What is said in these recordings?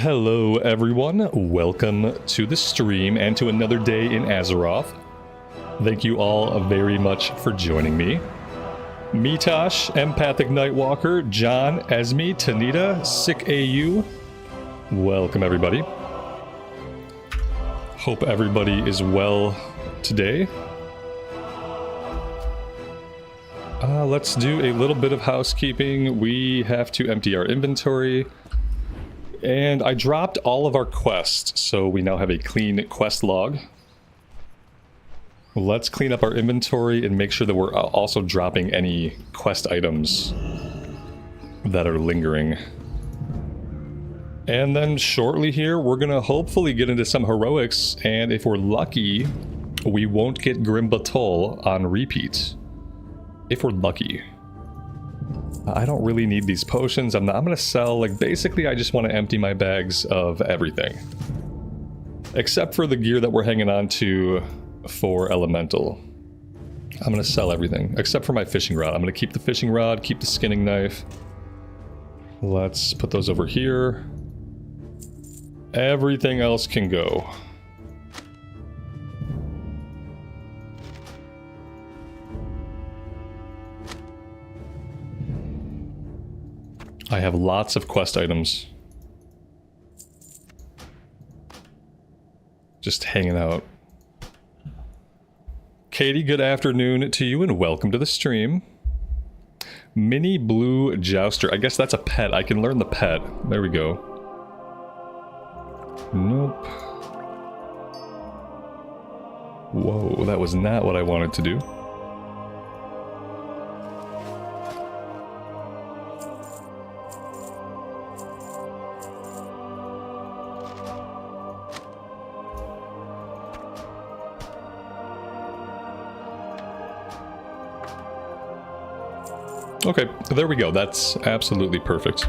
Hello everyone, welcome to the stream and to another day in Azeroth. Thank you all very much for joining me. Mitosh, Empathic Nightwalker, John, Esme, Tanita, Sick AU. Welcome everybody. Hope everybody is well today. Let's do a little bit of housekeeping. We have to empty our inventory. And I dropped all of our quests, so we now have a clean quest log. Let's clean up our inventory and make sure that we're also dropping any quest items that are lingering. And then shortly here, we're gonna hopefully get into some heroics, and if we're lucky, we won't get Grim Batol on repeat. If we're lucky. I don't really need these potions. I'm gonna sell, like, basically I just want to empty my bags of everything. Except for the gear that we're hanging on to for Elemental. I'm gonna sell everything, except for my fishing rod. I'm gonna keep the fishing rod, keep the skinning knife. Let's put those over here. Everything else can go. I have lots of quest items. Just hanging out. Katie, good afternoon to you and welcome to the stream. Mini Blue Jouster. I guess that's a pet. I can learn the pet. There we go. Nope. Whoa, that was not what I wanted to do. Okay, there we go. That's absolutely perfect.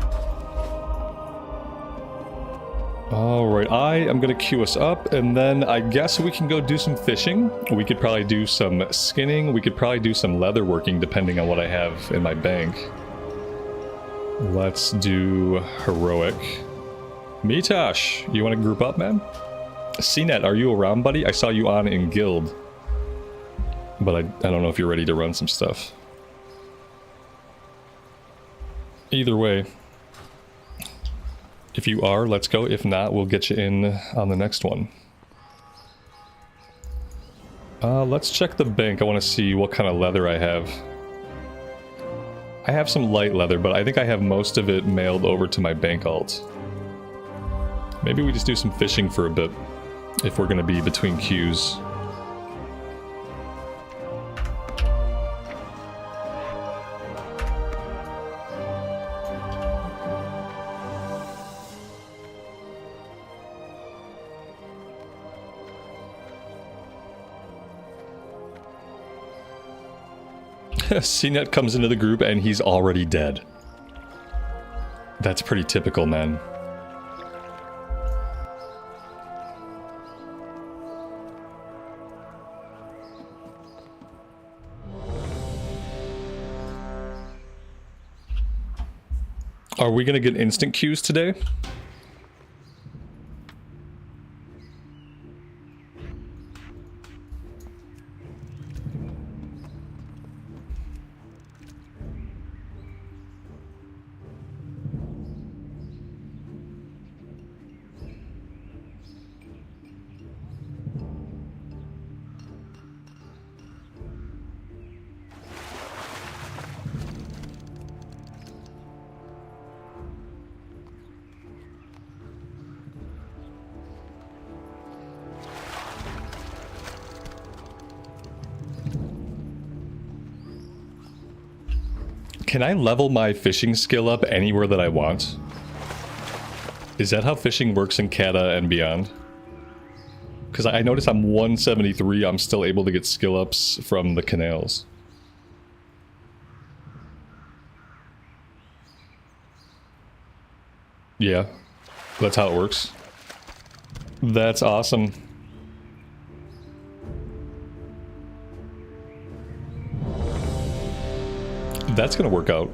Alright, I am going to queue us up, and then I guess we can go do some fishing. We could probably do some skinning. We could probably do some leather working, depending on what I have in my bank. Let's do heroic. Mitosh, you want to group up, man? CNET, are you around, buddy? I saw you on in guild. But I don't know if you're ready to run some stuff. Either way, if you are, let's go. If not, we'll get you in on the next one. Let's check the bank. I want to see what kind of leather I have. I have some light leather, but I think I have most of it mailed over to my bank alt. Maybe we just do some fishing for a bit, if we're going to be between queues. CNET comes into the group and he's already dead. That's pretty typical, man. Are we gonna get instant queues today? Can I level my fishing skill up anywhere that I want? Is that how fishing works in Cata and beyond? Because I notice I'm 173, I'm still able to get skill ups from the canals. Yeah, that's how it works. That's awesome. That's gonna work out.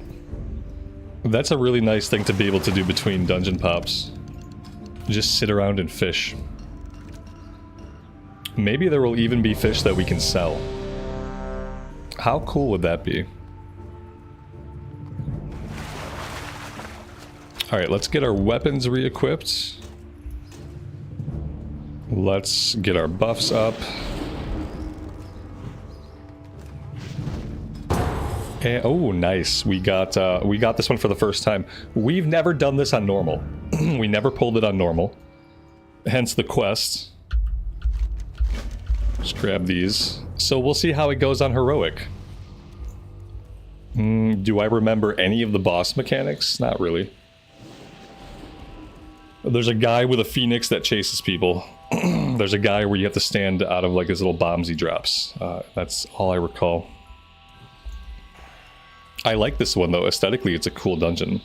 That's a really nice thing to be able to do between dungeon pops. Just sit around and fish. Maybe there will even be fish that we can sell. How cool would that be? Alright, let's get our weapons re-equipped. Let's get our buffs up. And, oh, nice. We got this one for the first time. We've never done this on normal. We never pulled it on normal. Hence the quest. Just grab these. So we'll see how it goes on heroic. Do I remember any of the boss mechanics? Not really. There's a guy with a phoenix that chases people. There's a guy where you have to stand out of like his little bombs he drops. That's all I recall. I like this one though. Aesthetically, it's a cool dungeon.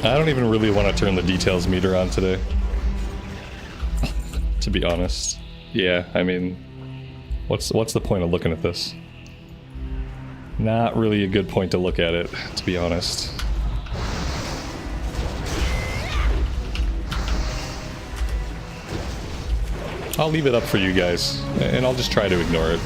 I don't even really want to turn the details meter on today. To be honest. Yeah, I mean, what's the point of looking at this? Not really a good point to look at it, to be honest. I'll leave it up for you guys, and I'll just try to ignore it.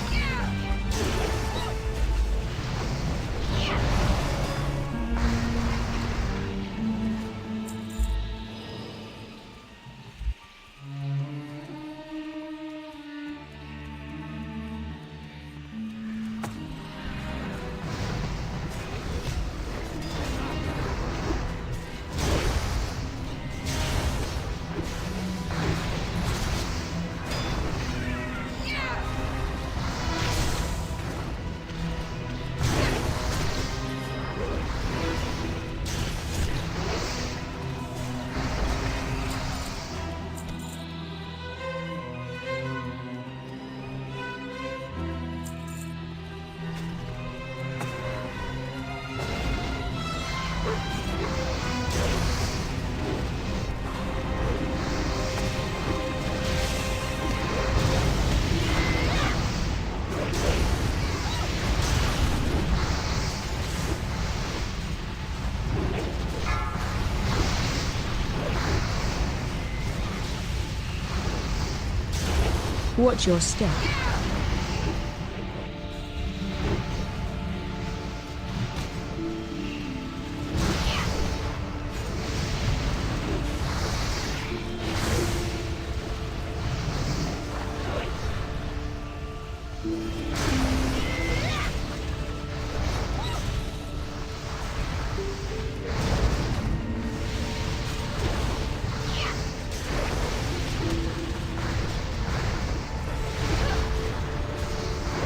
Watch your step.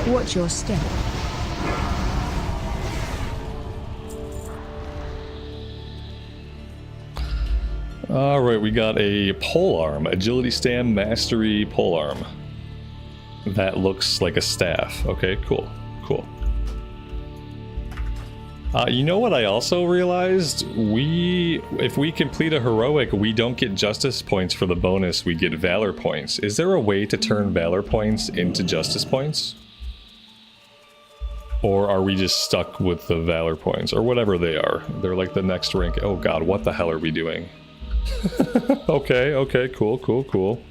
Watch your step. Alright, we got a polearm. Agility stand, mastery, polearm. That looks like a staff. Okay, cool. Cool. You know what I also realized? If we complete a heroic, we don't get justice points for the bonus, we get valor points. Is there a way to turn valor points into justice points? Or are we just stuck with the valor points? Or whatever they are. They're like the next rank. Oh god, what the hell are we doing? Okay, okay, cool, cool, cool.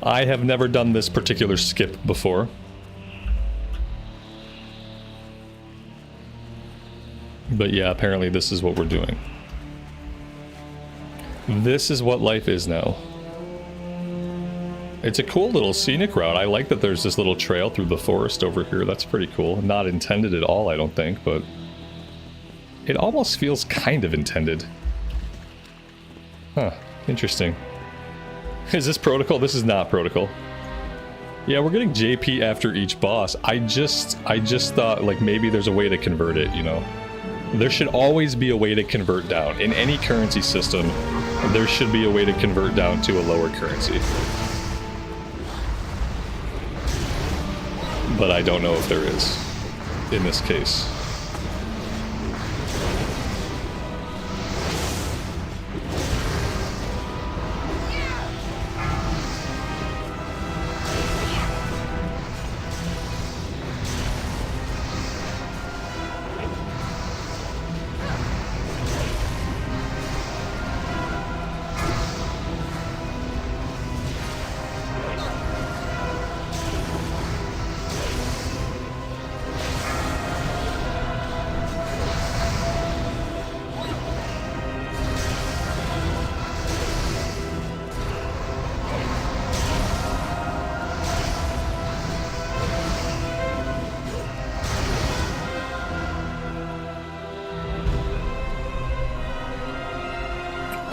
I have never done this particular skip before. But yeah, apparently this is what we're doing. This is what life is now. It's a cool little scenic route. I like that there's this little trail through the forest over here. That's pretty cool. Not intended at all, I don't think, but it almost feels kind of intended. Huh, interesting. Is this protocol? This is not protocol. Yeah, we're getting JP after each boss. I just thought like maybe there's a way to convert it, you know. There should always be a way to convert down. In any currency system, there should be a way to convert down to a lower currency. But I don't know if there is in this case.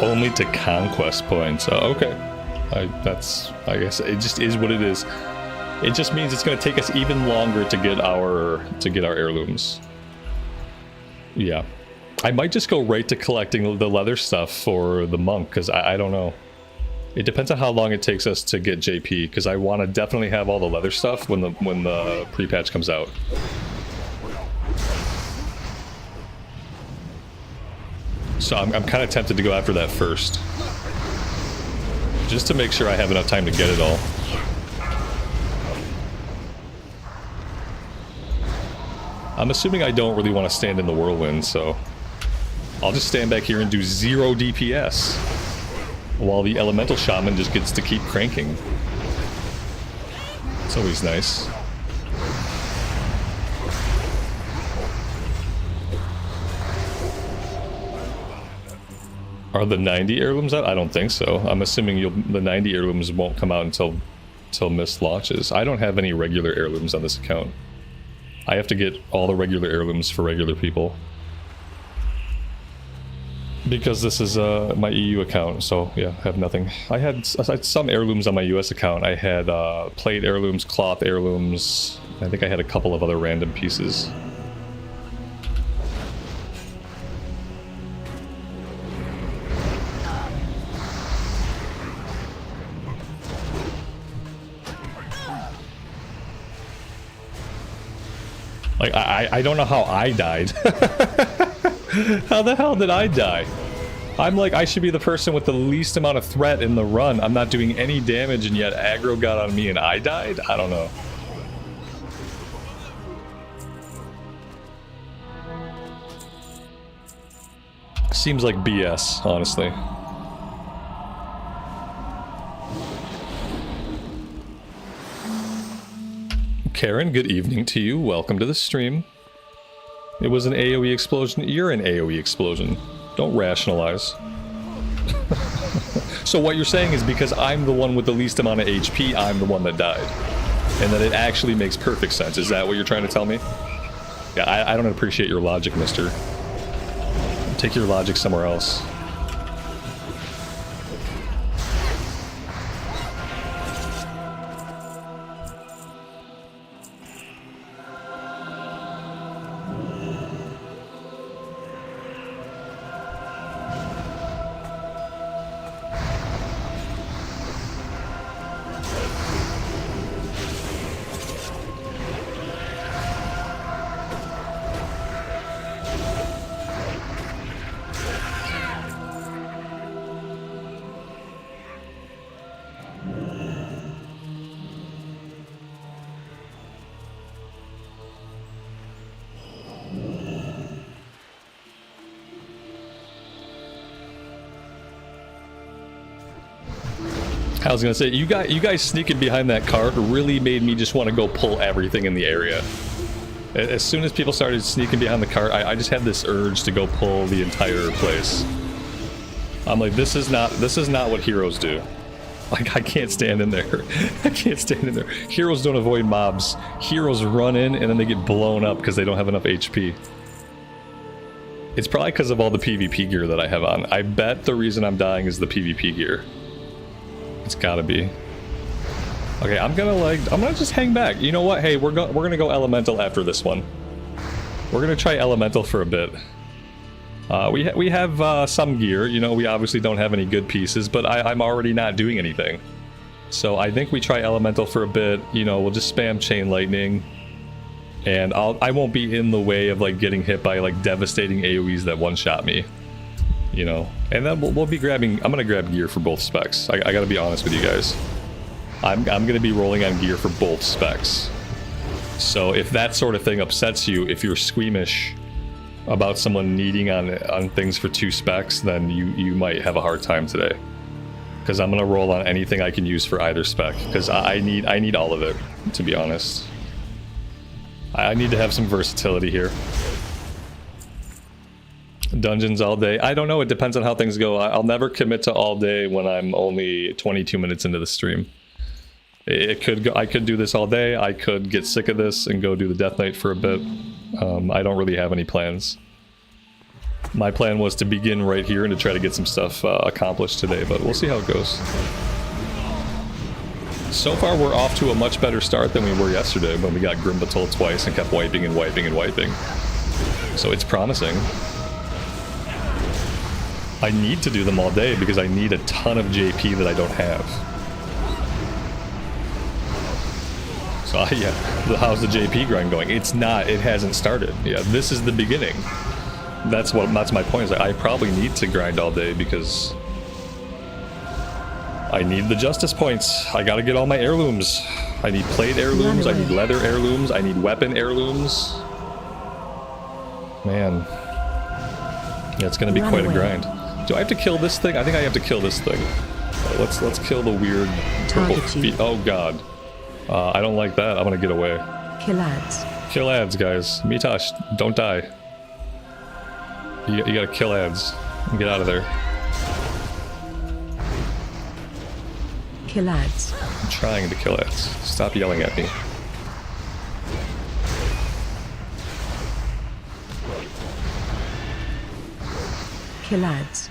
Only to conquest points. Oh, okay. I guess it just is what it is. It just means it's going to take us even longer to get our heirlooms. Yeah. I might just go right to collecting the leather stuff for the monk, because I don't know. It depends on how long it takes us to get JP, because I want to definitely have all the leather stuff when the pre-patch comes out. So I'm kind of tempted to go after that first. Just to make sure I have enough time to get it all. I'm assuming I don't really want to stand in the whirlwind, so I'll just stand back here and do 0 DPS. While the elemental shaman just gets to keep cranking. It's always nice. Are the 90 heirlooms out? I don't think so. I'm assuming the 90 heirlooms won't come out until Mist launches. I don't have any regular heirlooms on this account. I have to get all the regular heirlooms for regular people. Because this is my EU account, so yeah, I have nothing. I had some heirlooms on my US account. I had plate heirlooms, cloth heirlooms. I think I had a couple of other random pieces. Like, I don't know how I died. How the hell did I die? I'm like, I should be the person with the least amount of threat in the run. I'm not doing any damage, and yet aggro got on me and I died? I don't know. Seems like BS, honestly. Karen, good evening to you. Welcome to the stream. It was an AoE explosion. You're an AoE explosion. Don't rationalize. So what you're saying is because I'm the one with the least amount of HP, I'm the one that died. And that it actually makes perfect sense. Is that what you're trying to tell me? Yeah, I don't appreciate your logic, mister. Take your logic somewhere else. I was gonna say, you guys sneaking behind that cart really made me just want to go pull everything in the area. As soon as people started sneaking behind the cart, I just had this urge to go pull the entire place. I'm like, this is not what heroes do. Like, I can't stand in there. I can't stand in there. Heroes don't avoid mobs. Heroes run in and then they get blown up because they don't have enough HP. It's probably because of all the PvP gear that I have on. I bet the reason I'm dying is the PvP gear. It's gotta be. Okay, I'm gonna just hang back. You know what? Hey, we're gonna go elemental after this one. We're gonna try elemental for a bit. We have some gear. You know, we obviously don't have any good pieces, but I'm already not doing anything. So I think we try Elemental for a bit. You know, we'll just spam Chain Lightning. And I won't be in the way of like getting hit by like devastating AoEs that one-shot me. You know, and then we'll be grabbing. I'm gonna grab gear for both specs. I gotta be honest with you guys. I'm gonna be rolling on gear for both specs. So if that sort of thing upsets you, if you're squeamish about someone needing on things for 2 specs, then you might have a hard time today. Because I'm gonna roll on anything I can use for either spec. Because I need all of it, to be honest. I need to have some versatility here. Dungeons all day. I don't know, it depends on how things go. I'll never commit to all day when I'm only 22 minutes into the stream. It could go, I could do this all day, I could get sick of this and go do the Death Knight for a bit. I don't really have any plans. My plan was to begin right here and to try to get some stuff accomplished today, but we'll see how it goes. So far we're off to a much better start than we were yesterday when we got Grimbatol twice and kept wiping and wiping and wiping. So it's promising. I need to do them all day because I need a ton of JP that I don't have. So yeah, how's the JP grind going? It's not, it hasn't started. Yeah, this is the beginning. That's my point, is like, I probably need to grind all day because I need the justice points. I gotta get all my heirlooms. I need plate heirlooms, I need leather heirlooms, I need weapon heirlooms. Man. Yeah, it's gonna be quite a grind. Do I have to kill this thing? I think I have to kill this thing. Let's kill the weird purple feet. Oh god. I don't like that. I'm gonna get away. Kill ads. Kill ads, guys. Mitosh, don't die. You gotta kill ads. Get out of there. Kill ads. I'm trying to kill ads. Stop yelling at me. Kill ads.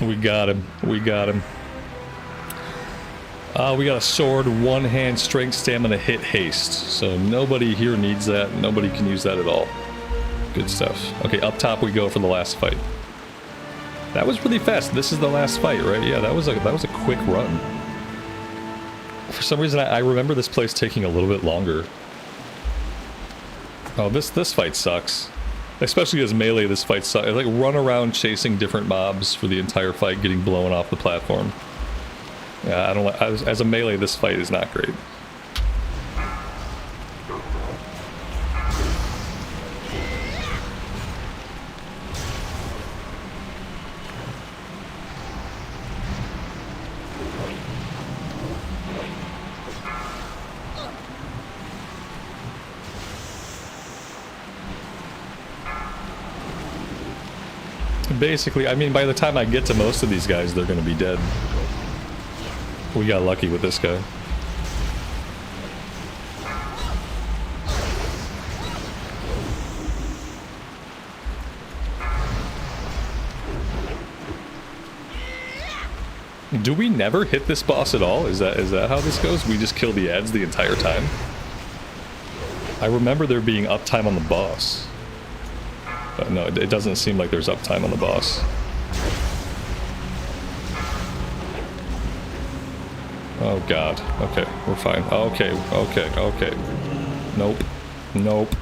We got him. We got him. We got a sword, one hand, strength, stamina, hit, haste. So nobody here needs that. Nobody can use that at all. Good stuff. Okay, up top we go for the last fight. That was really fast. This is the last fight, right? Yeah, that was a quick run. For some reason, I remember this place taking a little bit longer. Oh, this fight sucks. Especially as melee, this fight sucks. I like run around chasing different mobs for the entire fight, getting blown off the platform. Yeah, I don't like. As a melee, this fight is not great. Basically, I mean, by the time I get to most of these guys, they're gonna be dead. We got lucky with this guy. Do we never hit this boss at all? Is that how this goes? We just kill the ads the entire time? I remember there being uptime on the boss. But no, it doesn't seem like there's uptime on the boss. Oh god. Okay, we're fine. Okay, okay, okay. Nope. Nope.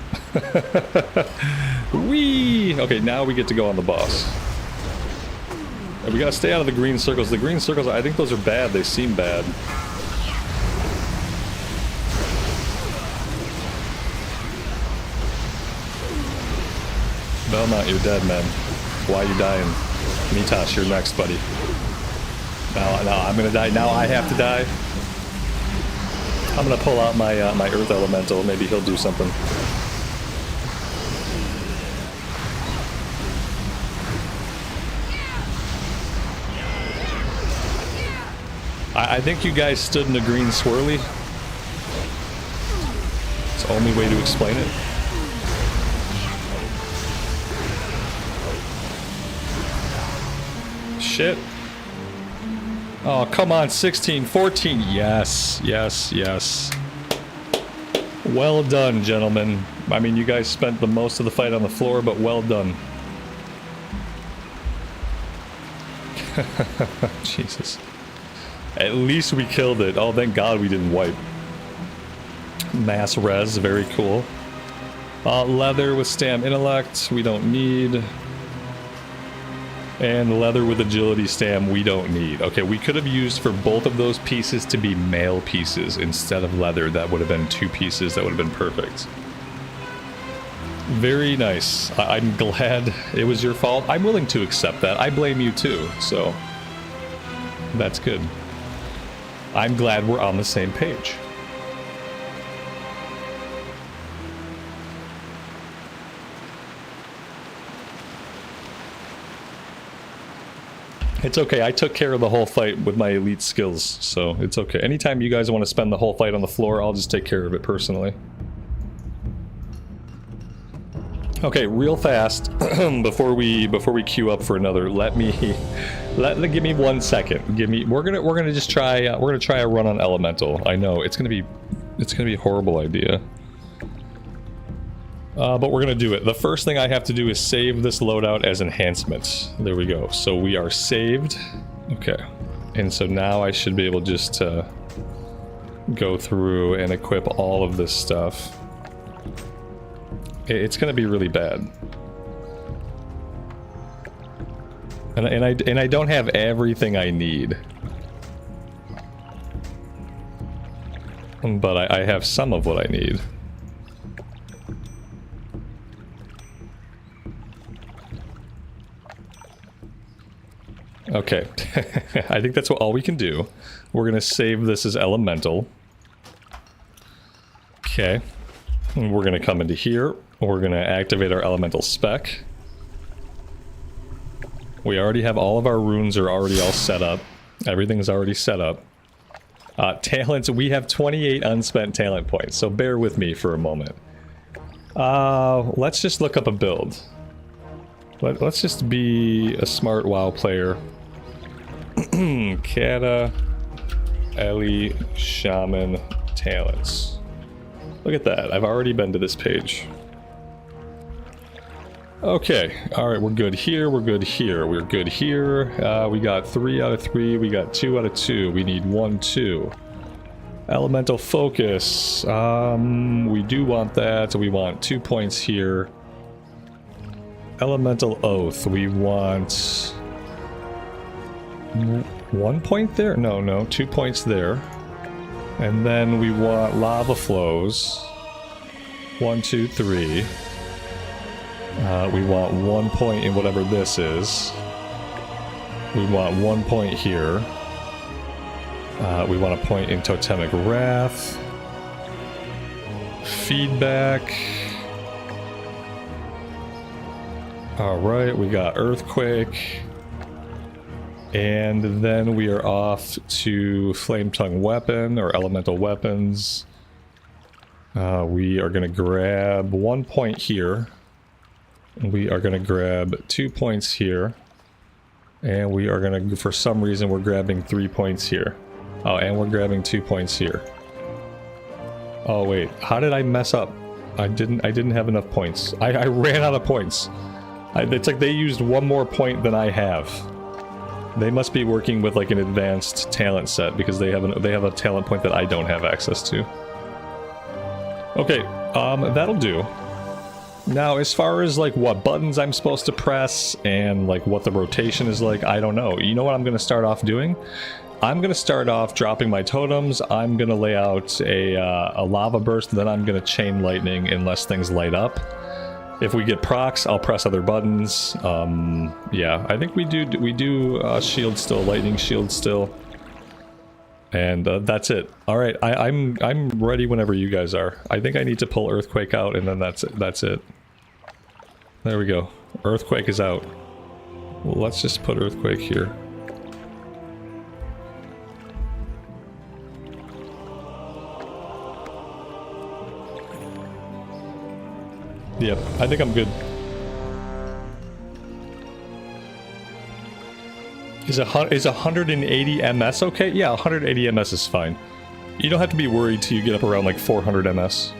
Whee! Okay, now we get to go on the boss. And we gotta stay out of the green circles. The green circles, I think those are bad. They seem bad. Belmont, you're dead, man. Why are you dying? Mitosh, you're next, buddy. No, I'm gonna die. Now I have to die. I'm gonna pull out my my Earth Elemental. Maybe he'll do something. I think you guys stood in a green swirly. It's the only way to explain it. Shit. Oh, come on, 16, 14. Yes, yes, yes. Well done, gentlemen. I mean, you guys spent the most of the fight on the floor, but well done. Jesus. At least we killed it. Oh, thank God we didn't wipe. Mass res, very cool. Leather with stam intellect, we don't need. And leather with agility stam, we don't need. Okay, we could have used for both of those pieces to be mail pieces instead of leather. That would have been 2 pieces. That would have been perfect. Very nice. I'm glad it was your fault. I'm willing to accept that. I blame you too, so that's good. I'm glad we're on the same page. It's okay, I took care of the whole fight with my elite skills, so it's okay. Anytime you guys want to spend the whole fight on the floor, I'll just take care of it personally. Okay, real fast, before we queue up for another, give me 1 second. We're gonna just try a run on elemental. I know it's gonna be a horrible idea. But we're gonna do it. The first thing I have to do is save this loadout as enhancements. There we go. So we are saved. Okay. And so now I should be able just to go through and equip all of this stuff. It's gonna be really bad. And I don't have everything I need. But I have some of what I need. Okay, I think that's all we can do. We're gonna save this as elemental. Okay, and we're gonna come into here. We're gonna activate our elemental spec. We already have all of our runes are already all set up. Everything's already set up. Talents, we have 28 unspent talent points, so bear with me for a moment. Let's just look up a build. Let's just be a smart WoW player. Kata, Ellie, Shaman, talents. Look at that, I've already been to this page. Okay, alright, we're good here, we're good here, we're good here. We got 3 out of 3, we got 2 out of 2, we need 1, 2. Elemental focus, we do want that, so we want 2 points here. Elemental oath, we want 1 point there? No, 2 points there. And then we want lava flows. 1, 2, 3. We want 1 point in whatever this is. We want 1 point here. We want a point in totemic wrath. Feedback. Alright, we got earthquake. And then we are off to flame tongue weapon or elemental weapons. We are going to grab 1 point here. We are going to grab 2 points here. And we are going to, for some reason, we're grabbing 3 points here. Oh, and we're grabbing 2 points here. Oh wait, how did I mess up? I didn't have enough points. I ran out of points. It's like they used 1 more point than I have. They must be working with like an advanced talent set because they have a talent point that I don't have access to. Okay, that'll do. Now, as far as like what buttons I'm supposed to press and like what the rotation is like, I don't know. You know what I'm going to start off doing? I'm going to start off dropping my totems. I'm going to lay out a lava burst, then I'm going to chain lightning unless things light up. If we get procs, I'll press other buttons. Yeah, I think we do shield still, lightning shield still. And that's it. All right, I'm ready whenever you guys are. I think I need to pull earthquake out, and then that's it. There we go. Earthquake is out. Well, let's just put earthquake here. Yep, I think I'm good. Is 180 MS okay? Yeah, 180 MS is fine. You don't have to be worried till you get up around like 400 MS.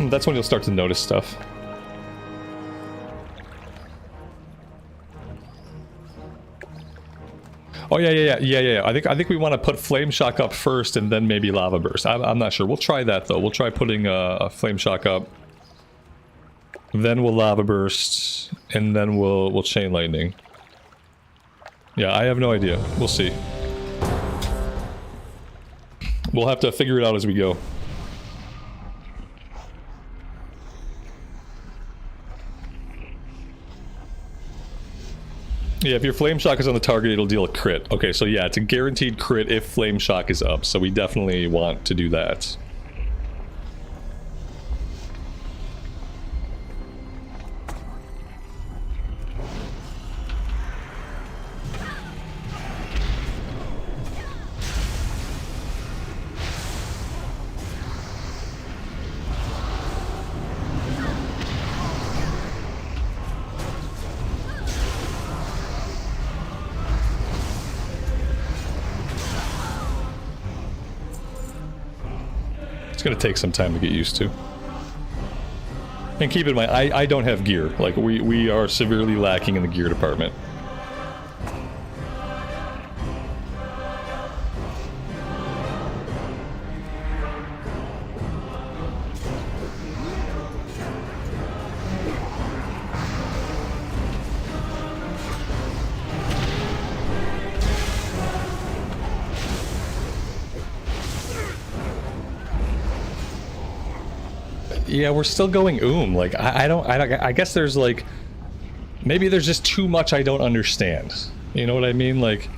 That's when you'll start to notice stuff. Oh yeah. I think we want to put Flame Shock up first and then maybe Lava Burst. I'm not sure. We'll try that though. We'll try putting a Flame Shock up. Then we'll Lava Burst, and then we'll Chain Lightning. Yeah, I have no idea. We'll see. We'll have to figure it out as we go. Yeah, if your Flame Shock is on the target, it'll deal a crit. Okay, so yeah, it's a guaranteed crit if Flame Shock is up, so we definitely want to do that. It's gonna take some time to get used to. And keep in mind, I don't have gear. Like, we are severely lacking in the gear department. Yeah, we're still going like, I guess there's like, maybe there's just too much I don't understand. You know what I mean? Like,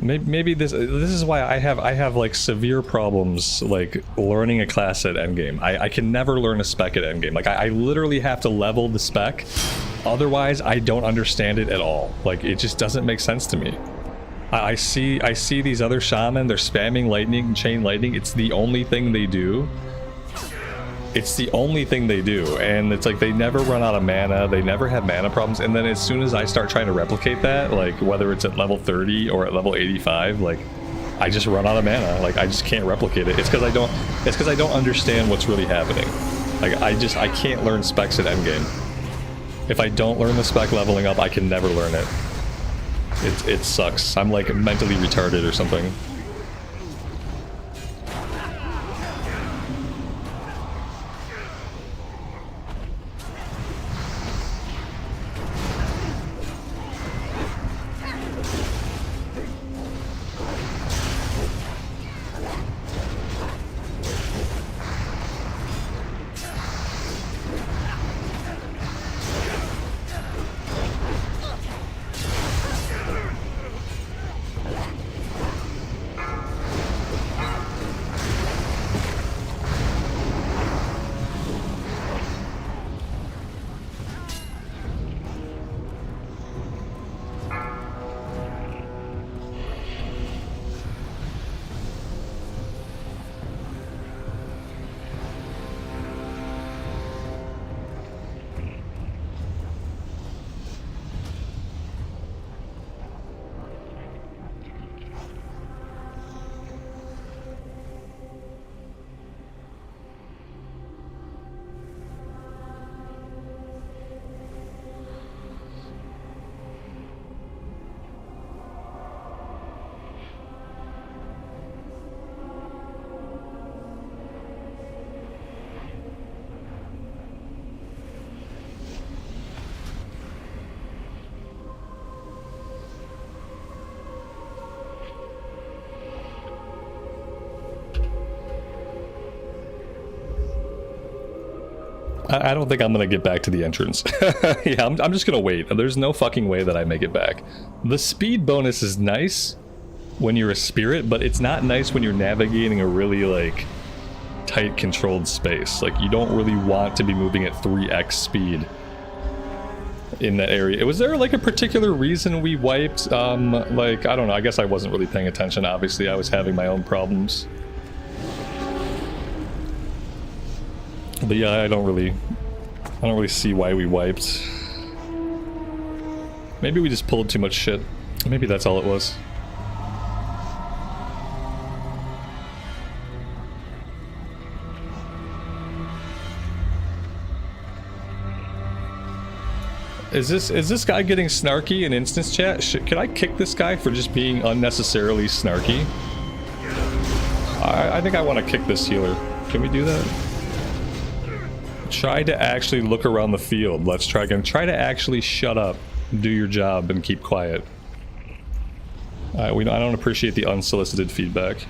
maybe this is why I have like severe problems like learning a class at endgame. I can never learn a spec at endgame. Like, I literally have to level the spec, otherwise I don't understand it at all. Like, it just doesn't make sense to me. I see these other shaman, they're spamming lightning and chain lightning. It's the only thing they do. It's the only thing they do, and it's like they never run out of mana, they never have mana problems, and then as soon as I start trying to replicate that, like whether it's at level 30 or at level 85, like I just run out of mana. Like, I just can't replicate it. It's because I don't understand what's really happening. Like, I can't learn specs at endgame. If I don't learn the spec leveling up, I can never learn it. It sucks. I'm like mentally retarded or something. I don't think I'm gonna get back to the entrance. Yeah, I'm just gonna wait. There's no fucking way that I make it back. The speed bonus is nice when you're a spirit, but it's not nice when you're navigating a really, like, tight controlled space. Like, you don't really want to be moving at 3x speed in that area. Was there, like, a particular reason we wiped? Like, I don't know. I guess I wasn't really paying attention. Obviously, I was having my own problems. But yeah, I don't really see why we wiped. Maybe we just pulled too much shit. Maybe that's all it was. Is this guy getting snarky in instance chat? Can I kick this guy for just being unnecessarily snarky? I think I want to kick this healer. Can we do that? Try to actually look around the field. Let's try again. Try to actually shut up, do your job, and keep quiet. I don't appreciate the unsolicited feedback.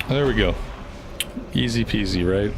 There we go. Easy peasy, right?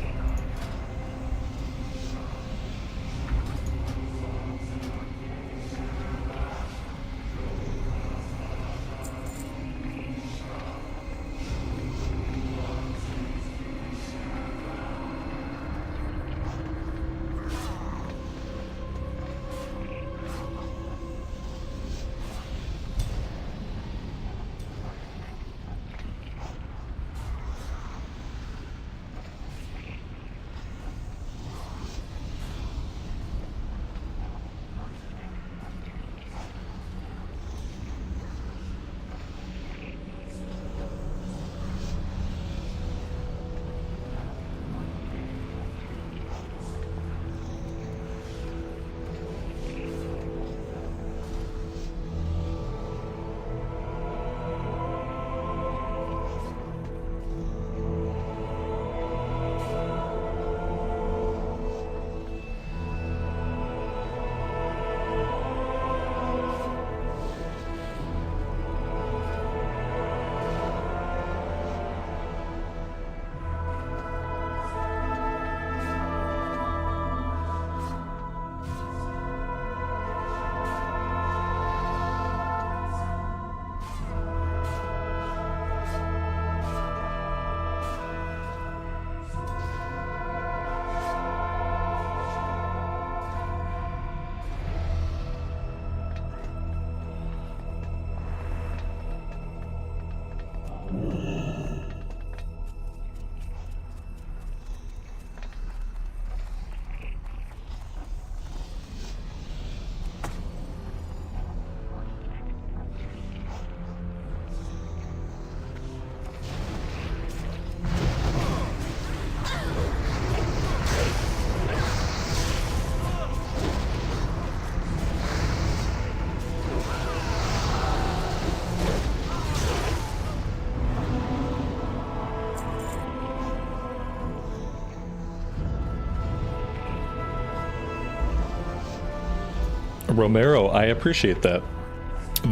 Romero, I appreciate that.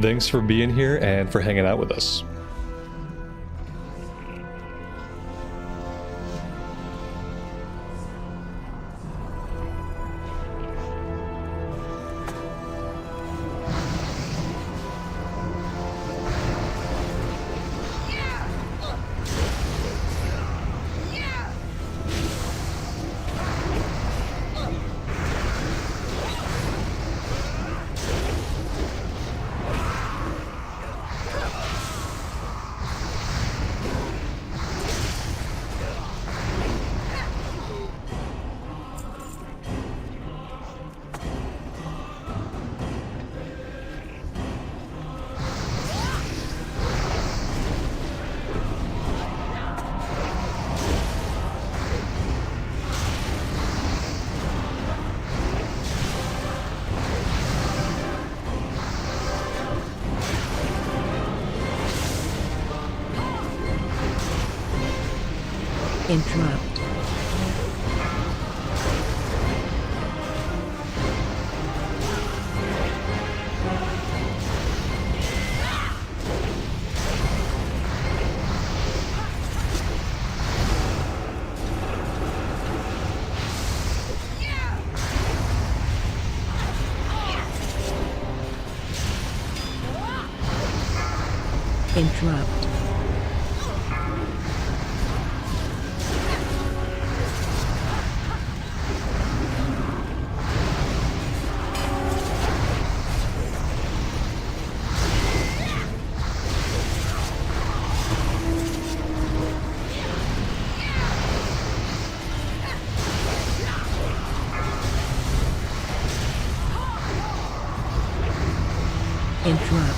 Thanks for being here and for hanging out with us. Interrupt. Interrupt. Interrupt.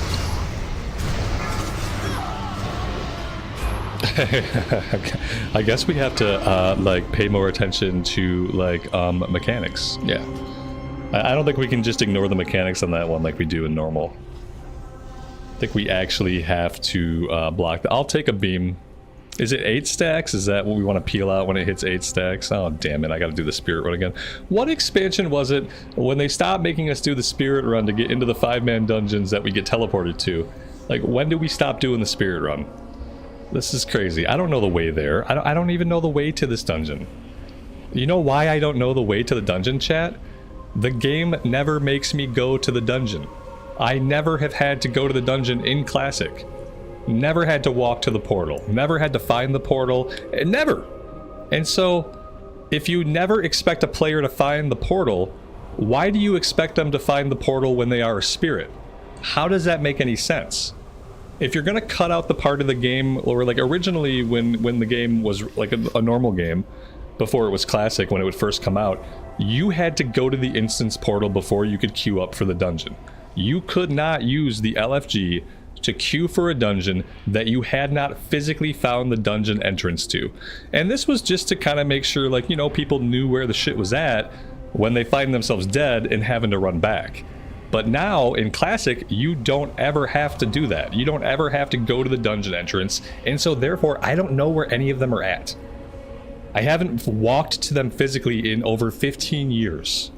I guess we have to like pay more attention to like mechanics. Yeah, I don't think we can just ignore the mechanics on that one like we do in normal. I think we actually have to block I'll take a beam. Is it 8 stacks? Is that what we want to peel out when it hits 8 stacks? Oh damn it, I gotta do the spirit run again. What expansion was it when they stopped making us do the spirit run to get into the 5-man dungeons that we get teleported to? Like, when did we stop doing the spirit run? This is crazy. I don't know the way there. I don't even know the way to this dungeon. You know why I don't know the way to the dungeon, chat? The game never makes me go to the dungeon. I never have had to go to the dungeon in Classic. Never had to walk to the portal. Never had to find the portal. Never! And so, if you never expect a player to find the portal, why do you expect them to find the portal when they are a spirit? How does that make any sense? If you're gonna cut out the part of the game, or like originally when the game was like a normal game, before it was Classic, when it would first come out, you had to go to the instance portal before you could queue up for the dungeon. You could not use the LFG to queue for a dungeon that you had not physically found the dungeon entrance to. And this was just to kind of make sure, like, you know, people knew where the shit was at when they find themselves dead and having to run back. But now, in Classic, you don't ever have to do that. You don't ever have to go to the dungeon entrance, and so therefore, I don't know where any of them are at. I haven't walked to them physically in over 15 years.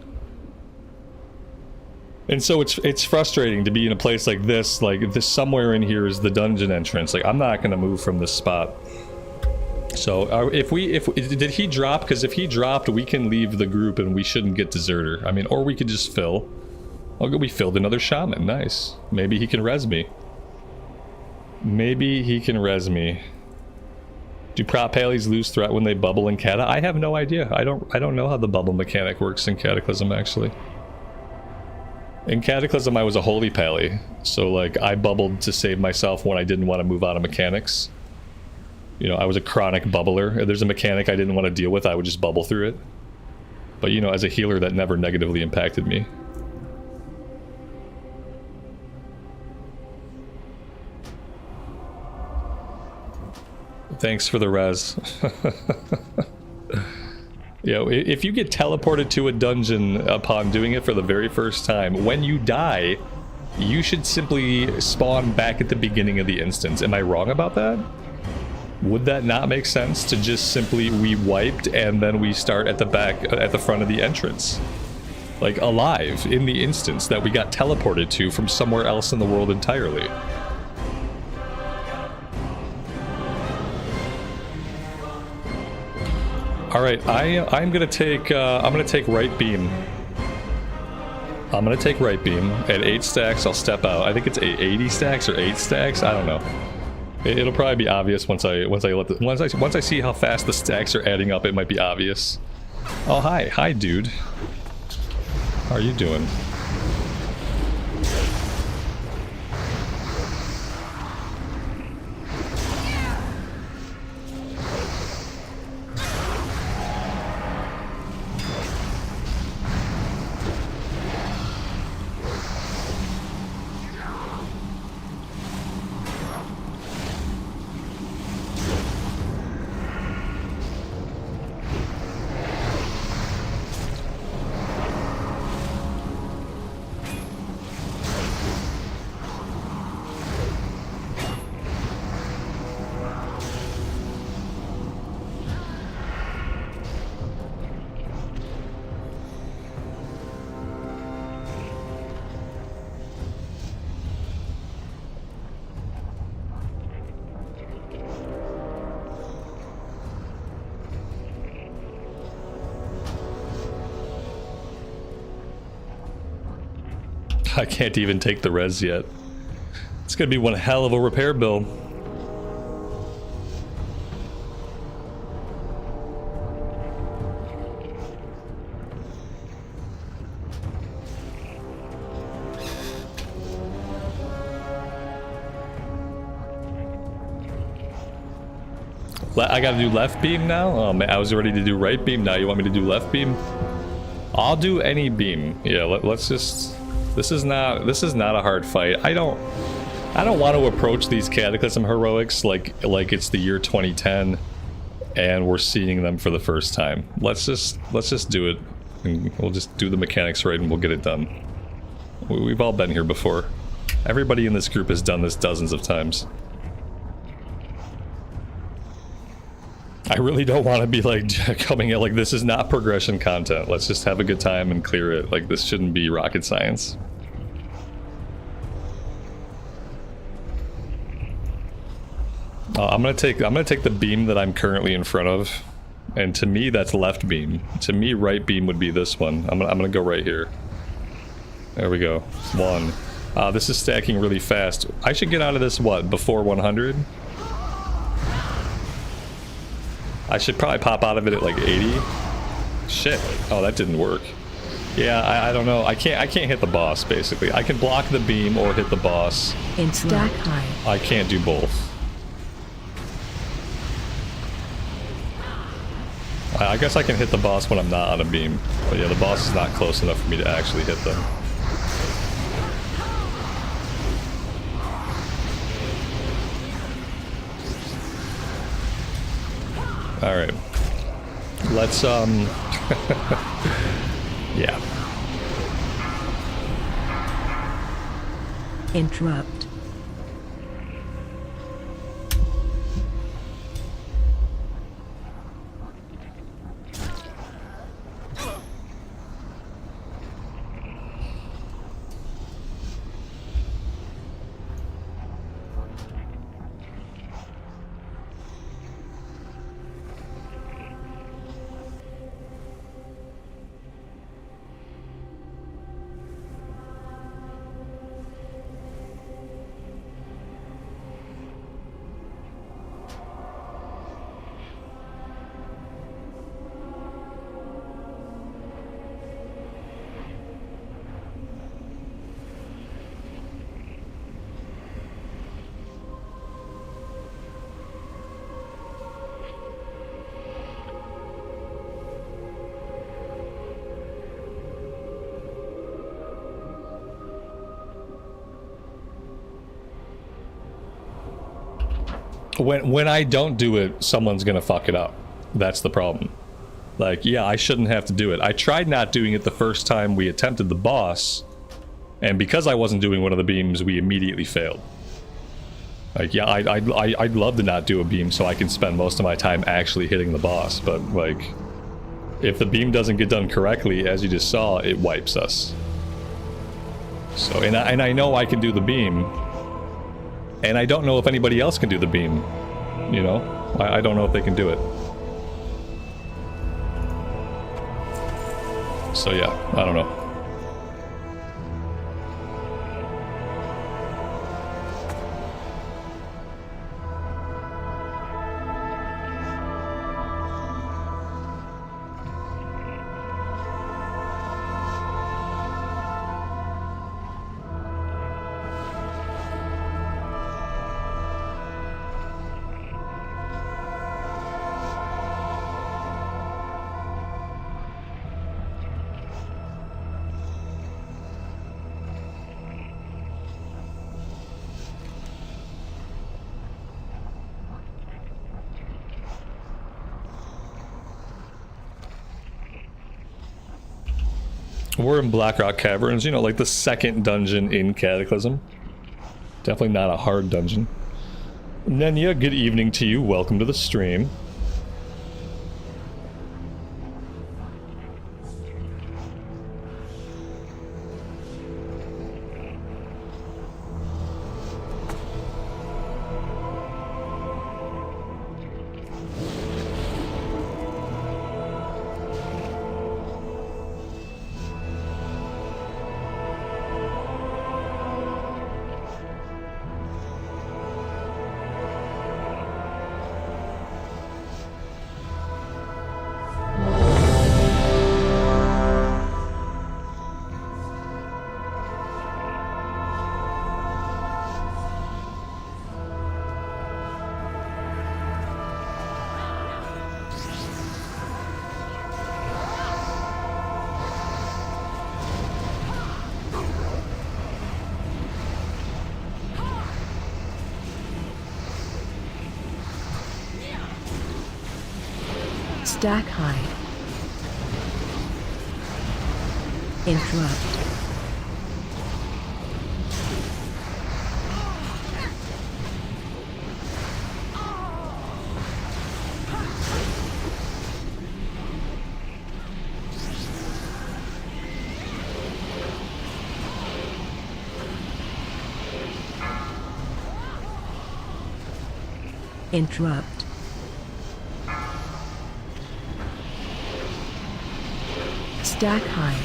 And so it's frustrating to be in a place like this somewhere in here is the dungeon entrance. Like, I'm not going to move from this spot. So, did he drop? Because if he dropped, we can leave the group and we shouldn't get Deserter. I mean, or we could just fill. Oh, we filled another Shaman. Nice. Maybe he can res me. Maybe he can res me. Do prop paleys lose threat when they bubble in Cata? I have no idea. I don't know how the bubble mechanic works in Cataclysm, actually. In Cataclysm, I was a holy pally, so like I bubbled to save myself when I didn't want to move out of mechanics. You know, I was a chronic bubbler. If there's a mechanic I didn't want to deal with, I would just bubble through it. But you know, as a healer, that never negatively impacted me. Thanks for the res. You know, if you get teleported to a dungeon upon doing it for the very first time, when you die, you should simply spawn back at the beginning of the instance. Am I wrong about that? Would that not make sense to just simply we wiped and then we start at the back, at the front of the entrance? Like alive in the instance that we got teleported to from somewhere else in the world entirely. All right, I'm gonna take right beam. I'm gonna take right beam at 8 stacks. I'll step out. I think it's 80 stacks or 8 stacks. I don't know. It'll probably be obvious once I see how fast the stacks are adding up. It might be obvious. Oh hi dude. How are you doing? I can't even take the res yet. It's gonna be one hell of a repair bill. I gotta do left beam now? Oh man, I was ready to do right beam. Now you want me to do left beam? I'll do any beam. Yeah, let's just... This is not a hard fight. I don't want to approach these Cataclysm heroics like it's the year 2010 and we're seeing them for the first time. Let's just do it. And we'll just do the mechanics right and we'll get it done. We've all been here before. Everybody in this group has done this dozens of times. I really don't want to be like coming at like this is not progression content. Let's just have a good time and clear it. Like this shouldn't be rocket science. I'm gonna take the beam that I'm currently in front of, and to me that's left beam. To me, right beam would be this one. I'm gonna go right here. There we go. One. This is stacking really fast. I should get out of this what before 100. I should probably pop out of it at like 80. Shit. Oh, that didn't work. Yeah, I don't know. I can't hit the boss, basically. I can block the beam or hit the boss. In stack high. I can't do both. I guess I can hit the boss when I'm not on a beam. But yeah, the boss is not close enough for me to actually hit them. Alright. Let's, yeah. Interrupt. When I don't do it, someone's gonna fuck it up. That's the problem. Like, yeah, I shouldn't have to do it. I tried not doing it the first time we attempted the boss, and because I wasn't doing one of the beams, we immediately failed. Like, yeah, I'd love to not do a beam so I can spend most of my time actually hitting the boss, but, like, if the beam doesn't get done correctly, as you just saw, it wipes us. So, and I know I can do the beam, and I don't know if anybody else can do the beam, you know? I don't know if they can do it. So yeah, I don't know. We're in Blackrock Caverns, you know, like the second dungeon in Cataclysm. Definitely not a hard dungeon. Nenya, good evening to you. Welcome to the stream. Stack high. Interrupt. Interrupt. Stack high.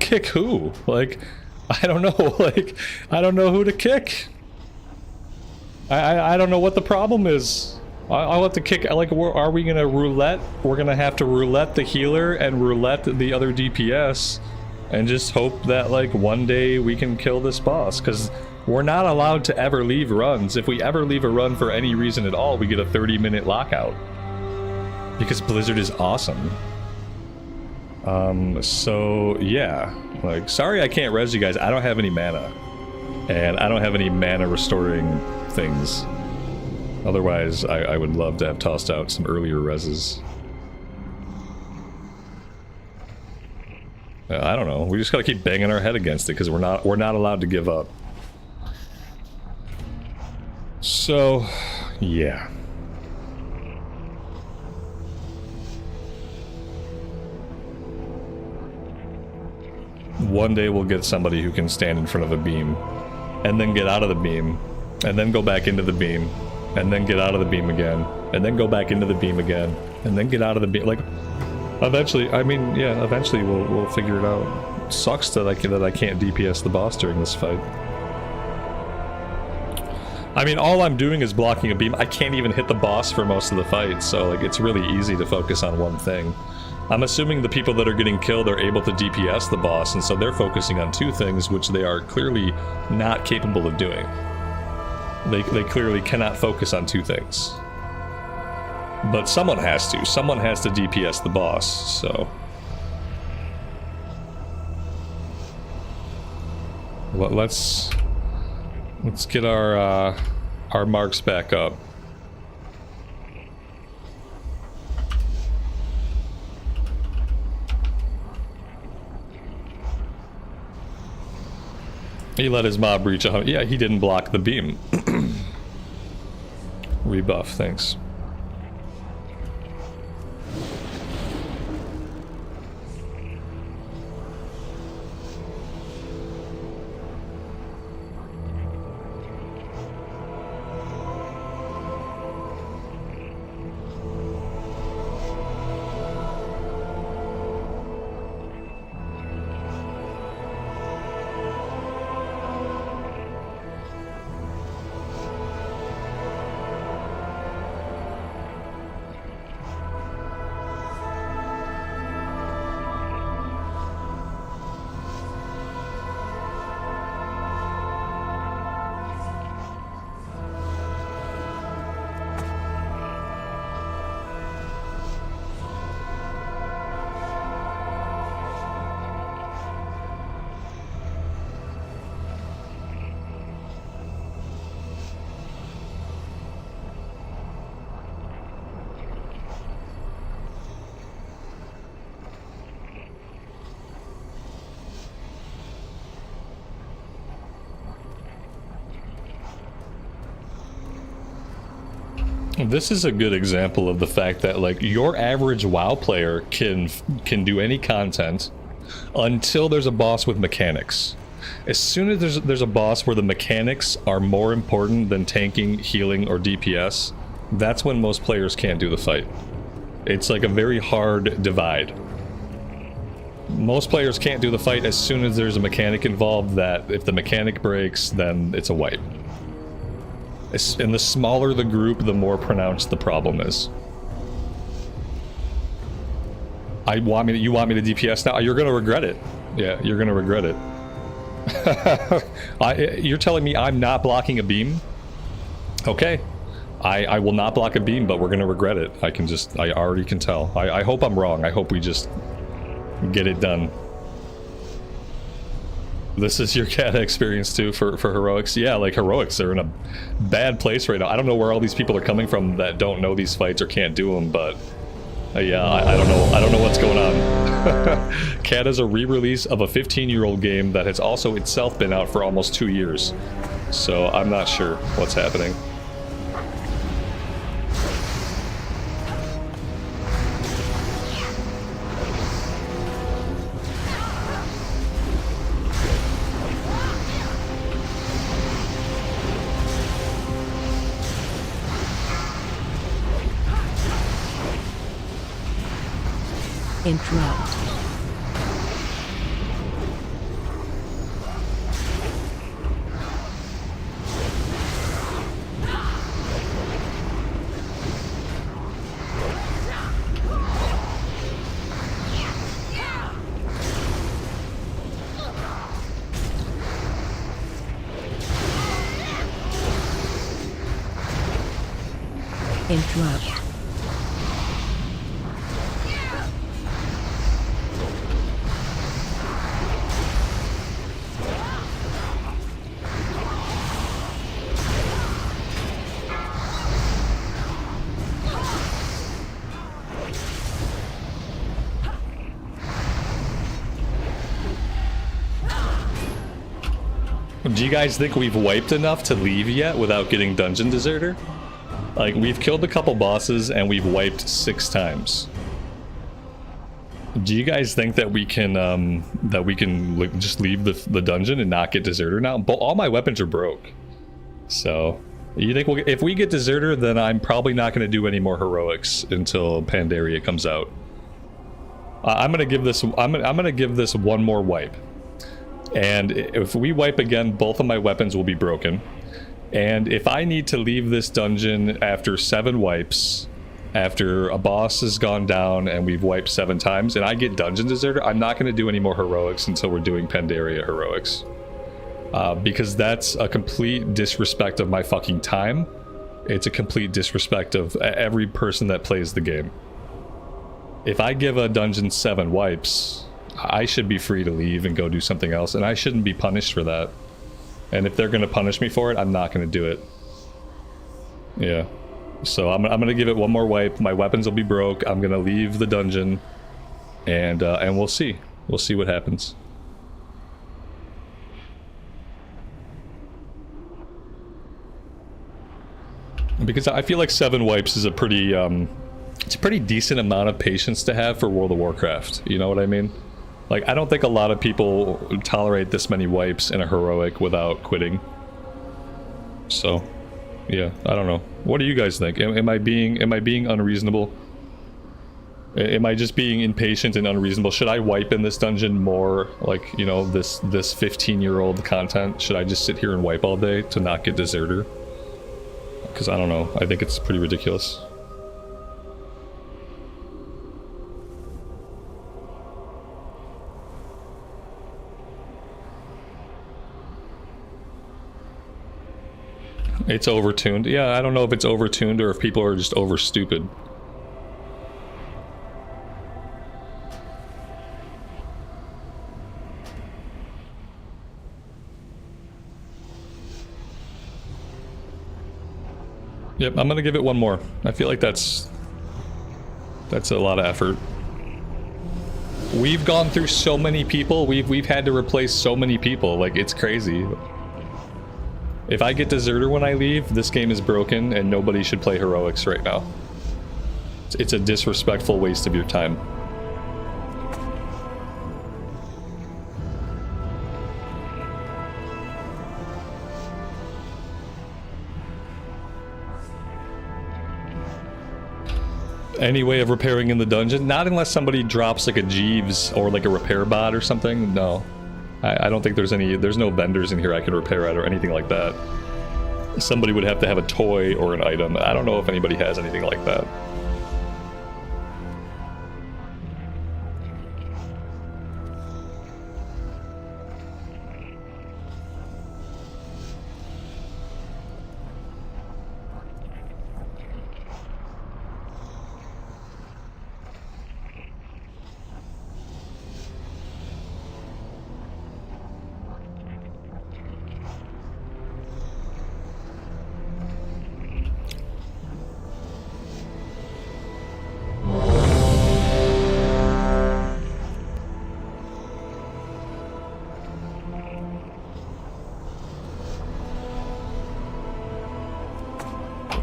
Kick who? Like, I don't know. Like, I don't know who to kick. I don't know what the problem is. I'll have to kick. Like, are we gonna roulette? We're gonna have to roulette the healer and roulette the other DPS, and just hope that like one day we can kill this boss. Because we're not allowed to ever leave runs. If we ever leave a run for any reason at all, we get a 30-minute lockout. Because Blizzard is awesome. So yeah, like, sorry I can't res you guys. I don't have any mana, and I don't have any mana restoring things. Otherwise, I would love to have tossed out some earlier reses. I don't know. We just gotta keep banging our head against it because we're not allowed to give up. So, yeah. One day we'll get somebody who can stand in front of a beam, and then get out of the beam, and then go back into the beam, and then get out of the beam again, and then go back into the beam again, and then get out of the beam. Like, eventually, I mean, yeah, eventually we'll figure it out. Sucks that I can't DPS the boss during this fight. I mean, all I'm doing is blocking a beam. I can't even hit the boss for most of the fight, so like it's really easy to focus on one thing. I'm assuming the people that are getting killed are able to DPS the boss, and so they're focusing on two things, which they are clearly not capable of doing. They clearly cannot focus on two things. But someone has to. Someone has to DPS the boss, so... Let's get our marks back up. He let his mob reach 100. Yeah, he didn't block the beam. Rebuff, thanks. This is a good example of the fact that, like, your average WoW player can do any content until there's a boss with mechanics. As soon as there's a boss where the mechanics are more important than tanking, healing, or DPS, that's when most players can't do the fight. It's like a very hard divide. Most players can't do the fight as soon as there's a mechanic involved that if the mechanic breaks, then it's a wipe. And the smaller the group, the more pronounced the problem is. You want me to DPS now? You're gonna regret it. Yeah, you're gonna regret it. You're telling me I'm not blocking a beam? Okay. I will not block a beam, but we're gonna regret it. I already can tell. I hope I'm wrong. I hope we just get it done. This is your Cata experience too for heroics? Yeah, like heroics, they're in a bad place right now. I don't know where all these people are coming from that don't know these fights or can't do them, but yeah, I don't know. I don't know what's going on. Cata's a re-release of a 15-year-old game that has also itself been out for almost 2 years. So I'm not sure what's happening. Interrupt. Interrupt. Do you guys think we've wiped enough to leave yet without getting Dungeon Deserter? Like, we've killed a couple bosses and we've wiped 6 times. Do you guys think that we can just leave the dungeon and not get Deserter now? But all my weapons are broke. So, you think if we get Deserter, then I'm probably not going to do any more heroics until Pandaria comes out. I'm gonna give this one more wipe. And if we wipe again, both of my weapons will be broken. And if I need to leave this dungeon after 7 wipes, after a boss has gone down and we've wiped 7 times, and I get Dungeon Deserter, I'm not going to do any more heroics until we're doing Pandaria heroics. Because that's a complete disrespect of my fucking time. It's a complete disrespect of every person that plays the game. If I give a dungeon 7 wipes, I should be free to leave and go do something else, and I shouldn't be punished for that. And if they're going to punish me for it, I'm not going to do it. Yeah. So I'm going to give it one more wipe. My weapons will be broke. I'm going to leave the dungeon, and we'll see. We'll see what happens. Because I feel like 7 wipes is a pretty, it's a pretty decent amount of patience to have for World of Warcraft. You know what I mean? Like, I don't think a lot of people tolerate this many wipes in a heroic without quitting. So, yeah, I don't know. What do you guys think? Am I being unreasonable? Am I just being impatient and unreasonable? Should I wipe in this dungeon more, like, you know, this 15-year-old content? Should I just sit here and wipe all day to not get Deserter? Because I don't know. I think it's pretty ridiculous. It's overtuned. Yeah, I don't know if it's overtuned or if people are just over stupid. Yep, I'm gonna give it one more. I feel like that's a lot of effort. We've gone through so many people. We've had to replace so many people. Like, it's crazy. If I get Deserter when I leave, this game is broken and nobody should play Heroics right now. It's a disrespectful waste of your time. Any way of repairing in the dungeon? Not unless somebody drops like a Jeeves or like a repair bot or something. No. I don't think there's no vendors in here I can repair at or anything like that. Somebody would have to have a toy or an item. I don't know if anybody has anything like that.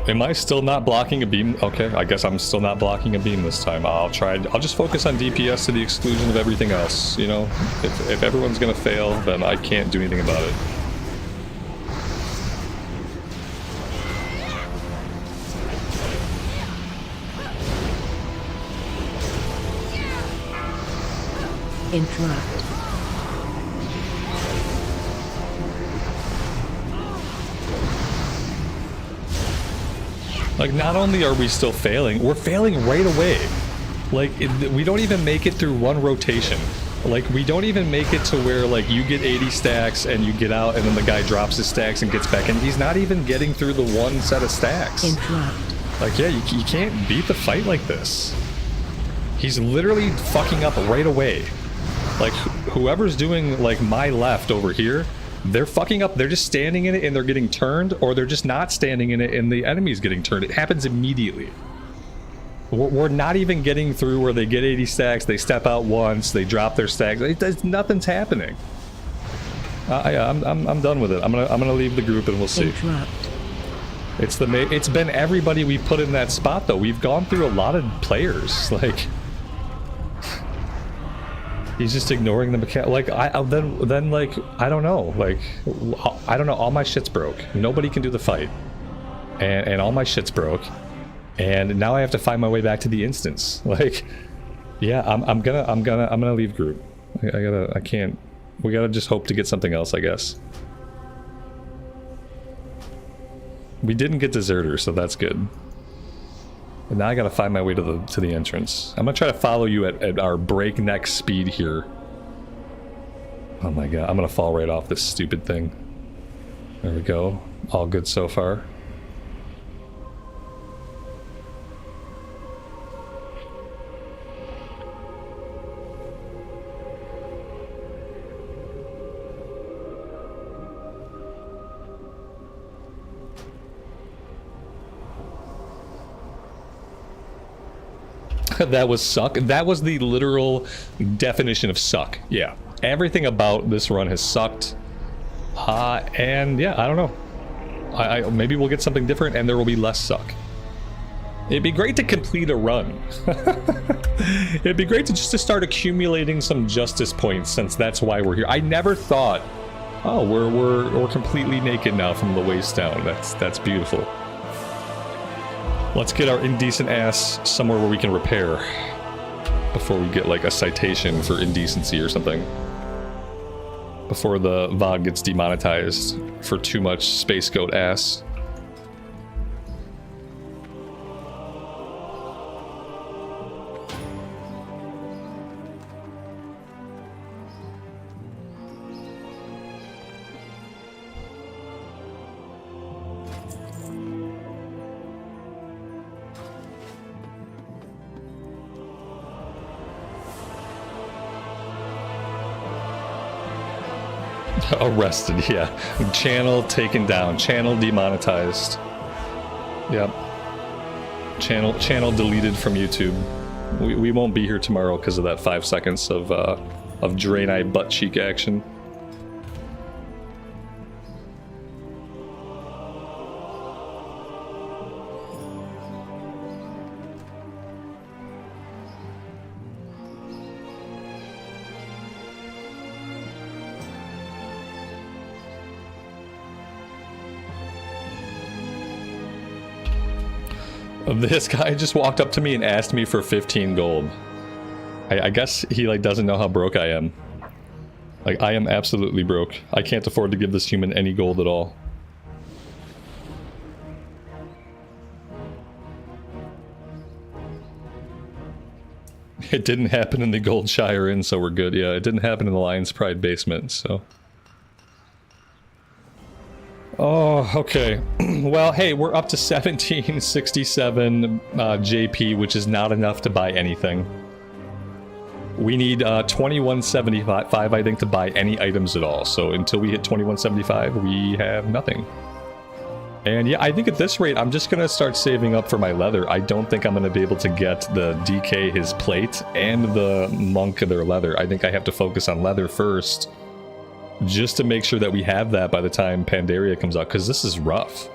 Am I still not blocking a beam? Okay, I guess I'm still not blocking a beam this time. I'll just focus on DPS to the exclusion of everything else, you know? If everyone's gonna fail, then I can't do anything about it. Interrupt. Like, not only are we still failing, we're failing right away. Like, we don't even make it through one rotation. Like, we don't even make it to where, like, you get 80 stacks and you get out and then the guy drops his stacks and gets back in. He's not even getting through the one set of stacks. Interrupt. Like, yeah, you can't beat the fight like this. He's literally fucking up right away. Like, whoever's doing, like, my left over here, they're fucking up. They're just standing in it and they're getting turned, or they're just not standing in it and the enemy's getting turned. It happens immediately. We're not even getting through where they get 80 stacks, they step out once, they drop their stacks. Nothing's happening. I'm done with it. I'm gonna leave the group and we'll see. Interrupt. It's been everybody we've put in that spot though. We've gone through a lot of players. Like, he's just ignoring the mechanic. Like, then like, I don't know. Like, I don't know. All my shit's broke. Nobody can do the fight, and all my shit's broke, and now I have to find my way back to the instance. Like, yeah, I'm gonna leave group. I can't. We gotta just hope to get something else, I guess. We didn't get Deserter, so that's good. And now I gotta find my way to the entrance. I'm gonna try to follow you at our breakneck speed here. Oh my god, I'm gonna fall right off this stupid thing. There we go. All good so far. That was suck. That was the literal definition of suck. Yeah. Everything about this run has sucked. And yeah, I don't know. Maybe we'll get something different and there will be less suck. It'd be great to complete a run. It'd be great to just start accumulating some justice points, since that's why we're here. I never thought, oh, we're completely naked now from the waist down. That's beautiful. Let's get our indecent ass somewhere where we can repair before we get like a citation for indecency or something. Before the VOD gets demonetized for too much space goat ass. Arrested, yeah. Channel taken down. Channel demonetized. Yep. Channel deleted from YouTube. We won't be here tomorrow because of that 5 seconds of Draenei butt cheek action. This guy just walked up to me and asked me for 15 gold. I guess he like doesn't know how broke I am. Like, I am absolutely broke. I can't afford to give this human any gold at all. It didn't happen in the Goldshire Inn, so we're good. Yeah, it didn't happen in the Lion's Pride basement, so... Oh, okay. Well, hey, we're up to 1767 JP, which is not enough to buy anything. We need 2175, I think, to buy any items at all. So until we hit 2175, we have nothing. And yeah, I think at this rate, I'm just going to start saving up for my leather. I don't think I'm going to be able to get the DK his plate and the monk their leather. I think I have to focus on leather first, just to make sure that we have that by the time Pandaria comes out, because this is rough.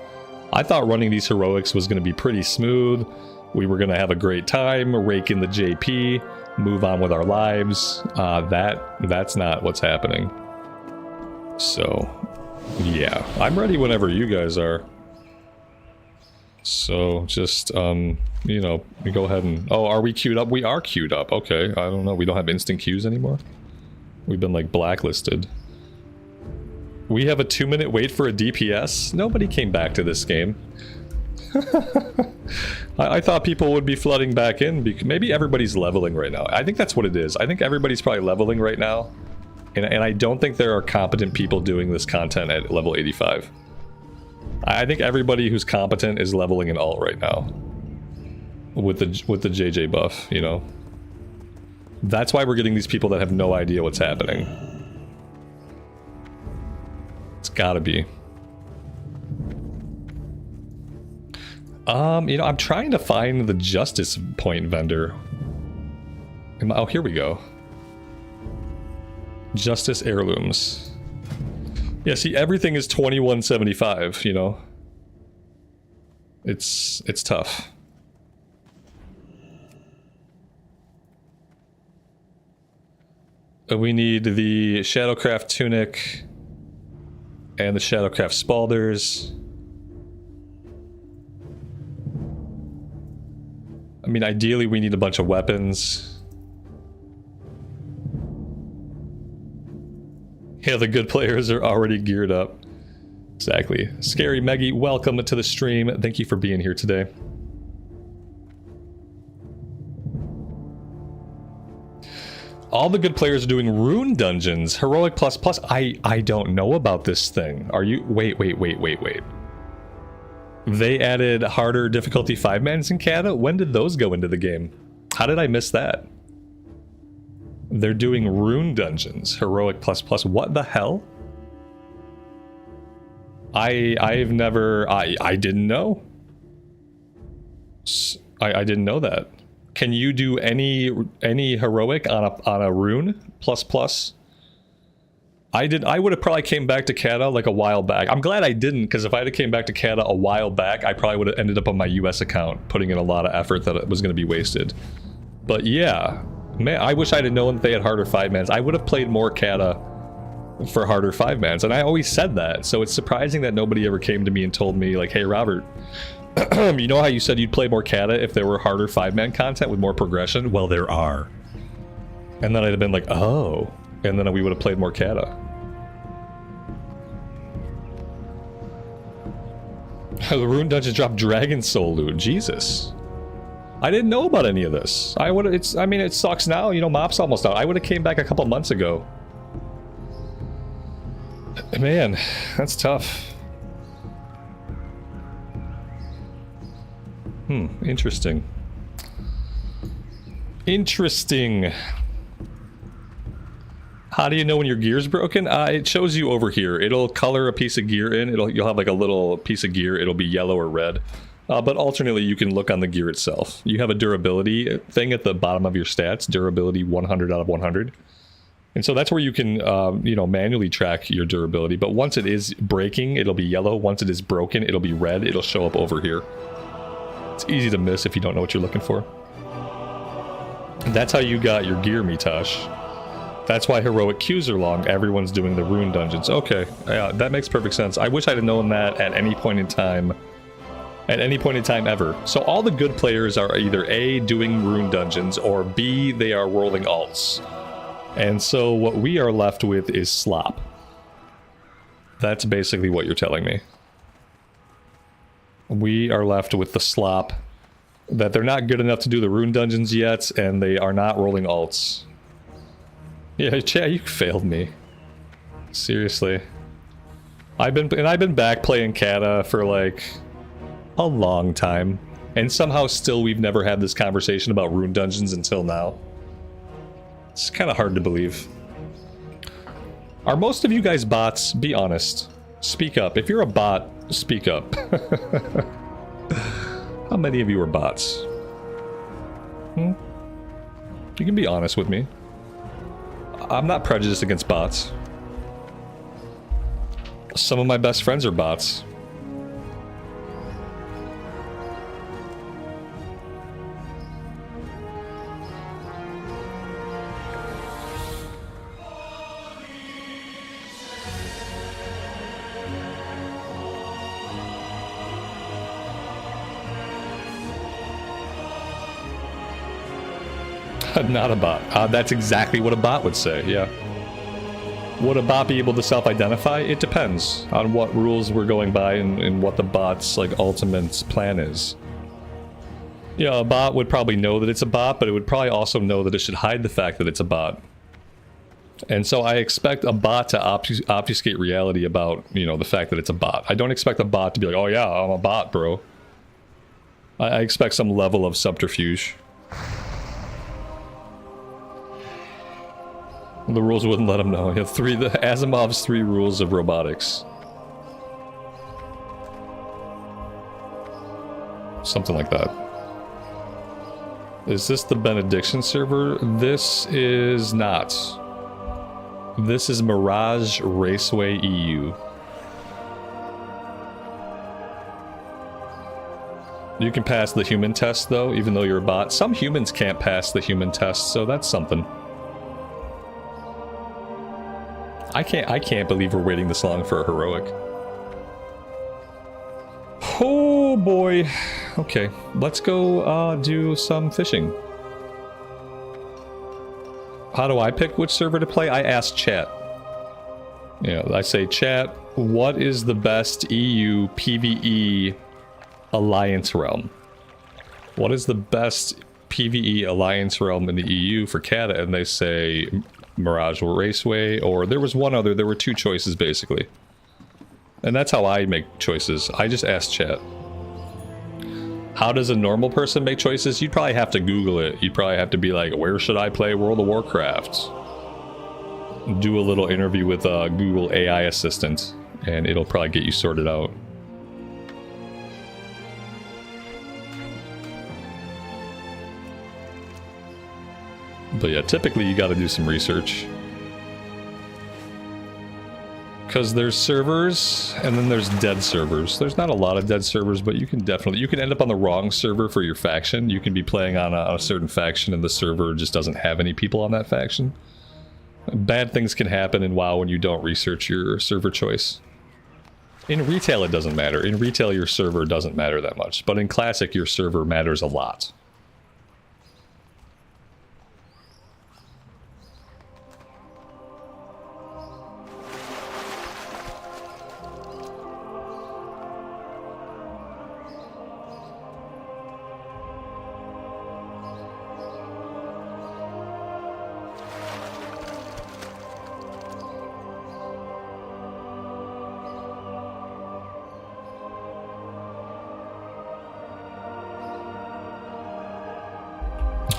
I thought running these heroics was going to be pretty smooth. We were going to have a great time, rake in the JP, move on with our lives. That's not what's happening. So, yeah. I'm ready whenever you guys are. So, just, you know, we go ahead and... Oh, are we queued up? We are queued up. Okay, I don't know. We don't have instant queues anymore? We've been, like, blacklisted. We have a 2-minute wait for a DPS? Nobody came back to this game. I thought people would be flooding back in. Maybe everybody's leveling right now. I think that's what it is. I think everybody's probably leveling right now. And I don't think there are competent people doing this content at level 85. I think everybody who's competent is leveling in alt right now. With the JJ buff, you know. That's why we're getting these people that have no idea what's happening. It's gotta be. You know, I'm trying to find the justice point vendor. Oh, here we go. Justice heirlooms. Yeah, see, everything is 2175, you know. It's tough. We need the Shadowcraft tunic and the Shadowcraft spalders. I mean, ideally we need a bunch of weapons. Yeah, the good players are already geared up. Exactly. Scary Meggie, welcome to the stream. Thank you for being here today. All the good players are doing rune dungeons. Heroic plus plus. I don't know about this thing. Are you... Wait. They added harder difficulty 5-mans in Cata? When did those go into the game? How did I miss that? They're doing rune dungeons. Heroic plus plus. What the hell? I've never... I didn't know. I didn't know that. Can you do any heroic on a rune plus plus? I would have probably came back to Cata like a while back. I'm glad I didn't, because if I had came back to Cata a while back, I probably would have ended up on my US account, putting in a lot of effort that it was going to be wasted. But yeah, man, I wish I'd have known that they had harder 5-mans. I would have played more Cata for harder 5-mans, and I always said that. So it's surprising that nobody ever came to me and told me, like, hey, Robert, you know how you said you'd play more Cata if there were harder 5-man content with more progression? Well, there are. And then I'd have been like, oh. And then we would have played more Cata. The Rune Dungeon dropped Dragon Soul loot. Jesus. I didn't know about any of this. I mean, it sucks now. You know, MOP's almost out. I would have came back a couple months ago. Man, that's tough. Interesting. Interesting. How do you know when your gear's broken? It shows you over here. It'll color a piece of gear in. You'll have like a little piece of gear. It'll be yellow or red. But alternately, you can look on the gear itself. You have a durability thing at the bottom of your stats. Durability 100 out of 100. And so that's where you can, you know, manually track your durability. But once it is breaking, it'll be yellow. Once it is broken, it'll be red. It'll show up over here. It's easy to miss if you don't know what you're looking for. And that's how you got your gear, Mitosh. That's why heroic queues are long. Everyone's doing the rune dungeons. Okay, yeah, that makes perfect sense. I wish I'd have known that at any point in time at any point in time ever. So all the good players are either A, doing rune dungeons, or B, they are rolling alts. And so what we are left with is slop. That's basically what you're telling me. We are left with the slop, that they're not good enough to do the rune dungeons yet, and they are not rolling alts. Yeah, chat, you failed me. Seriously. I've been back playing Cata for like a long time, and somehow still we've never had this conversation about rune dungeons until now. It's kind of hard to believe. Are most of you guys bots? Be honest. Speak up. If you're a bot, speak up. How many of you are bots? You can be honest with me. I'm not prejudiced against bots. Some of my best friends are bots. Not a bot. That's exactly what a bot would say, yeah. Would a bot be able to self-identify? It depends on what rules we're going by and what the bot's like ultimate plan is. Yeah, a bot would probably know that it's a bot, but it would probably also know that it should hide the fact that it's a bot. And so I expect a bot to obfuscate reality about, you know, the fact that it's a bot. I don't expect a bot to be like, oh yeah, I'm a bot, bro. I expect some level of subterfuge. The rules wouldn't let him know. You have the Asimov's 3 rules of robotics. Something like that. Is this the Benediction server? This is not. This is Mirage Raceway EU. You can pass the human test though, even though you're a bot. Some humans can't pass the human test, so that's something. I can't believe we're waiting this long for a heroic. Oh boy. Okay, let's go do some fishing. How do I pick which server to play? I ask chat. You know, I say, chat, what is the best EU PvE alliance realm? What is the best PvE alliance realm in the EU for Cata? And they say Mirage or Raceway, or there was one other. There were 2 choices basically, and that's how I make choices. I just ask chat. How does a normal person make choices? You'd probably have to Google it. You'd probably have to be like, where should I play World of Warcraft? Do a little interview with a Google AI assistant, and it'll probably get you sorted out. But yeah, typically you gotta do some research. Because there's servers, and then there's dead servers. There's not a lot of dead servers, but you can end up on the wrong server for your faction. You can be playing on a certain faction and the server just doesn't have any people on that faction. Bad things can happen in WoW when you don't research your server choice. In retail it doesn't matter. In retail your server doesn't matter that much, but in Classic your server matters a lot.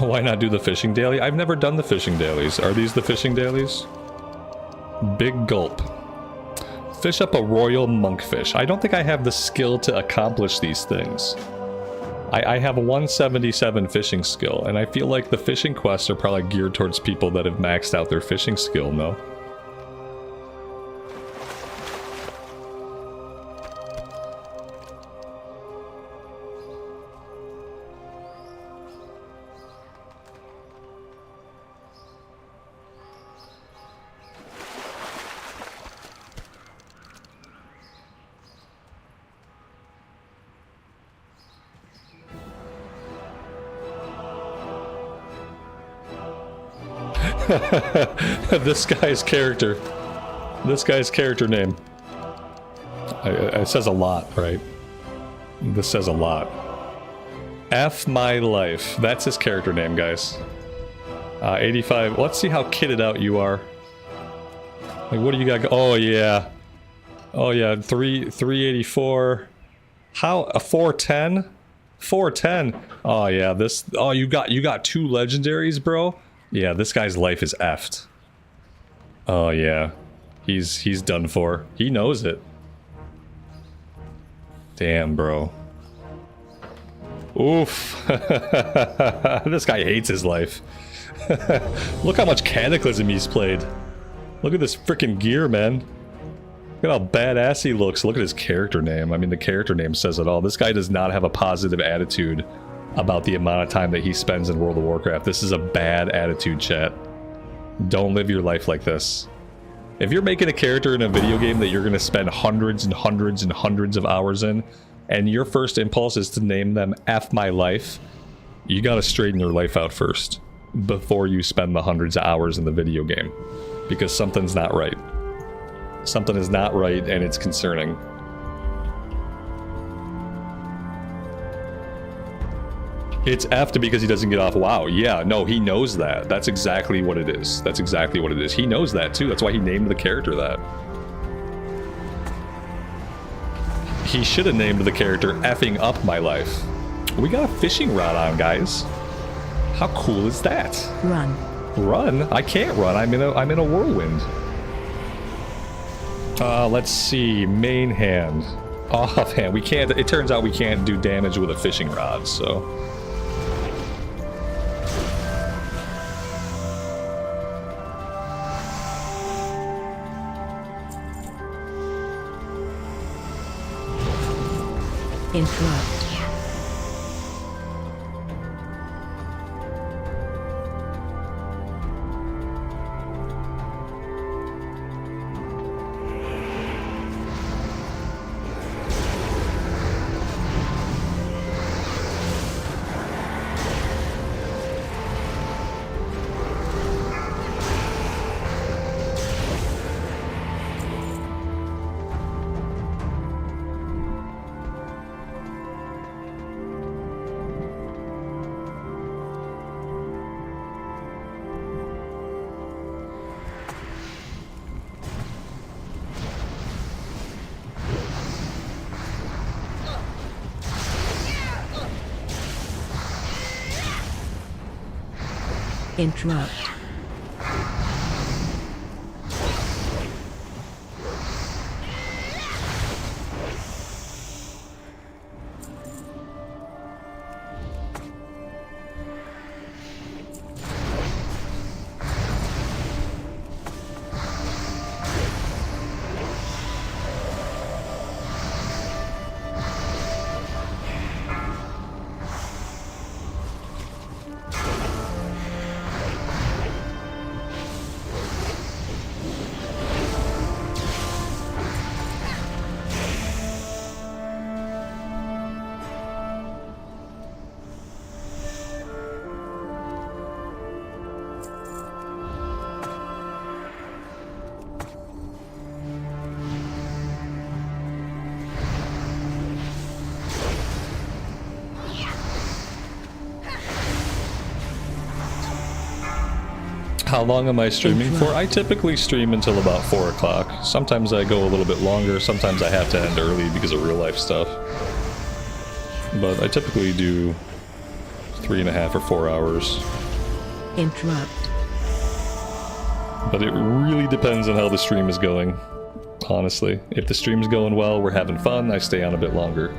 Why not do the fishing daily? I've never done the fishing dailies. Are these the fishing dailies? Big gulp. Fish up a royal monkfish. I don't think I have the skill to accomplish these things. I have a 177 fishing skill, and I feel like the fishing quests are probably geared towards people that have maxed out their fishing skill, no? This guy's character. This guy's character name. It says a lot, right? This says a lot. F my life. That's his character name, guys. 85. Let's see how kitted out you are. Like, what do you got? Oh yeah. Oh yeah. 384. How a 410? 410. Oh yeah. This. Oh, you got 2 legendaries, bro. Yeah, this guy's life is effed. Oh yeah. He's done for. He knows it. Damn, bro. Oof. This guy hates his life. Look how much Cataclysm he's played. Look at this freaking gear, man. Look at how badass he looks. Look at his character name. I mean, the character name says it all. This guy does not have a positive attitude about the amount of time that he spends in World of Warcraft. This is a bad attitude, chat. Don't live your life like this. If you're making a character in a video game that you're going to spend hundreds and hundreds and hundreds of hours in, and your first impulse is to name them F my life, you got to straighten your life out first before you spend the hundreds of hours in the video game. Because something's not right. Something is not right, and it's concerning. It's effed because he doesn't get off WoW. Yeah, no, he knows that. That's exactly what it is. That's exactly what it is. He knows that too. That's why he named the character that. He should have named the character Effing Up My Life. We got a fishing rod on, guys. How cool is that? Run. Run? I can't run. I'm in a whirlwind. Let's see. Main hand. Offhand. We can't. It turns out we can't do damage with a fishing rod, so. Interrupt. Interrupt. How long am I streaming for? I typically stream until about 4 o'clock. Sometimes I go a little bit longer, sometimes I have to end early because of real life stuff. But I typically do 3.5 or 4 hours. Interrupt. But it really depends on how the stream is going, honestly. If the stream's going well, we're having fun, I stay on a bit longer.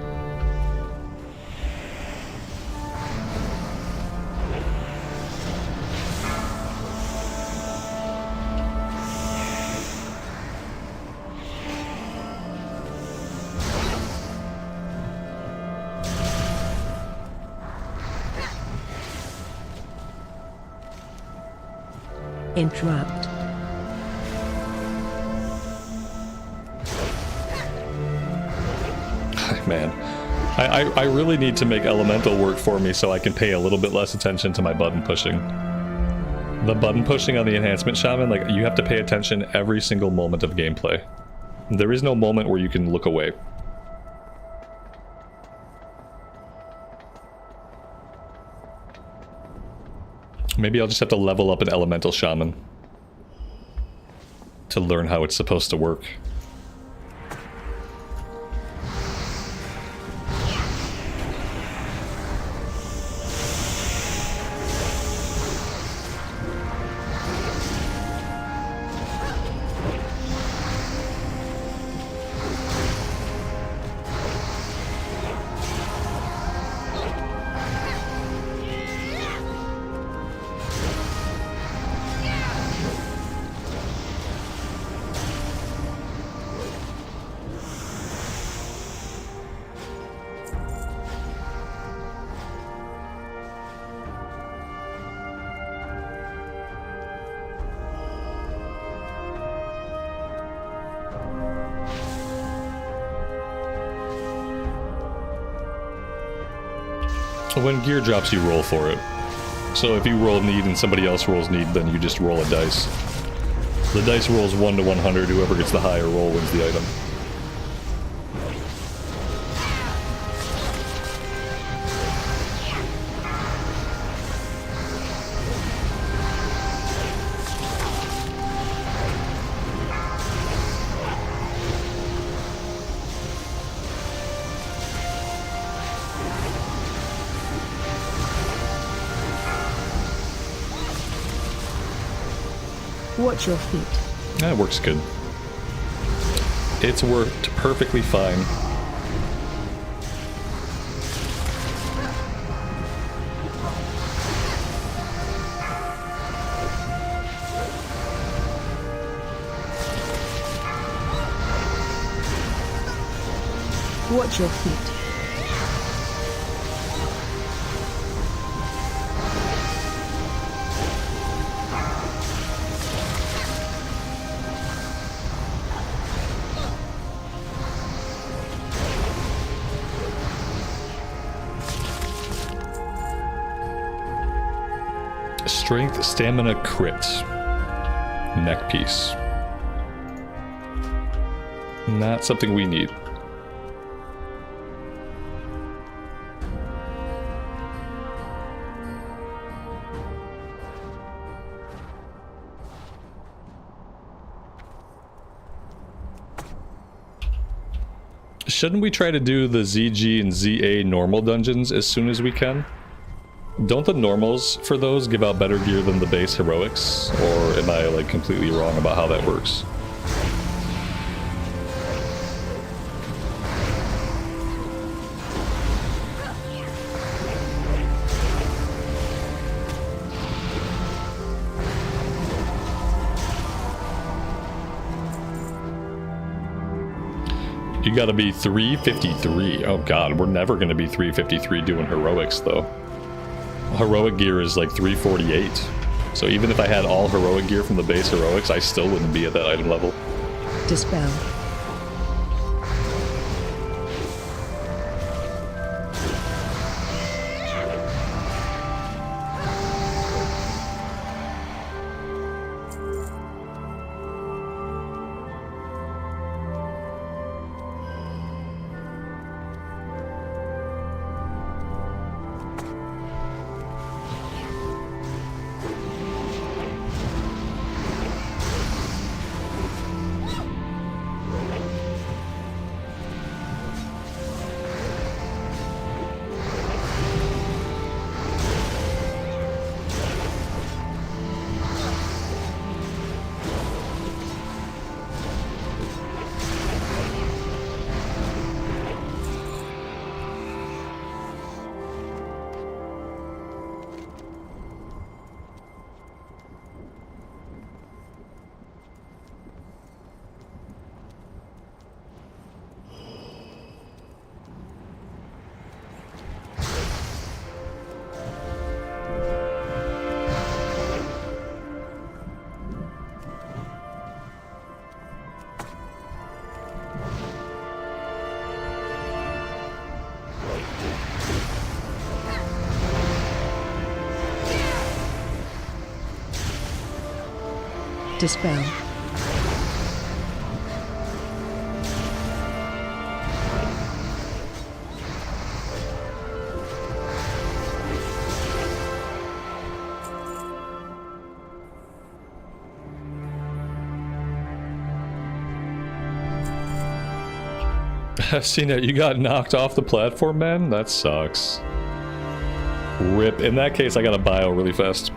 Interrupt. Man, I really need to make elemental work for me so I can pay a little bit less attention to my button pushing. The button pushing on the enhancement shaman, like, you have to pay attention every single moment of gameplay. There is no moment where you can look away. Maybe I'll just have to level up an elemental shaman to learn how it's supposed to work. When gear drops, you roll for it. So if you roll need and somebody else rolls need, then you just roll a dice. The dice rolls 1 to 100, whoever gets the higher roll wins the item. Watch your feet. That works good. It's worked perfectly fine. Watch your feet. Strength, stamina, crit. Neck piece. Not something we need. Shouldn't we try to do the ZG and ZA normal dungeons as soon as we can? Don't the normals for those give out better gear than the base heroics? Or am I like completely wrong about how that works? You gotta be 353. Oh god, we're never gonna be 353 doing heroics though. Heroic gear is like 348. So even if I had all heroic gear from the base heroics, I still wouldn't be at that item level. Dispel. Dispel. I've seen it. You got knocked off the platform, man? That sucks. Rip. In that case, I got a bio really fast.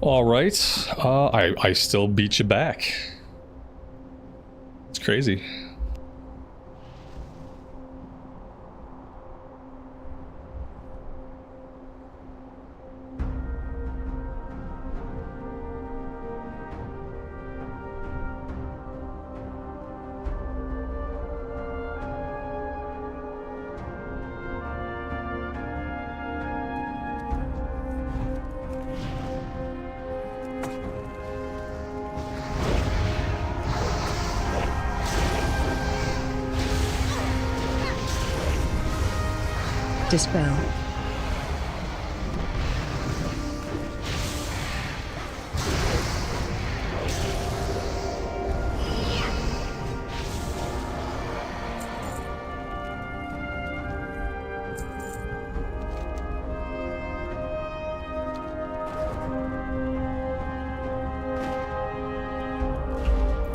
All right, I still beat you back. It's crazy. Dispel.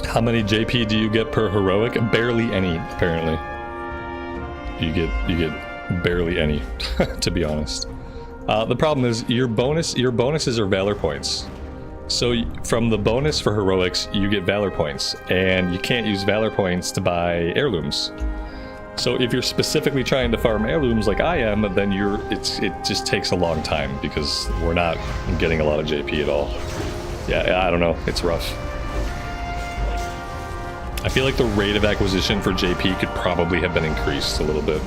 How many JP do you get per heroic? Barely any, apparently. You get barely any, to be honest. The problem is your bonuses are valor points. So from the bonus for heroics, you get valor points, and you can't use valor points to buy heirlooms. So if you're specifically trying to farm heirlooms like I am, then it just takes a long time because we're not getting a lot of JP at all. Yeah, I don't know. It's rough. I feel like the rate of acquisition for JP could probably have been increased a little bit.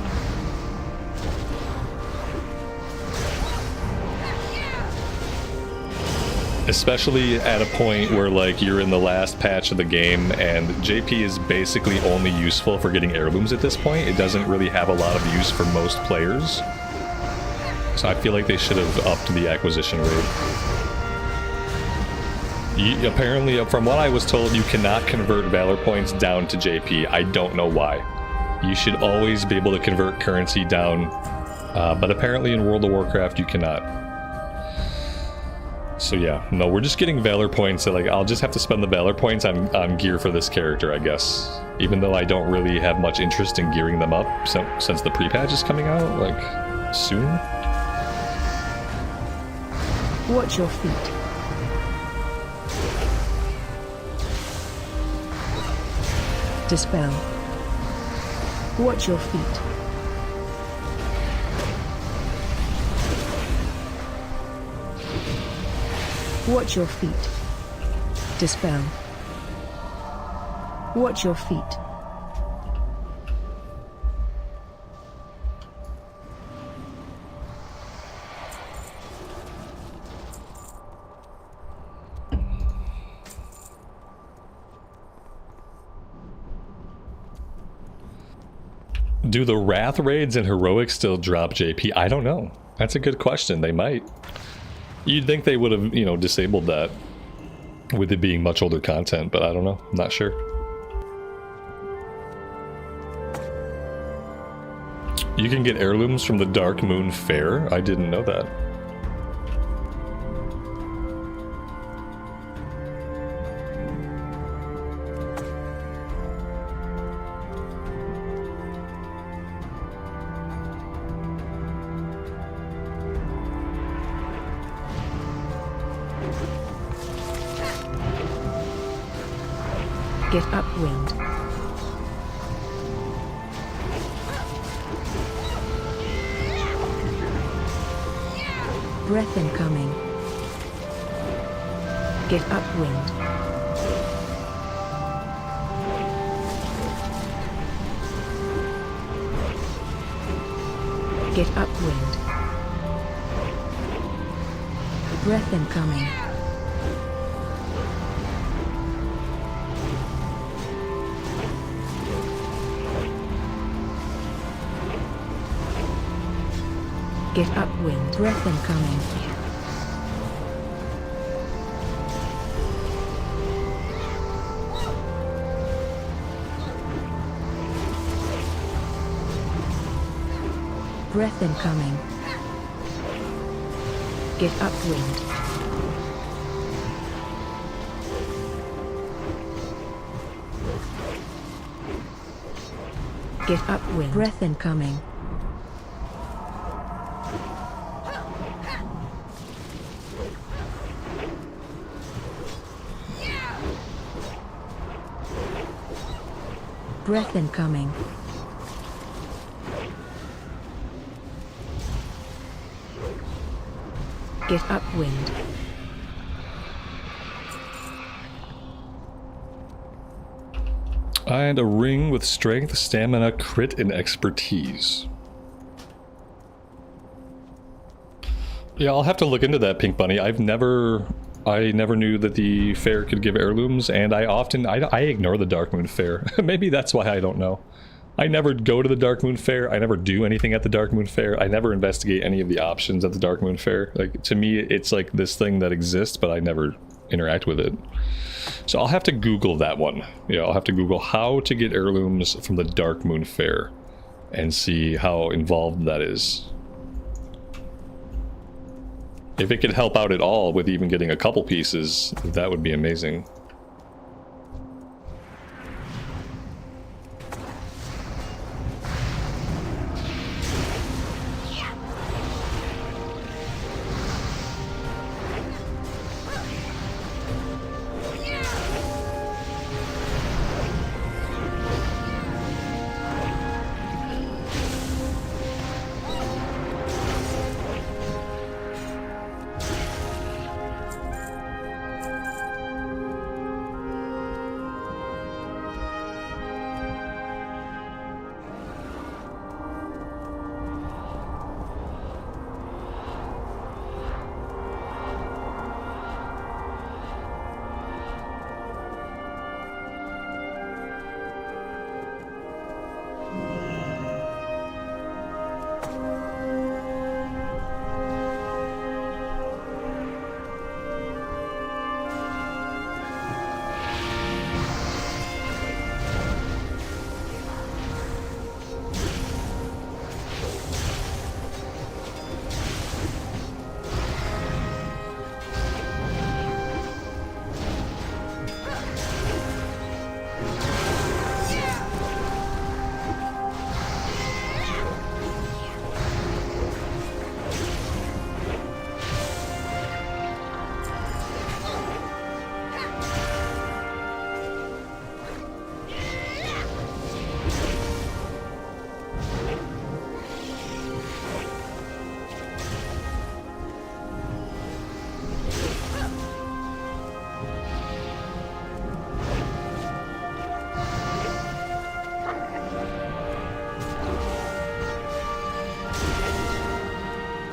Especially at a point where, like, you're in the last patch of the game and JP is basically only useful for getting heirlooms at this point. It doesn't really have a lot of use for most players. So I feel like they should have upped the acquisition rate. Apparently, from what I was told, you cannot convert valor points down to JP. I don't know why. You should always be able to convert currency down, but apparently in World of Warcraft you cannot. So yeah, no, we're just getting valor points, so like I'll just have to spend the valor points on gear for this character, I guess. Even though I don't really have much interest in gearing them up since the pre-patch is coming out, like, soon. Watch your feet. Dispel. Watch your feet. Watch your feet. Dispel. Watch your feet. Do the Wrath raids and heroics still drop JP? I don't know. That's a good question. They might. You'd think they would have, you know, disabled that with it being much older content, but I don't know. I'm not sure. You can get heirlooms from the Dark Moon Fair? I didn't know that. Get upwind. Breath incoming. Get upwind. Get upwind. Breath incoming. Get upwind. Breath incoming. Breath incoming. Get upwind. Get upwind. Breath incoming. Breath incoming. Get upwind. And a ring with strength, stamina, crit, and expertise. Yeah, I'll have to look into that, Pink Bunny. I never knew that the fair could give heirlooms, and I ignore the Dark Moon Fair. Maybe that's why I don't know. I never go to the Dark Moon Fair. I never do anything at the Dark Moon Fair. I never investigate any of the options at the Dark Moon Fair. Like, to me, it's like this thing that exists, but I never interact with it. So I'll have to Google that one. Yeah, I'll have to Google how to get heirlooms from the Dark Moon Fair and see how involved that is. If it could help out at all with even getting a couple pieces, that would be amazing.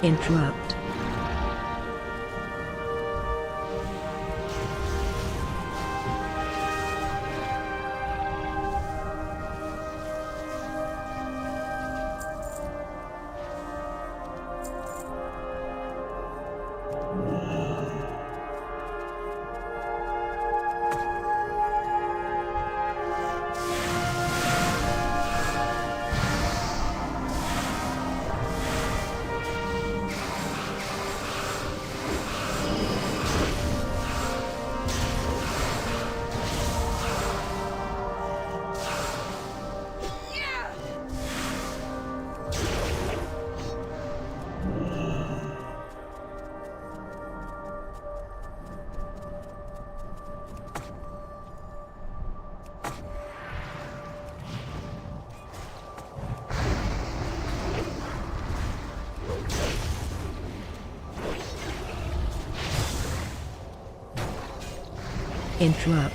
Interrupt. Interrupt.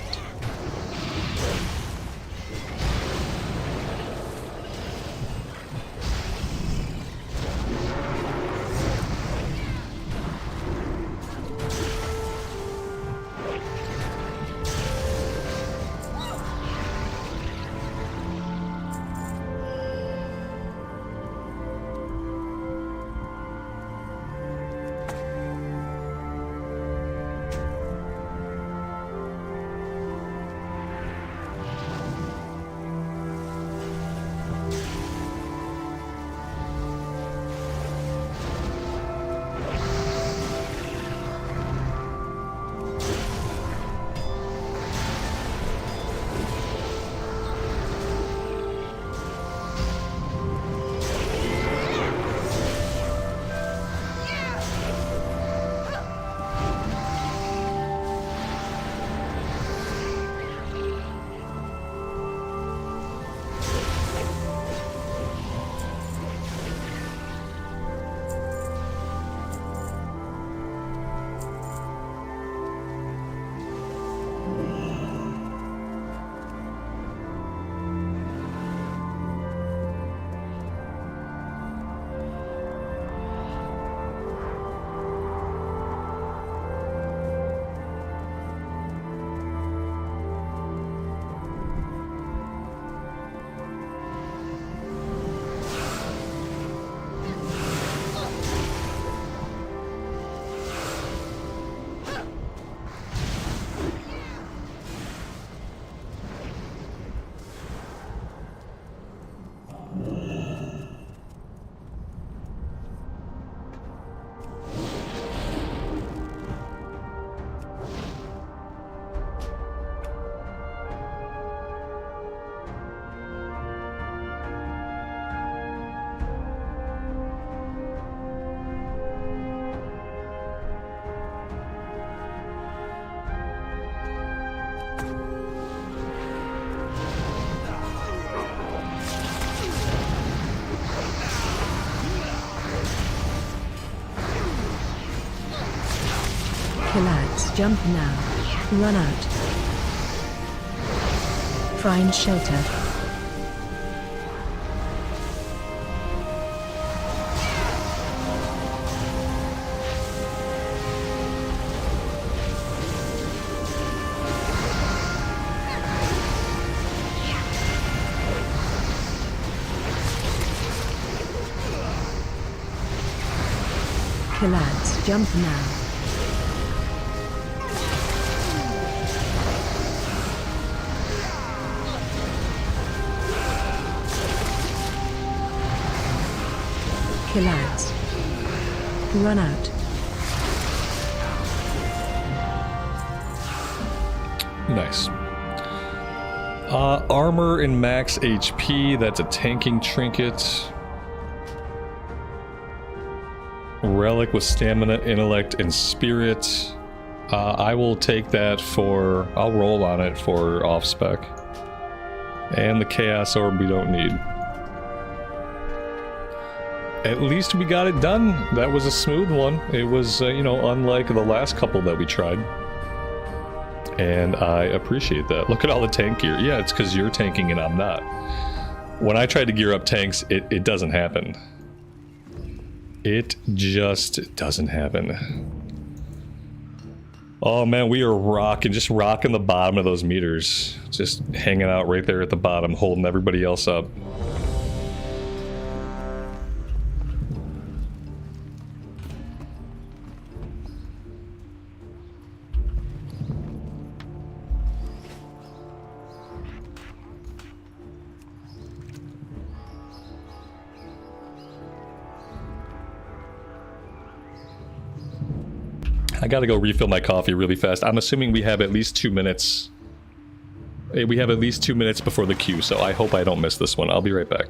Collapse. Jump now. Run out. Find shelter. Collapse. Jump now. Collapse. Run out. Nice. Armor and max HP, that's a tanking trinket. Relic with stamina, intellect, and spirit. I will take that for... I'll roll on it for off-spec. And the Chaos Orb we don't need. At least we got it done. That was a smooth one. It was, you know, unlike the last couple that we tried. And I appreciate that. Look at all the tank gear. Yeah, it's because you're tanking and I'm not. When I try to gear up tanks, it doesn't happen. It just doesn't happen. Oh man, we are rocking, just rocking the bottom of those meters. Just hanging out right there at the bottom, holding everybody else up. I gotta go refill my coffee really fast. I'm assuming we have at least 2 minutes. We have at least 2 minutes before the queue, so I hope I don't miss this one. I'll be right back.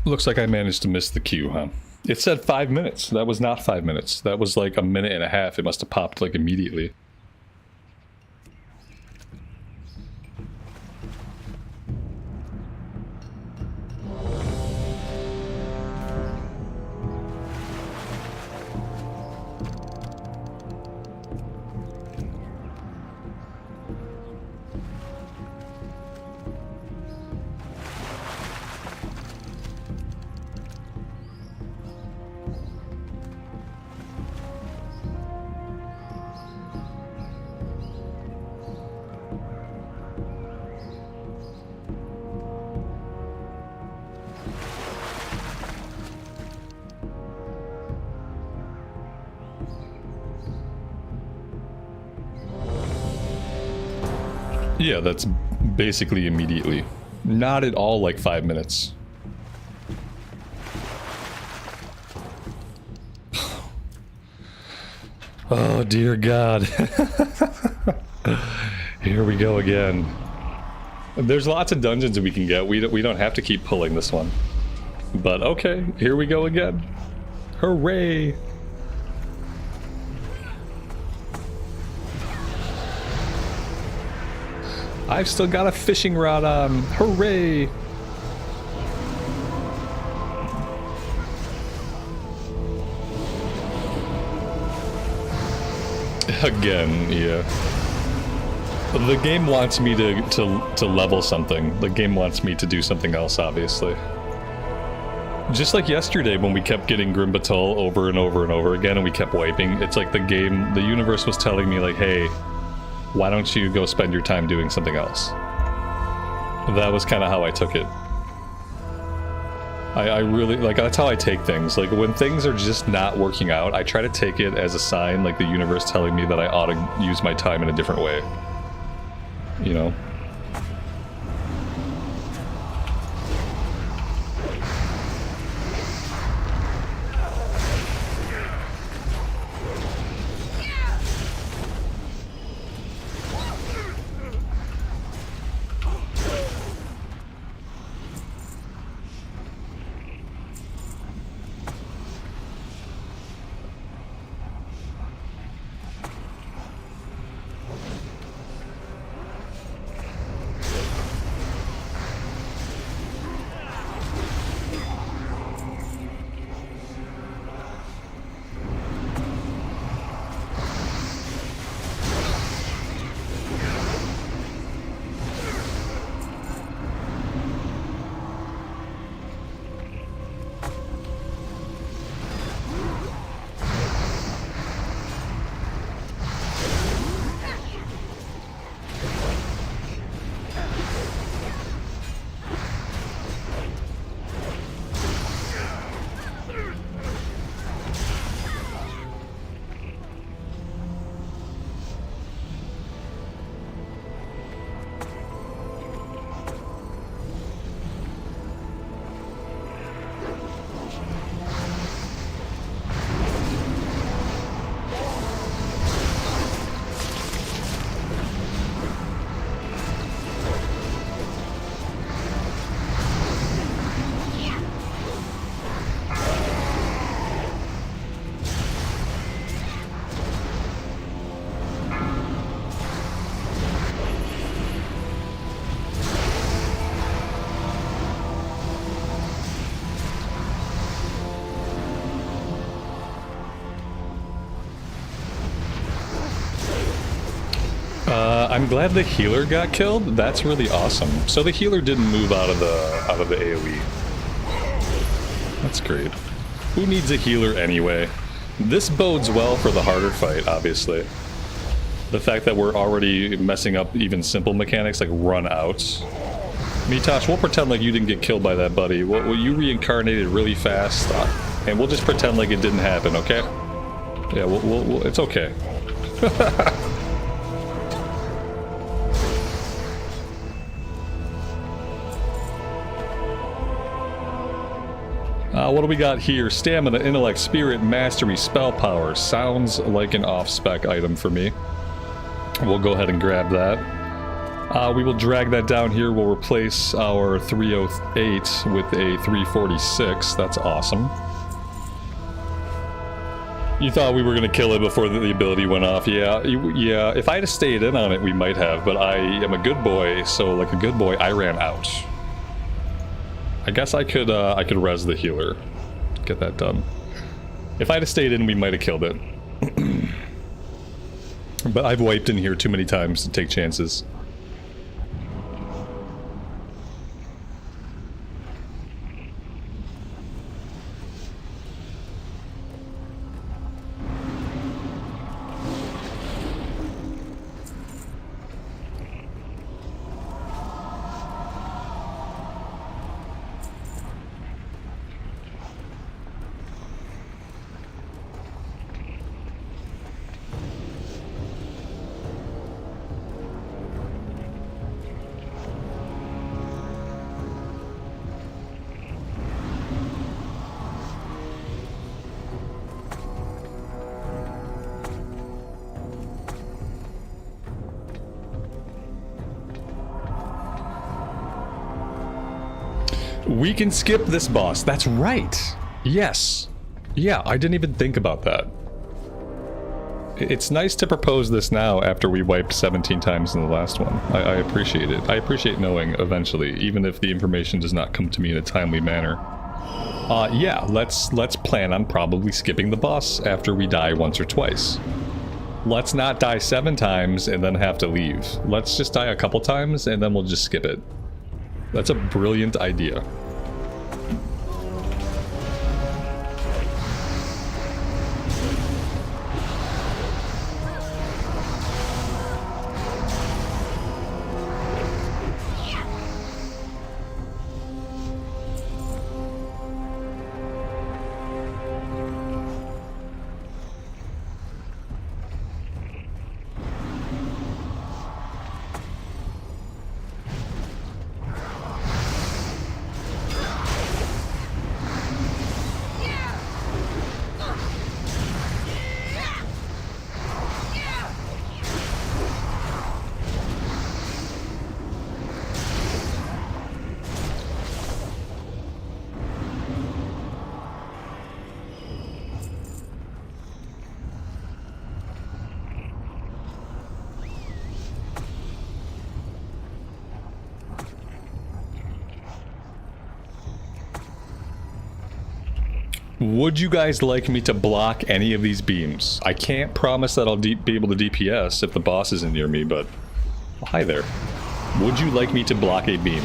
Looks like I managed to miss the queue, huh? It said 5 minutes. That was not 5 minutes. That was like a minute and a half. It must have popped like immediately. Yeah, that's basically immediately. Not at all like 5 minutes. Oh dear God. Here we go again. There's lots of dungeons that we can get. We don't have to keep pulling this one. But okay, here we go again. Hooray! I've still got a fishing rod on. Hooray! Again, yeah. The game wants me to level something. The game wants me to do something else, obviously. Just like yesterday when we kept getting Grim Batol over and over and over again and we kept wiping. It's like the game, the universe was telling me like, hey, why don't you go spend your time doing something else? That was kind of how I took it. I really, like, that's how I take things. Like, when things are just not working out, I try to take it as a sign, like the universe telling me that I ought to use my time in a different way. You know? I'm glad the healer got killed. That's really awesome. So the healer didn't move out of the AoE. That's great. Who needs a healer anyway? This bodes well for the harder fight, obviously. The fact that we're already messing up even simple mechanics like run outs. Mitosh, we'll pretend like you didn't get killed by that, buddy. Well, you reincarnated really fast, and we'll just pretend like it didn't happen, okay? Yeah, it's okay. What do we got here? Stamina, intellect, spirit, mastery, spell power. Sounds like an off-spec item for me. We'll go ahead and grab that. We will drag that down here. We'll replace our 308 with a 346. That's awesome. You thought we were going to kill it before the ability went off. Yeah, yeah. If I had stayed in on it, we might have. But I am a good boy, so like a good boy, I ran out. I guess I could res the healer. Get that done. If I had stayed in, we might have killed it. But I've wiped in here too many times to take chances. We can skip this boss. That's right. Yes. Yeah, I didn't even think about that. It's nice to propose this now after we wiped 17 times in the last one. I appreciate it. I appreciate knowing eventually, even if the information does not come to me in a timely manner. Yeah, let's plan on probably skipping the boss after we die once or twice. Let's not die 7 times and then have to leave. Let's just die a couple times and then we'll just skip it. That's a brilliant idea. Would you guys like me to block any of these beams? I can't promise that I'll be able to DPS if the boss isn't near me, but... Well, hi there. Would you like me to block a beam?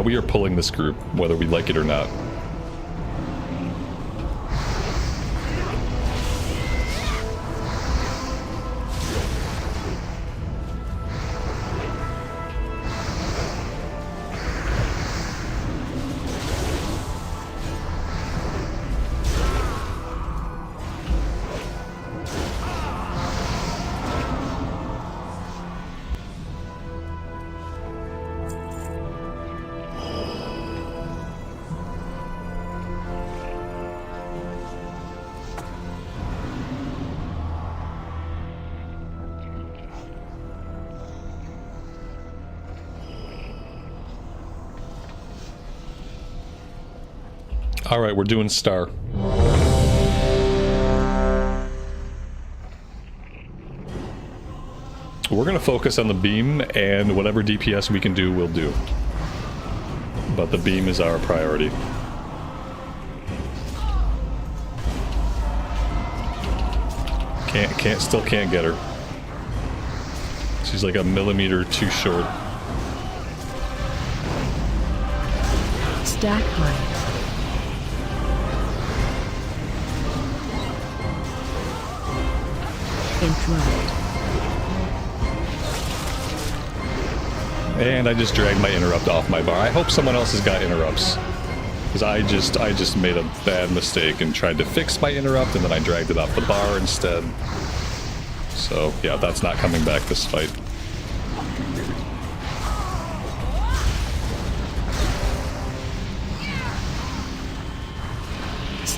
We are pulling this group, whether we like it or not. Alright, we're doing star. We're gonna focus on the beam, and whatever DPS we can do, we'll do. But the beam is our priority. Still can't get her. She's like a millimeter too short. Stack high. Interrupt. And I just dragged my interrupt off my bar. I hope someone else has got interrupts. Because I just made a bad mistake and tried to fix my interrupt and then I dragged it off the bar instead. So yeah, that's not coming back this fight.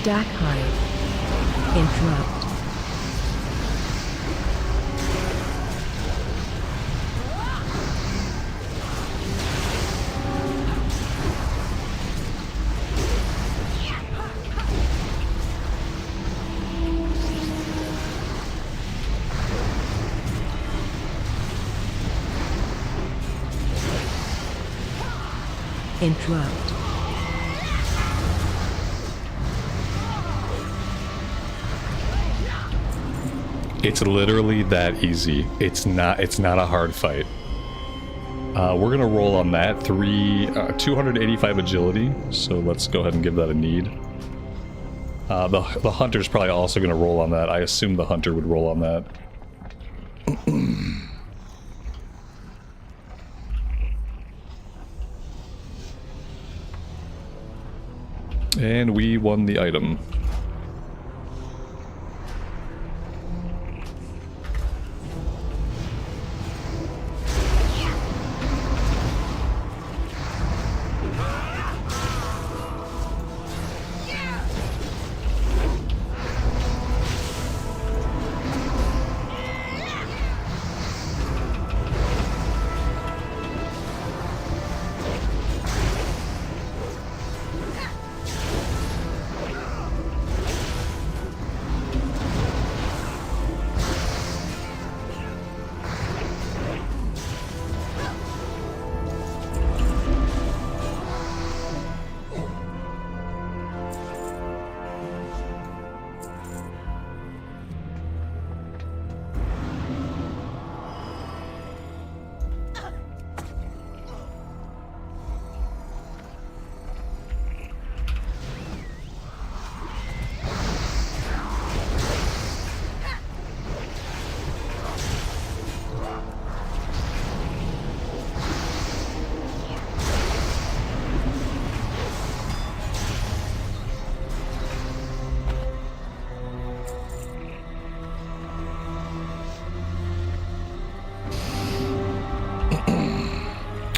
Stack height. Interrupt. Interrupt. It's literally that easy. It's not a hard fight. We're gonna roll on that 285 agility, so let's go ahead and give that a need. The hunter's probably also gonna roll on that. I assume the hunter would roll on that. And we won the item.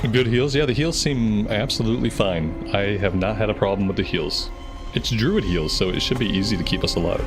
Good heals? Yeah, the heals seem absolutely fine. I have not had a problem with the heals. It's druid heals, so it should be easy to keep us alive.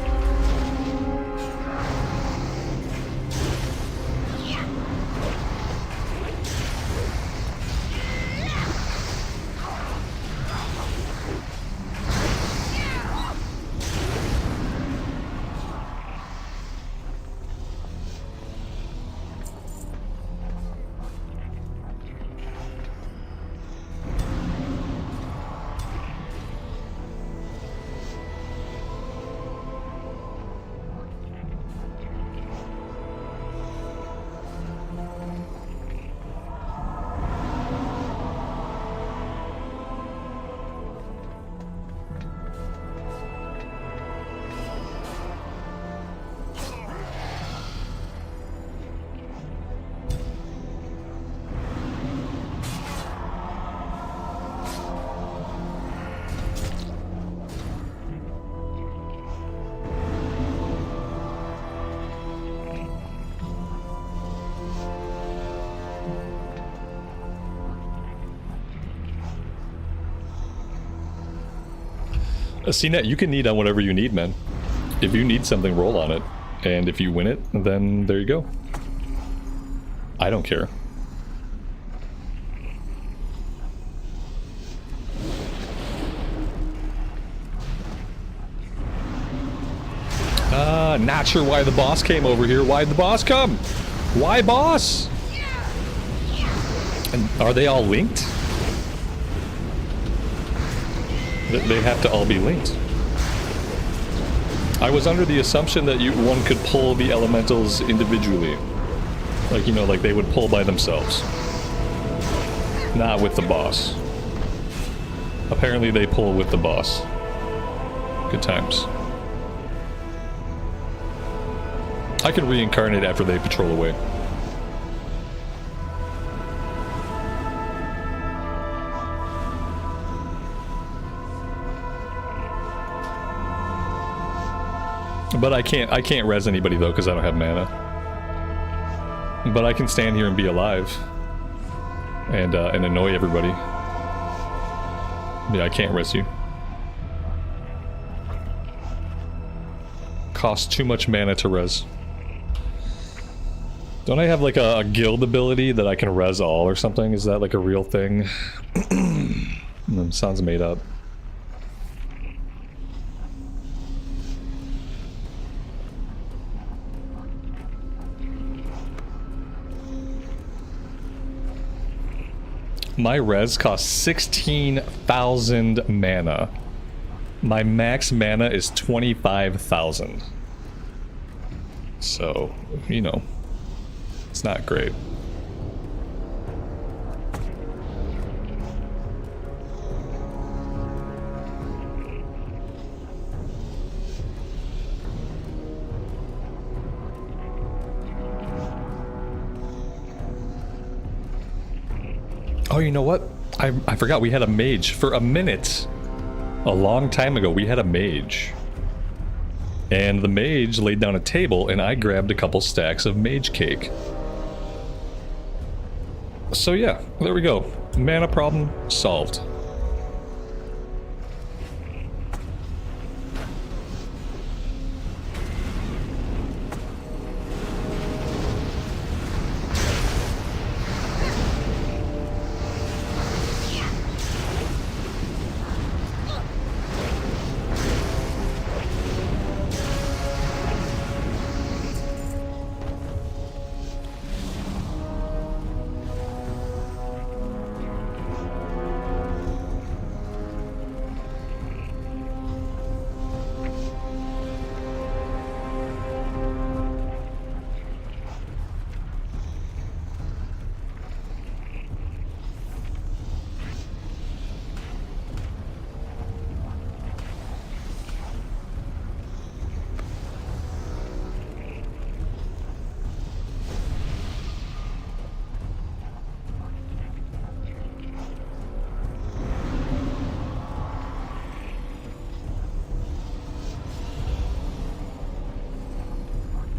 CNET, you can need on whatever you need, man. If you need something, roll on it. And if you win it, then there you go. I don't care. Not sure why the boss came over here. Why'd the boss come? Why, boss? And are they all linked? They have to all be linked. I was under the assumption that one could pull the elementals individually. Like, you know, like they would pull by themselves. Not with the boss. Apparently they pull with the boss. Good times. I can reincarnate after they patrol away. But I can't res anybody though because I don't have mana. But I can stand here and be alive. And annoy everybody. Yeah, I can't res you. costs too much mana to res. Don't I have like a guild ability that I can res all or something? Is that like a real thing? Sounds made up. My res costs 16,000 mana. My max mana is 25,000. So, you know, it's not great. Oh, you know what? I forgot we had a mage for a minute. A long time ago, we had a mage. And the mage laid down a table, and I grabbed a couple stacks of mage cake. So yeah, there we go. Mana problem solved.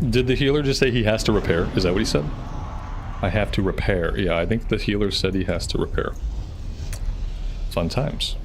Did the healer just say he has to repair? Is that what he said? I have to repair. Yeah, I think the healer said he has to repair. Fun times.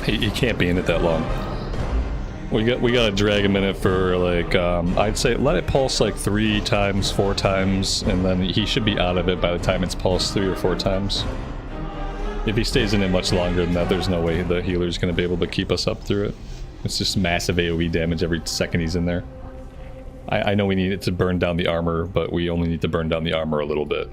He can't be in it that long. We gotta drag him in it for like I'd say let it pulse like 3 times, 4 times, and then he should be out of it by the time it's pulsed 3 or 4 times. If he stays in it much longer than that, there's no way the healer's gonna be able to keep us up through it. It's just massive AoE damage every second he's in there. I know we need it to burn down the armor, but we only need to burn down the armor a little bit.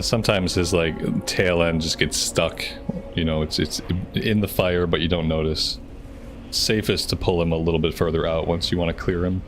Sometimes his like tail end just gets stuck, you know, it's in the fire but you don't notice. Safest to pull him a little bit further out once you want to clear him.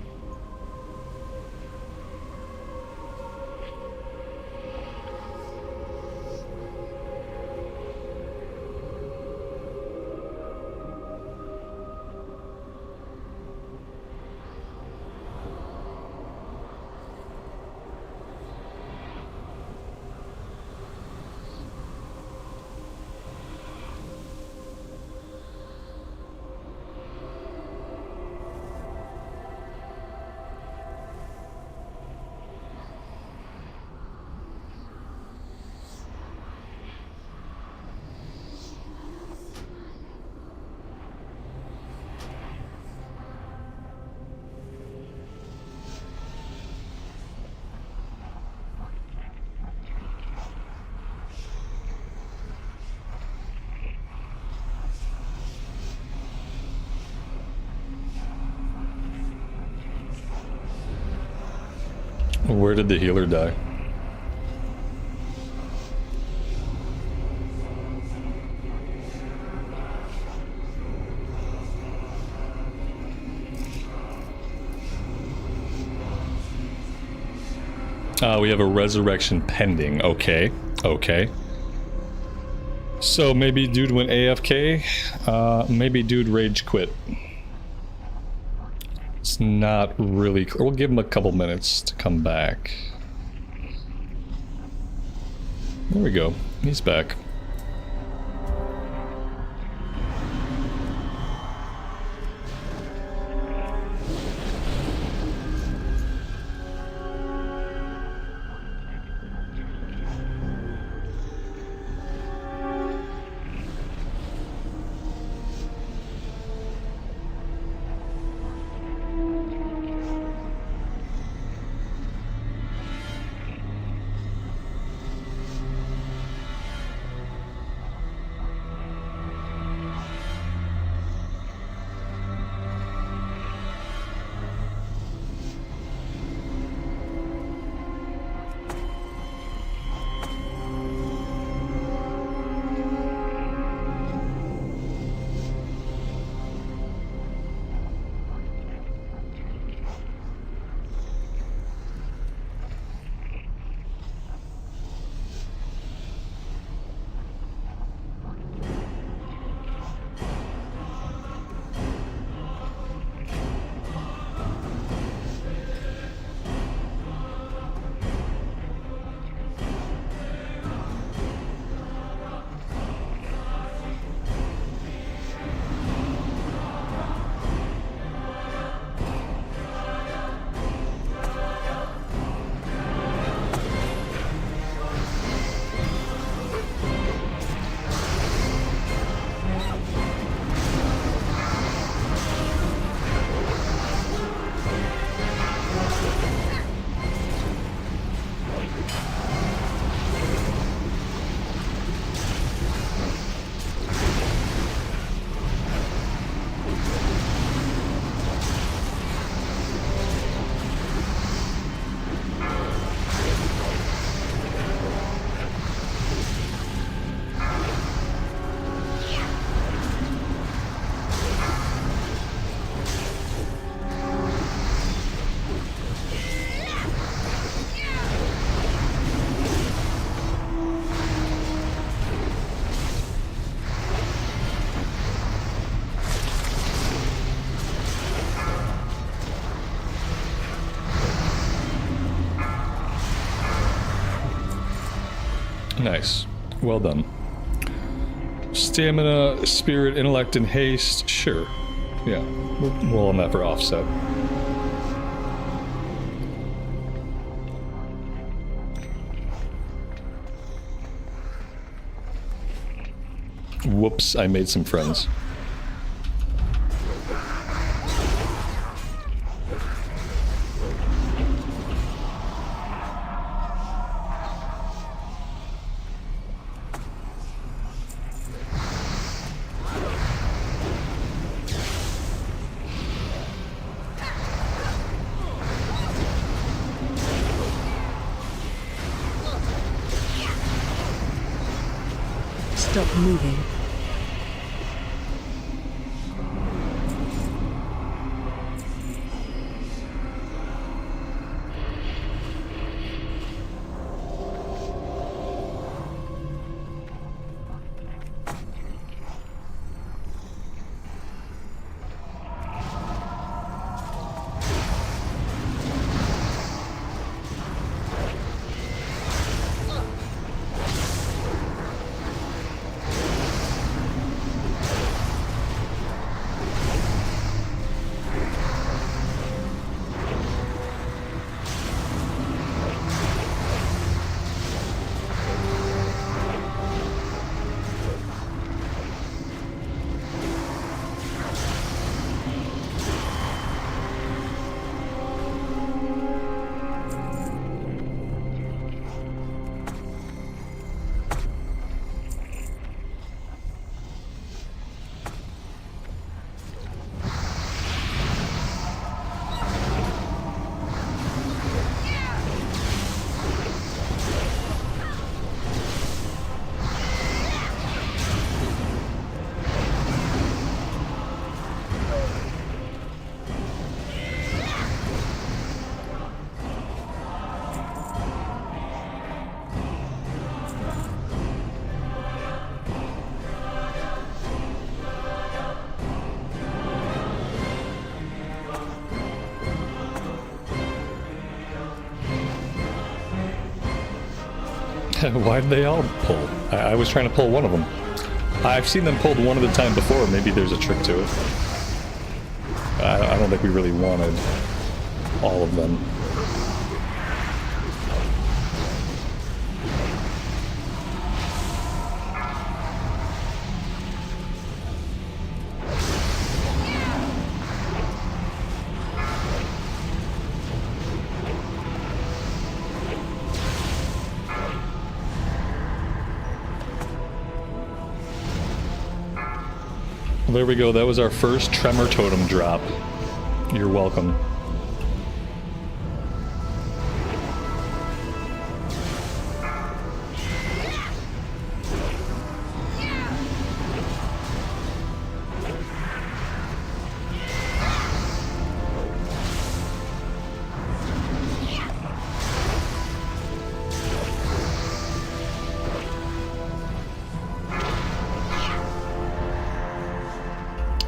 Where did the healer die? We have a resurrection pending. Okay. Okay. So maybe dude went AFK. Maybe dude rage quit. It's not really clear. We'll give him a couple minutes to come back. There we go. He's back. Nice. Well done. Stamina, spirit, intellect, and haste. Sure. Yeah. We'll roll on that for offset. Whoops, I made some friends. Stop moving. Why did they all pull? I was trying to pull one of them. I've seen them pulled one at a time before. Maybe there's a trick to it. I don't think we really wanted all of them. There we go, that was our first Tremor Totem drop. You're welcome.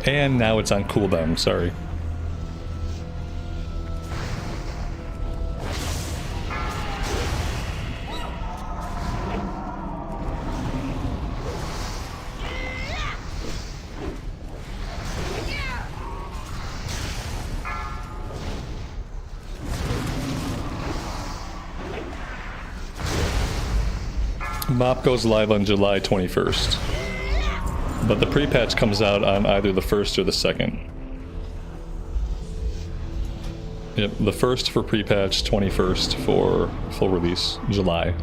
And now it's on cooldown, sorry. MOP goes live on July 21st. But the pre-patch comes out on either the 1st or the 2nd. Yep, the 1st for pre-patch, 21st for full release, July.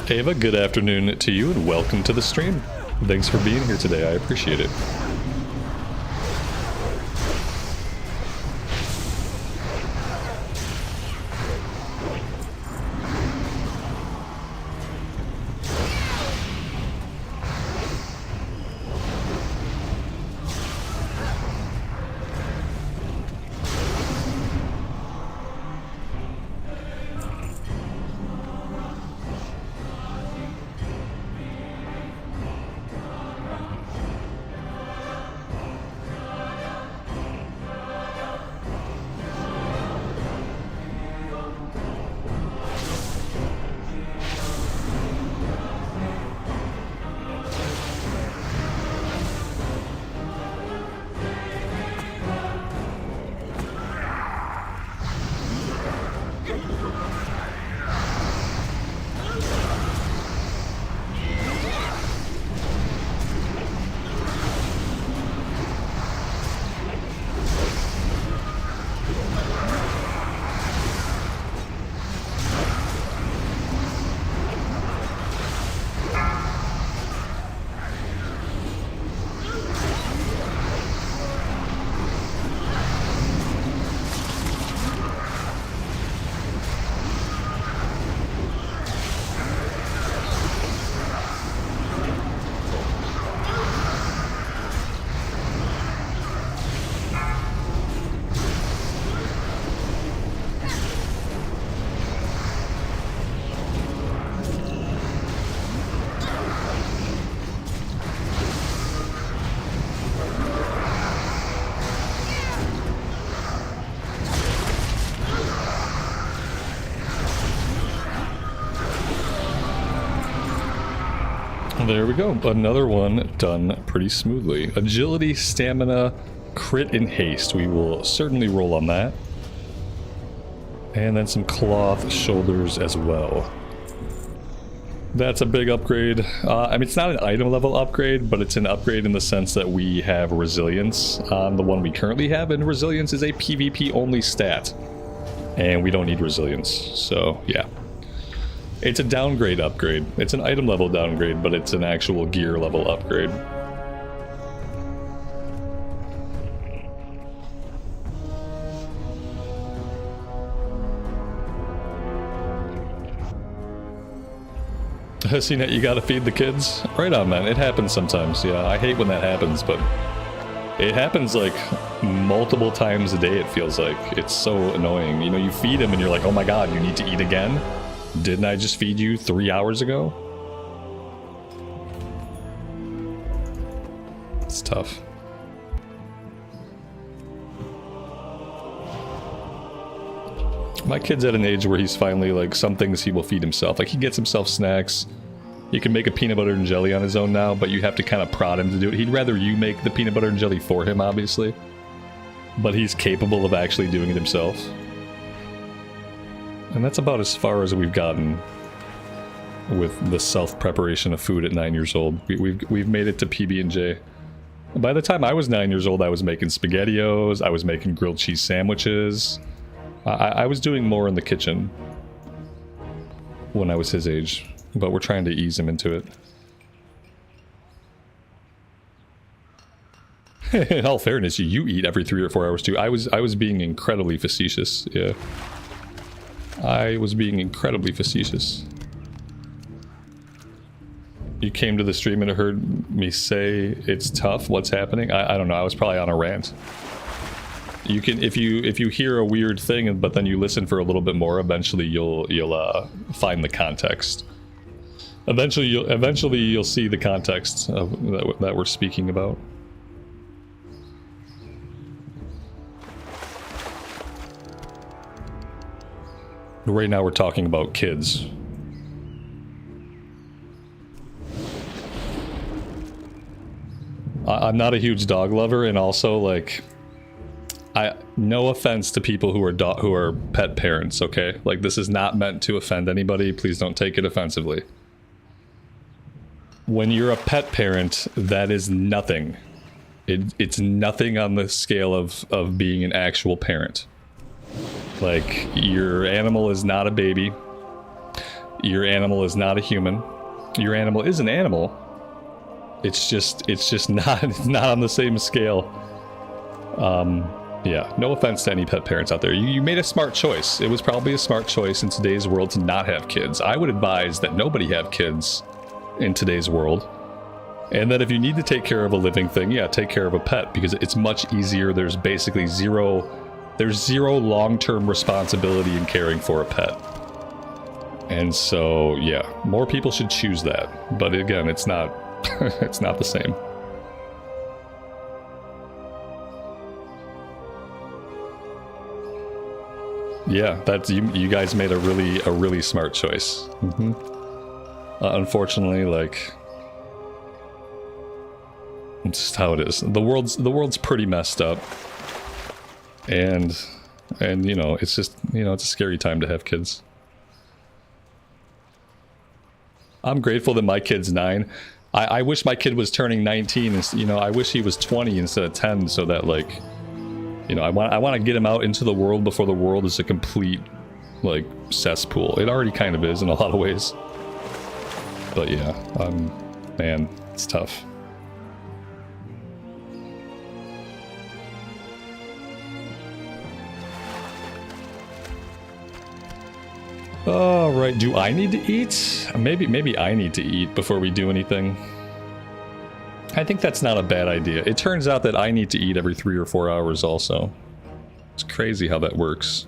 Ava, good afternoon to you and welcome to the stream. Thanks for being here today, I appreciate it. There we go. Another one done pretty smoothly. Agility, stamina, crit, and haste. We will certainly roll on that. And then some cloth shoulders as well. That's a big upgrade. I mean, it's not an item level upgrade, but it's an upgrade in the sense that we have resilience on the one we currently have, and resilience is a PvP only stat. And we don't need resilience, so yeah. It's a downgrade upgrade. It's an item level downgrade, but it's an actual gear level upgrade. CNET, you gotta feed the kids? Right on, man. It happens sometimes. Yeah, I hate when that happens, but it happens like multiple times a day, it feels like. It's so annoying. You know, you feed them and you're like, oh my god, you need to eat again? Didn't I just feed you 3 hours ago? It's tough. My kid's at an age where he's finally like, some things he will feed himself. Like he gets himself snacks. He can make a peanut butter and jelly on his own now, but you have to kind of prod him to do it. He'd rather you make the peanut butter and jelly for him, obviously. But he's capable of actually doing it himself. And that's about as far as we've gotten with the self-preparation of food at 9 years old. We've made it to PB&J. By the time I was 9 years old, I was making SpaghettiOs, I was making grilled cheese sandwiches. I was doing more in the kitchen when I was his age, but we're trying to ease him into it. In all fairness, you eat every 3 or 4 hours too. I was being incredibly facetious, yeah. I was being incredibly facetious. You came to the stream and heard me say it's tough. What's happening? I don't know. I was probably on a rant. You can, if you hear a weird thing, but then you listen for a little bit more, eventually you'll find the context. Eventually you'll see the context of that we're speaking about. Right now we're talking about kids. I'm not a huge dog lover, and also like, no offense to people who are pet parents, okay? Like, this is not meant to offend anybody. Please don't take it offensively. When you're a pet parent, that is nothing. It's nothing on the scale of being an actual parent. Like, your animal is not a baby. Your animal is not a human. Your animal is an animal. It's just not, it's not on the same scale. Yeah, no offense to any pet parents out there. You made a smart choice. It was probably a smart choice in today's world to not have kids. I would advise that nobody have kids in today's world. And that if you need to take care of a living thing, yeah, take care of a pet, because it's much easier. There's basically zero long-term responsibility in caring for a pet. And so, yeah, more people should choose that. But again, it's not, it's not the same. Yeah, that's you guys made a really smart choice. Mm-hmm. Unfortunately, like, it's just how it is. The world's pretty messed up, and you know, it's just, you know, it's a scary time to have kids. I'm grateful that my kid's 9. I wish my kid was turning 19, and, you know, I wish he was 20 instead of 10, so that, like, you know, I want to get him out into the world before the world is a complete, like, cesspool. It already kind of is in a lot of ways. But yeah, man, it's tough. Alright, do I need to eat? Maybe I need to eat before we do anything. I think that's not a bad idea. It turns out that I need to eat every 3 or 4 hours also. It's crazy how that works.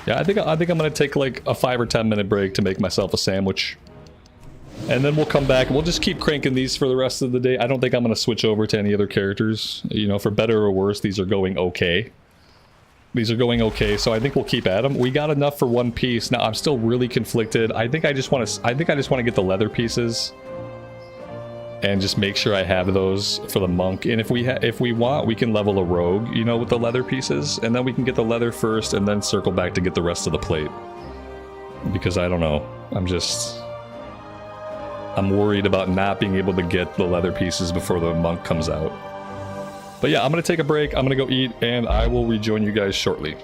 Yeah, I think I'm gonna take like a 5 or 10 minute break to make myself a sandwich. And then we'll come back and we'll just keep cranking these for the rest of the day. I don't think I'm gonna switch over to any other characters. You know, for better or worse, these are going okay. These are going okay, so I think we'll keep at them. We got enough for one piece. Now I'm still really conflicted. I think I just want to get the leather pieces. and just make sure I have those for the monk. And if we want, we can level a rogue, you know, with the leather pieces, and then we can get the leather first and then circle back to get the rest of the plate. Because I don't know, I'm worried about not being able to get the leather pieces before the monk comes out. But yeah, I'm gonna take a break, I'm gonna go eat, and I will rejoin you guys shortly.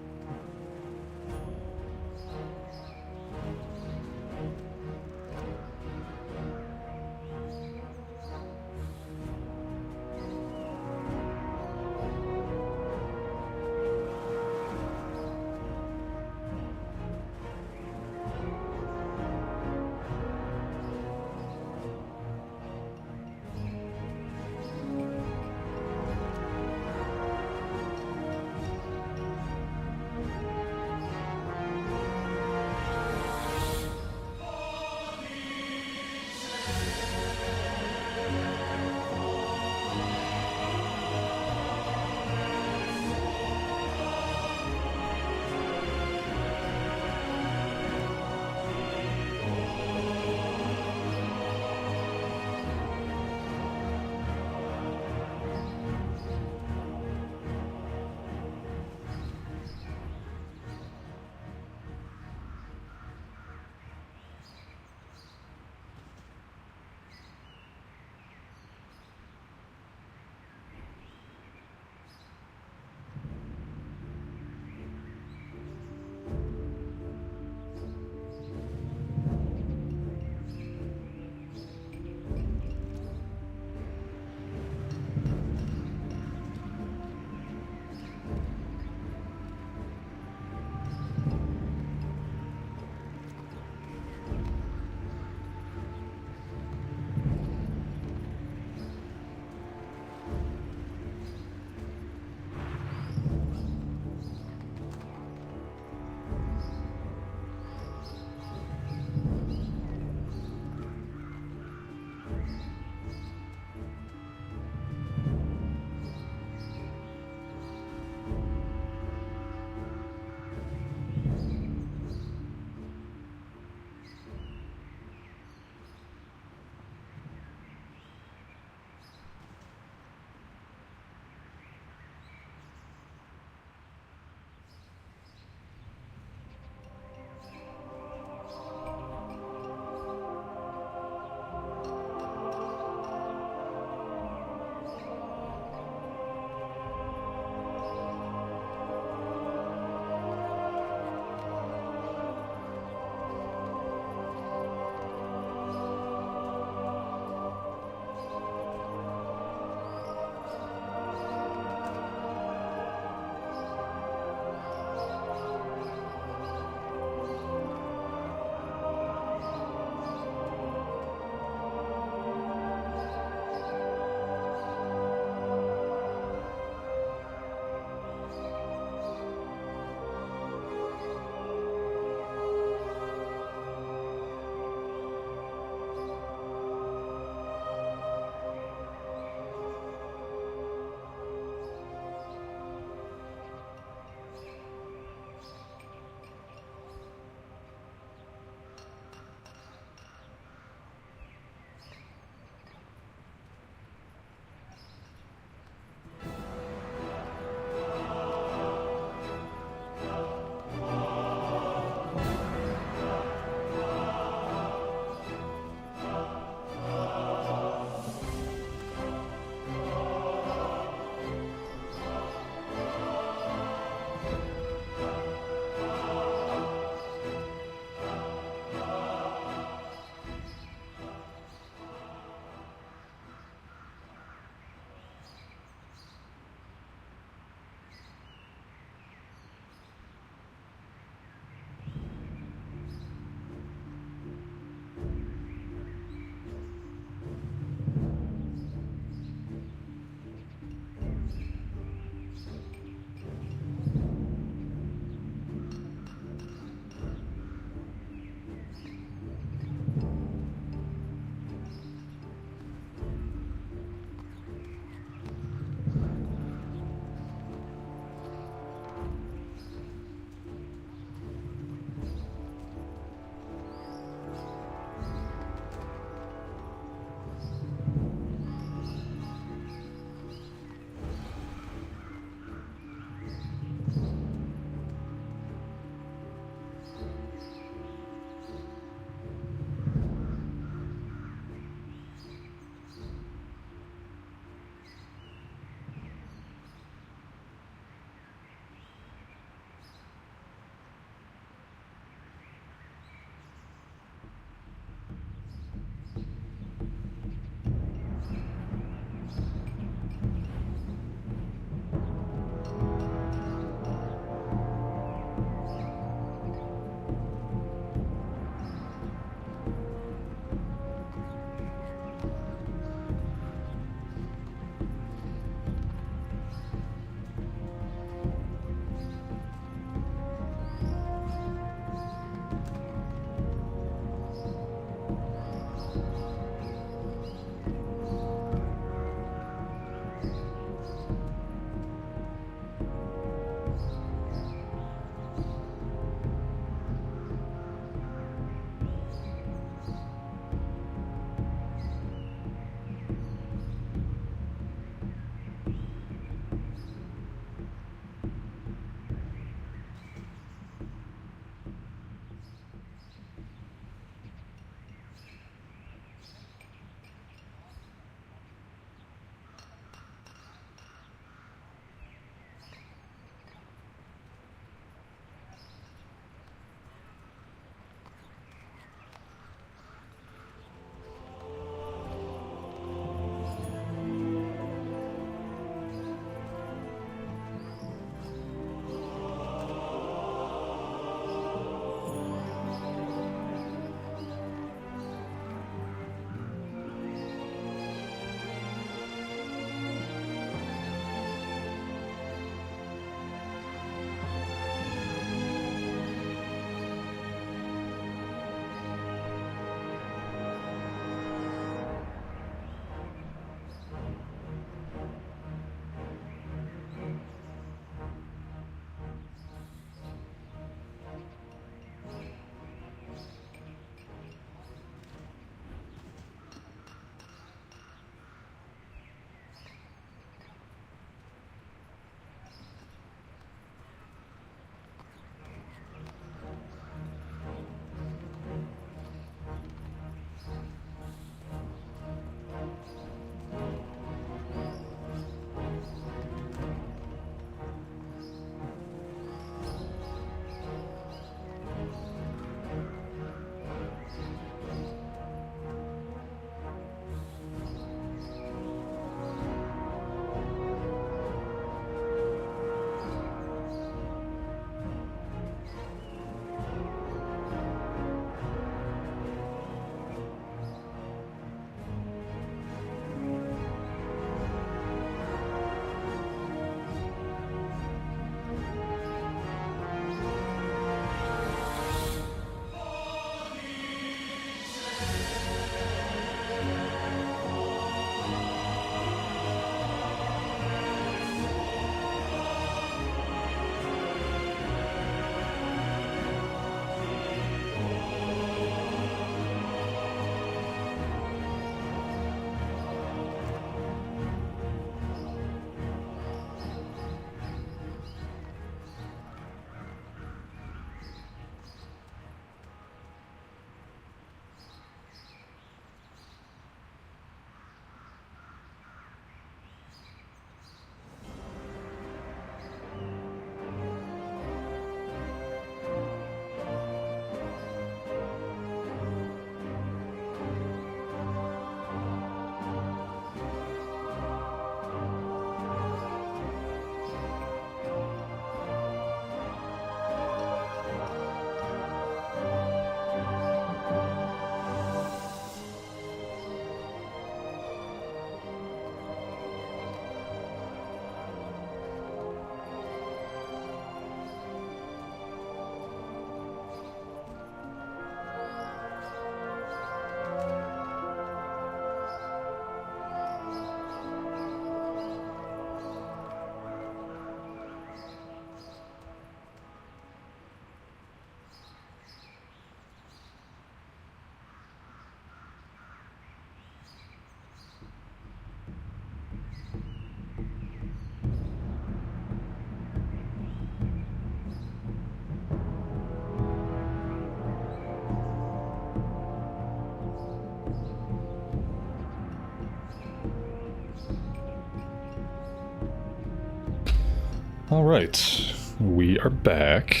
Alright, we are back.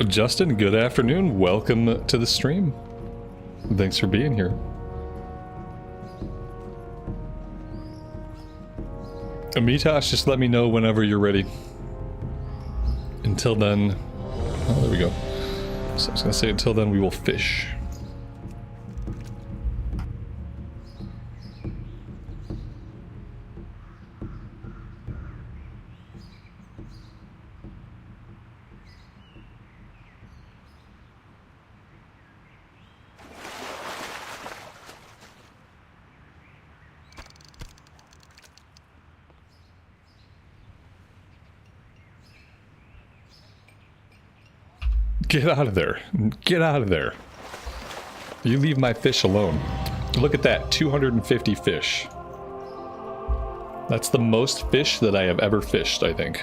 Justin, good afternoon. Welcome to the stream. Thanks for being here. Amitash, just let me know whenever you're ready. Until then... Oh, there we go. So I was gonna say, until then we will fish. Get out of there. Get out of there. You leave my fish alone. Look at that, 250 fish. That's the most fish that I have ever fished, I think.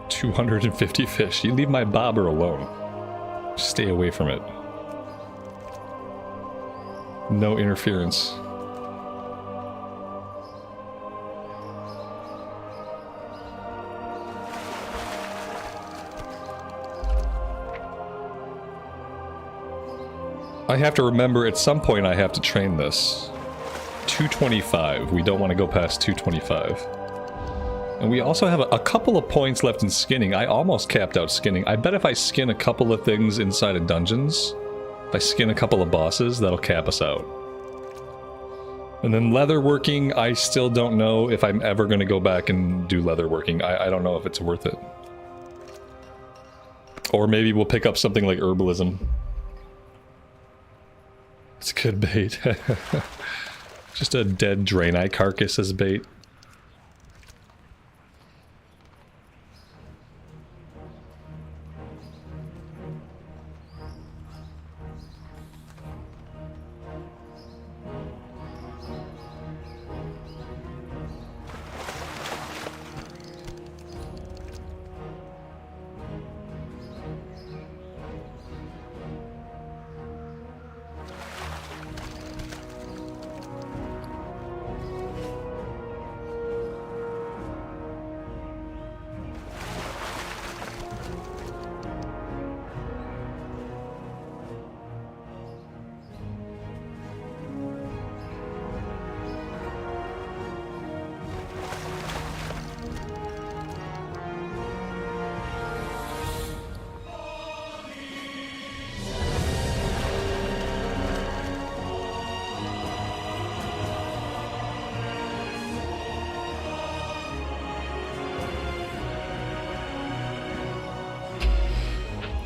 250 fish. You leave my bobber alone. Stay away from it. No interference. I have to remember at some point I have to train this. 225. We don't want to go past 225. And we also have a couple of points left in skinning. I almost capped out skinning. I bet if I skin a couple of things inside of dungeons, if I skin a couple of bosses, that'll cap us out. And then leatherworking, I still don't know if I'm ever going to go back and do leatherworking. I don't know if it's worth it. Or maybe we'll pick up something like herbalism. It's good bait. Just a dead Draenei carcass as bait.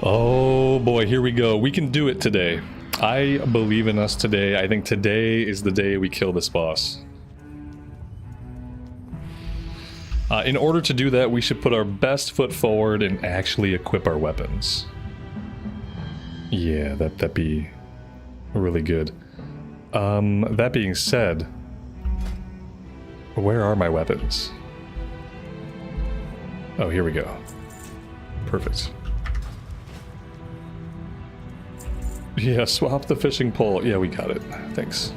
Oh boy, here we go. We can do it today. I believe in us today. I think today is the day we kill this boss. In order to do that, we should put our best foot forward and actually equip our weapons. Yeah, that'd be really good. That being said, where are my weapons? Oh, here we go. Perfect. Yeah, swap the fishing pole. Yeah, we got it. Thanks.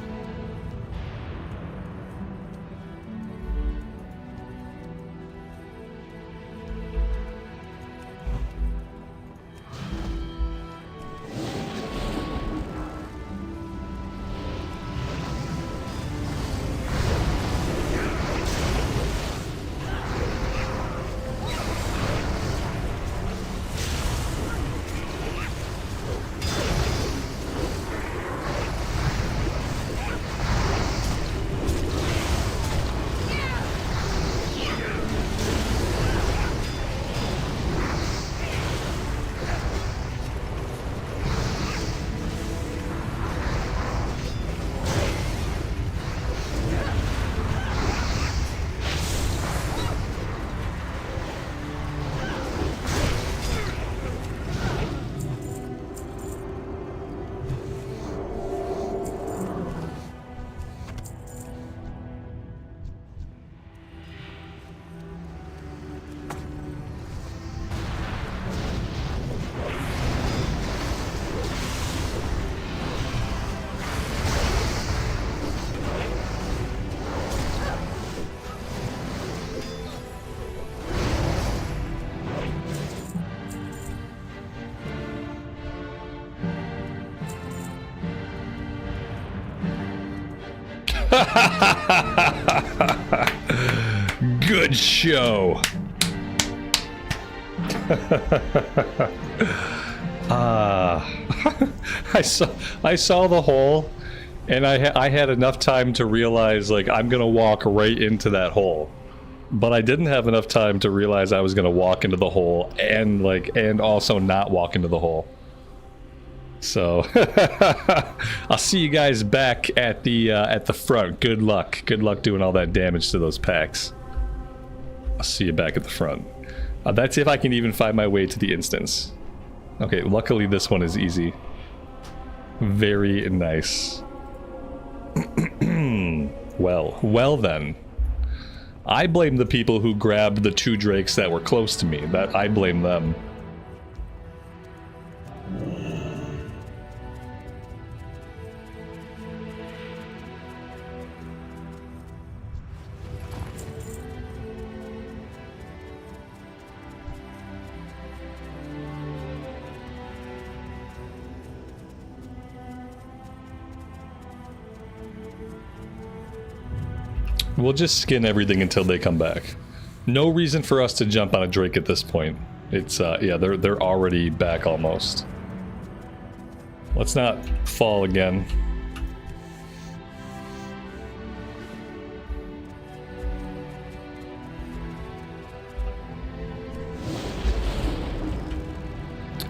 Good show. I saw the hole, and I had enough time to realize, like, I'm gonna walk right into that hole, but I didn't have enough time to realize I was gonna walk into the hole and also not walk into the hole. So I'll see you guys back at the front. Good luck doing all that damage to those packs. I'll see you back at the front. That's if I can even find my way to the instance. Okay, luckily this one is easy. Very nice. Well then. I blame the people who grabbed the 2 drakes that were close to me. I blame them. We'll just skin everything until they come back. No reason for us to jump on a drake at this point. It's yeah, they're already back almost. Let's not fall again.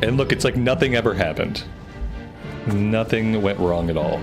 And look, it's like nothing ever happened. Nothing went wrong at all.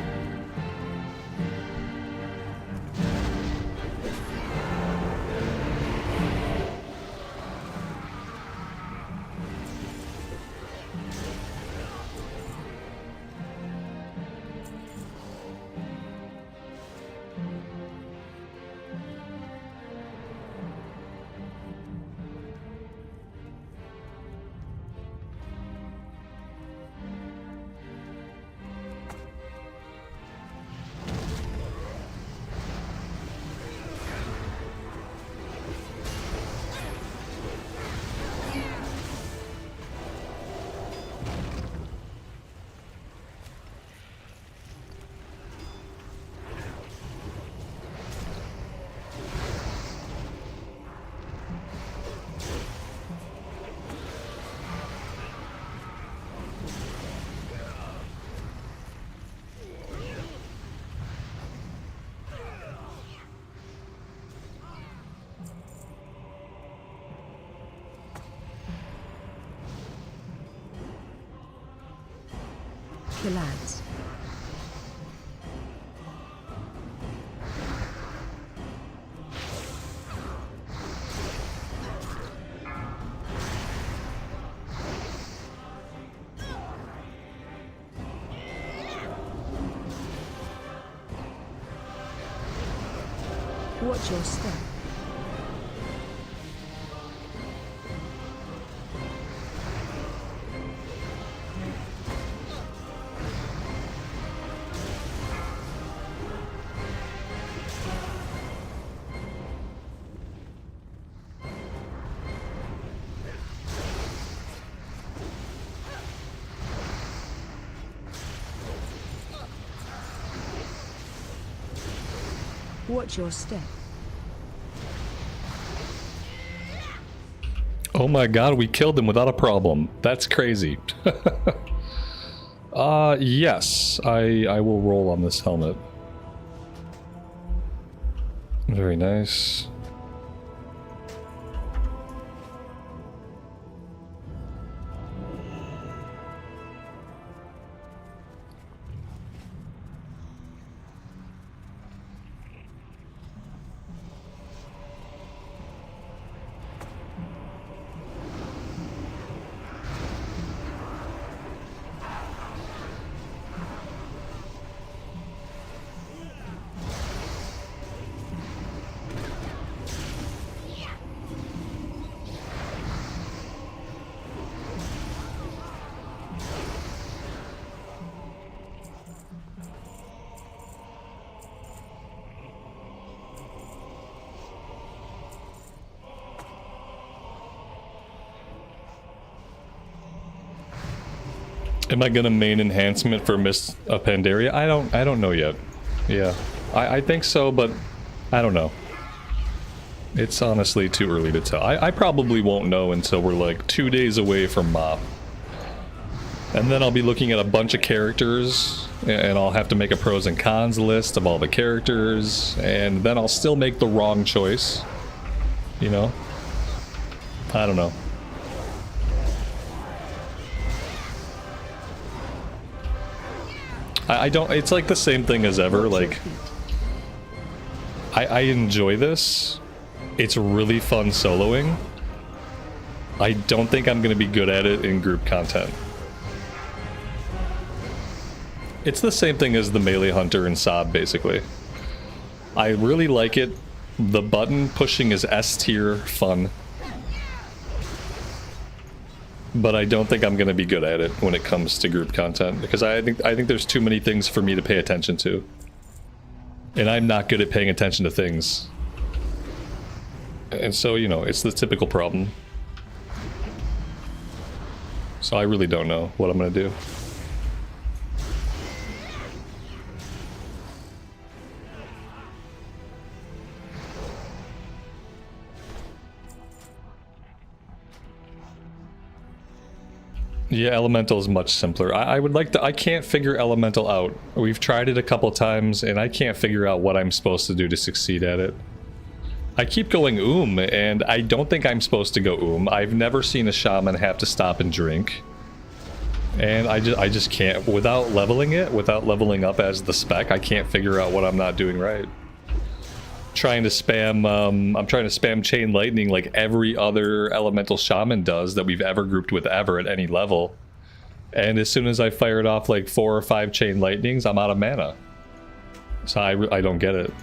The lads. Watch your step. Watch your step. Oh my god, we killed him without a problem. That's crazy. Yes, I will roll on this helmet. Very nice. Am I gonna main enhancement for Miss Pandaria? I don't know yet. Yeah. I think so, but I don't know. It's honestly too early to tell. I probably won't know until we're like 2 days away from MOP. And then I'll be looking at a bunch of characters, and I'll have to make a pros and cons list of all the characters, and then I'll still make the wrong choice. You know? I don't know. I don't, it's like the same thing as ever, like, I enjoy this. It's really fun soloing. I don't think I'm gonna be good at it in group content. It's the same thing as the melee hunter and Sob, basically. I really like it. The button pushing is S tier fun. But I don't think I'm gonna be good at it when it comes to group content, because I think there's too many things for me to pay attention to. And I'm not good at paying attention to things. And so, you know, it's the typical problem. So I really don't know what I'm gonna do. Yeah, Elemental is much simpler. I would like to... I can't figure Elemental out. We've tried it a couple times, and I can't figure out what I'm supposed to do to succeed at it. I keep going and I don't think I'm supposed to go I've never seen a Shaman have to stop and drink. And I just can't. Without leveling it, without leveling up as the spec, I can't figure out what I'm not doing right. Trying to spam, I'm trying to spam Chain Lightning like every other Elemental Shaman does that we've ever grouped with ever at any level. And as soon as I fired off like 4 or 5 Chain Lightnings, I'm out of mana. So I don't get it.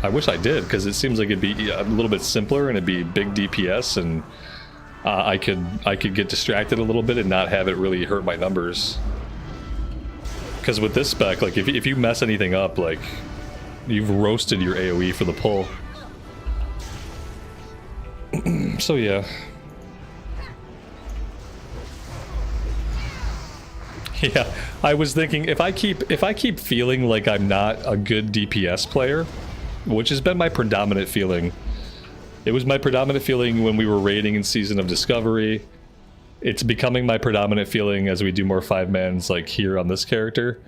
I wish I did, because it seems like it'd be a little bit simpler and it'd be big DPS, and I could get distracted a little bit and not have it really hurt my numbers. Because with this spec, like if you mess anything up, like you've roasted your AoE for the pull. So yeah. Yeah, I was thinking if I keep feeling like I'm not a good DPS player, which has been my predominant feeling. It was my predominant feeling when we were raiding in Season of Discovery. It's becoming my predominant feeling as we do more 5-mans like here on this character.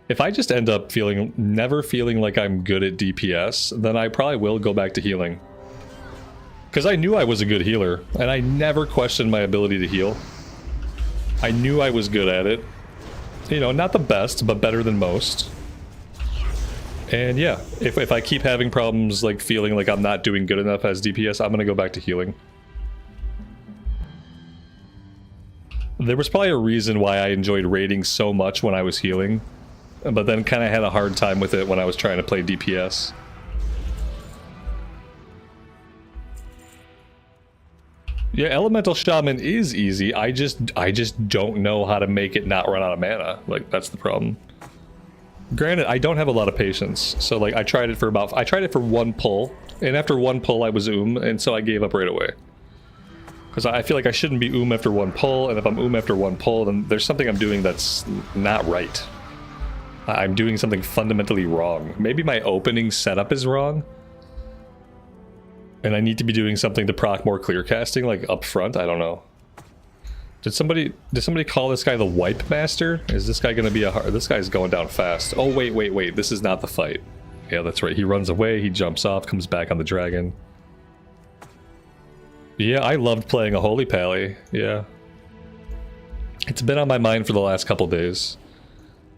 If I just end up never feeling like I'm good at DPS, then I probably will go back to healing. Because I knew I was a good healer, and I never questioned my ability to heal. I knew I was good at it. You know, not the best, but better than most. And yeah, if I keep having problems like feeling like I'm not doing good enough as DPS, I'm gonna go back to healing. There was probably a reason why I enjoyed raiding so much when I was healing, but then kind of had a hard time with it when I was trying to play DPS. Yeah, Elemental Shaman is easy. I just don't know how to make it not run out of mana. Like, that's the problem. Granted, I don't have a lot of patience, so like I tried it for one pull, and after one pull I was and so I gave up right away. Because I feel like I shouldn't be after one pull, and if I'm after one pull, then there's something I'm doing that's not right. I'm doing something fundamentally wrong. Maybe my opening setup is wrong, and I need to be doing something to proc more clear casting, like up front. I don't know. Did somebody call this guy the Wipe Master? Is this guy gonna be this guy's going down fast. Oh wait, this is not the fight. Yeah, that's right. He runs away, he jumps off, comes back on the dragon. Yeah, I loved playing a Holy Pally. Yeah. It's been on my mind for the last couple days.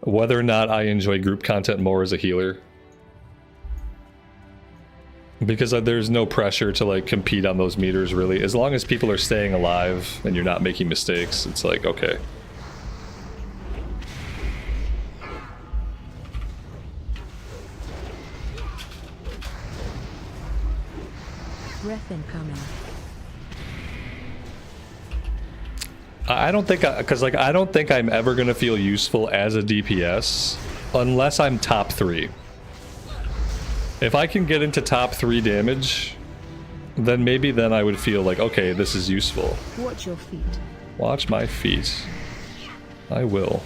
Whether or not I enjoy group content more as a healer. Because there's no pressure to like compete on those meters really. As long as people are staying alive and you're not making mistakes, it's like, okay. Breath incoming. I don't think, I don't think I'm ever gonna feel useful as a DPS unless I'm top 3. If I can get into top 3 damage, then maybe I would feel like, okay, this is useful. Watch your feet. Watch my feet. I will.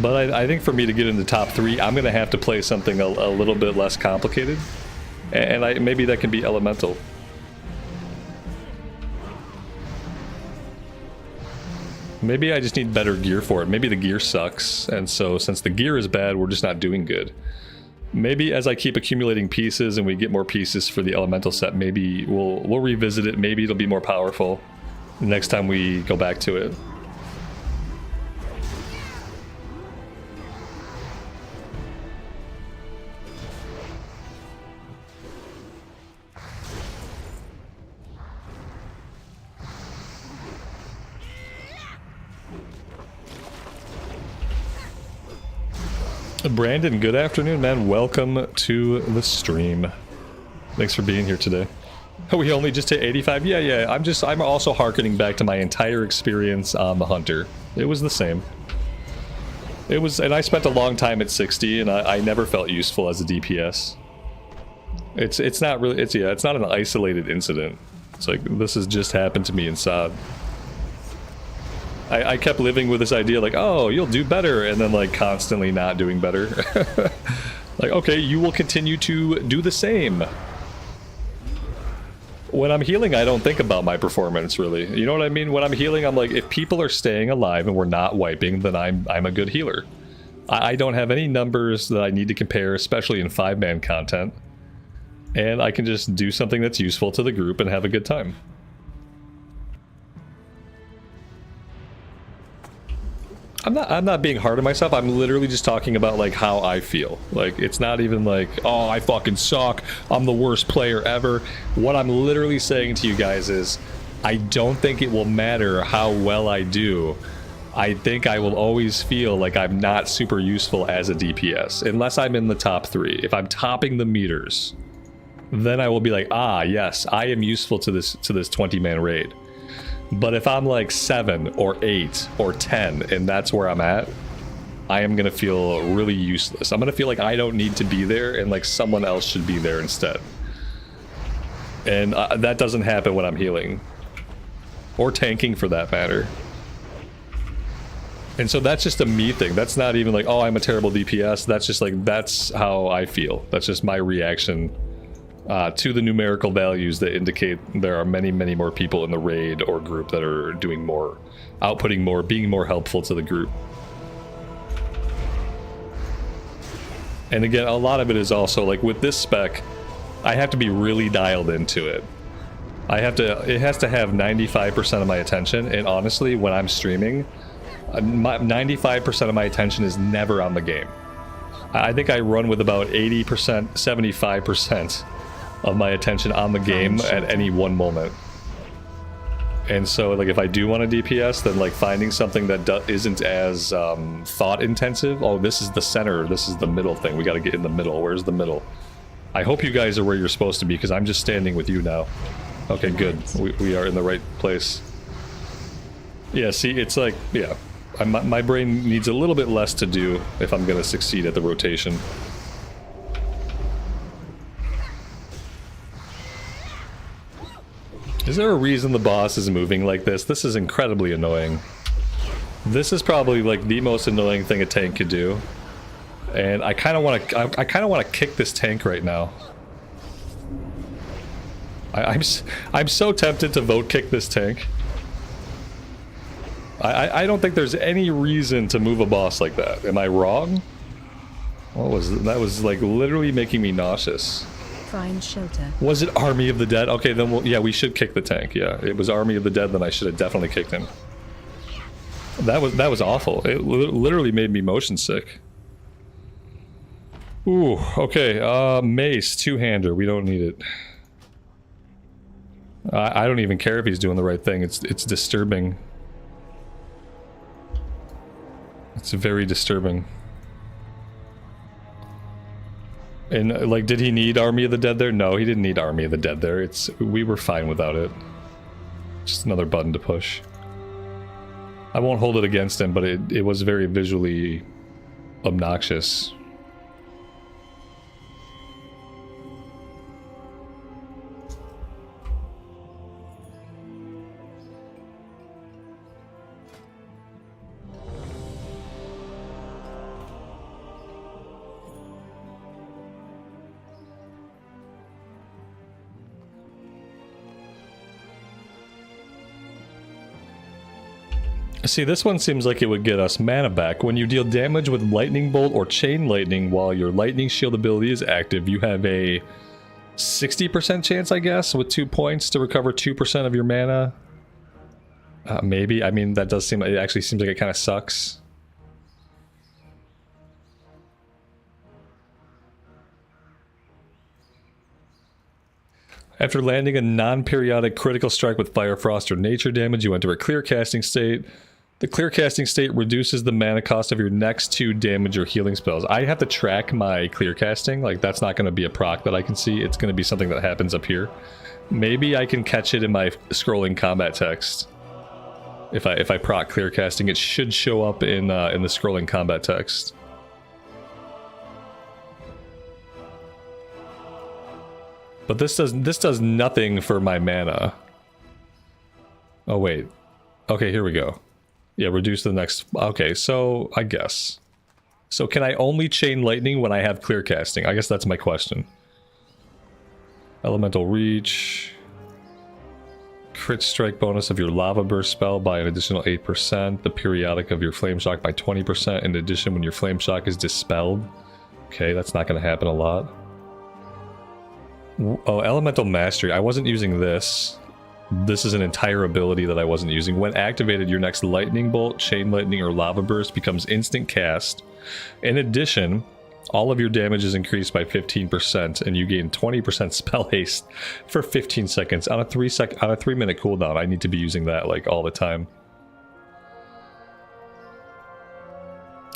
But I think for me to get into top 3, I'm going to have to play something a little bit less complicated. And maybe that can be elemental. Maybe I just need better gear for it. Maybe the gear sucks, and so since the gear is bad, we're just not doing good. Maybe as I keep accumulating pieces and we get more pieces for the elemental set, maybe we'll revisit it. Maybe it'll be more powerful the next time we go back to it. Brandon, good afternoon, man. Welcome to the stream. Thanks for being here today. Oh, we only just hit 85? Yeah. I'm also hearkening back to my entire experience on the Hunter. It was the same. It was, and I spent a long time at 60, and I never felt useful as a DPS. It's not really, it's not an isolated incident. It's like, this has just happened to me in SOD. I kept living with this idea like, oh, you'll do better, and then like constantly not doing better. Like, okay, you will continue to do the same. When I'm healing, I don't think about my performance, really. You know what I mean? When I'm healing, I'm like, if people are staying alive and we're not wiping, then I'm a good healer. I don't have any numbers that I need to compare, especially in 5-man content. And I can just do something that's useful to the group and have a good time. I'm not being hard on myself. I'm literally just talking about like how I feel. Like, it's not even like, oh, I fucking suck, I'm the worst player ever. What I'm literally saying to you guys is, I don't think it will matter how well I do. I think I will always feel like I'm not super useful as a DPS unless I'm in the top 3. If I'm topping the meters, then I will be like, ah, yes, I am useful to this 20-man raid. But if I'm like 7 or 8 or 10 and that's where I'm at, I am gonna feel really useless. I'm gonna feel like I don't need to be there and like someone else should be there instead. And that doesn't happen when I'm healing. Or tanking for that matter. And so that's just a me thing. That's not even like, oh, I'm a terrible DPS. That's just like, that's how I feel. That's just my reaction to the numerical values that indicate there are many, many more people in the raid or group that are doing more, outputting more, being more helpful to the group. And again, a lot of it is also like with this spec, I have to be really dialed into it. It has to have 95% of my attention, and honestly, when I'm streaming, 95% of my attention is never on the game. I think I run with about 80%, 75% of my attention on the game at any one moment. And so like if I do want a DPS, then like finding something that isn't as thought intensive. Oh, this is the center, this is the middle thing, we got to get in the middle. Where's the middle? I hope you guys are where you're supposed to be, because I'm just standing with you now. Okay, good, we are in the right place. Yeah, see, it's like, yeah, my brain needs a little bit less to do if I'm gonna succeed at the rotation. Is there a reason the boss is moving like this? This is incredibly annoying. This is probably like the most annoying thing a tank could do. And I kind of want to kick this tank right now. I'm so tempted to vote kick this tank. I don't think there's any reason to move a boss like that. Am I wrong? What was that? Was like literally making me nauseous. Find shelter. Was it Army of the Dead? Okay, then yeah, we should kick the tank. Yeah, it was Army of the Dead. Then I should have definitely kicked him. That was awful. It literally made me motion sick. Ooh, okay. Mace, two-hander. We don't need it. I don't even care if he's doing the right thing. It's disturbing. It's very disturbing. And like, did he need Army of the Dead there? No, he didn't need Army of the Dead there. We were fine without it. Just another button to push. I won't hold it against him, but it was very visually obnoxious. See, this one seems like it would get us mana back. When you deal damage with lightning bolt or chain lightning while your lightning shield ability is active, you have a 60% chance, I guess, with 2 points to recover 2% of your mana. Maybe. I mean, that does seem... It actually seems like it kind of sucks. After landing a non-periodic critical strike with Fire, Frost, or Nature damage, you enter a clear casting state. The clear casting state reduces the mana cost of your next 2 damage or healing spells. I have to track my clear casting. Like, that's not going to be a proc that I can see. It's going to be something that happens up here. Maybe I can catch it in my scrolling combat text. If I proc clear casting, it should show up in the scrolling combat text. But this does nothing for my mana. Oh wait. Okay, here we go. Yeah, reduce the next... Okay, so I guess. So can I only chain lightning when I have clear casting? I guess that's my question. Elemental reach. Crit strike bonus of your lava burst spell by an additional 8%. The periodic of your flame shock by 20%. In addition, when your flame shock is dispelled. Okay, that's not going to happen a lot. Oh, elemental mastery. I wasn't using this. This is an entire ability that I wasn't using. When activated, your next lightning bolt, chain lightning, or lava burst becomes instant cast. In addition, all of your damage is increased by 15%, and you gain 20% spell haste for 15 seconds on a 3-minute cooldown. I need to be using that like all the time.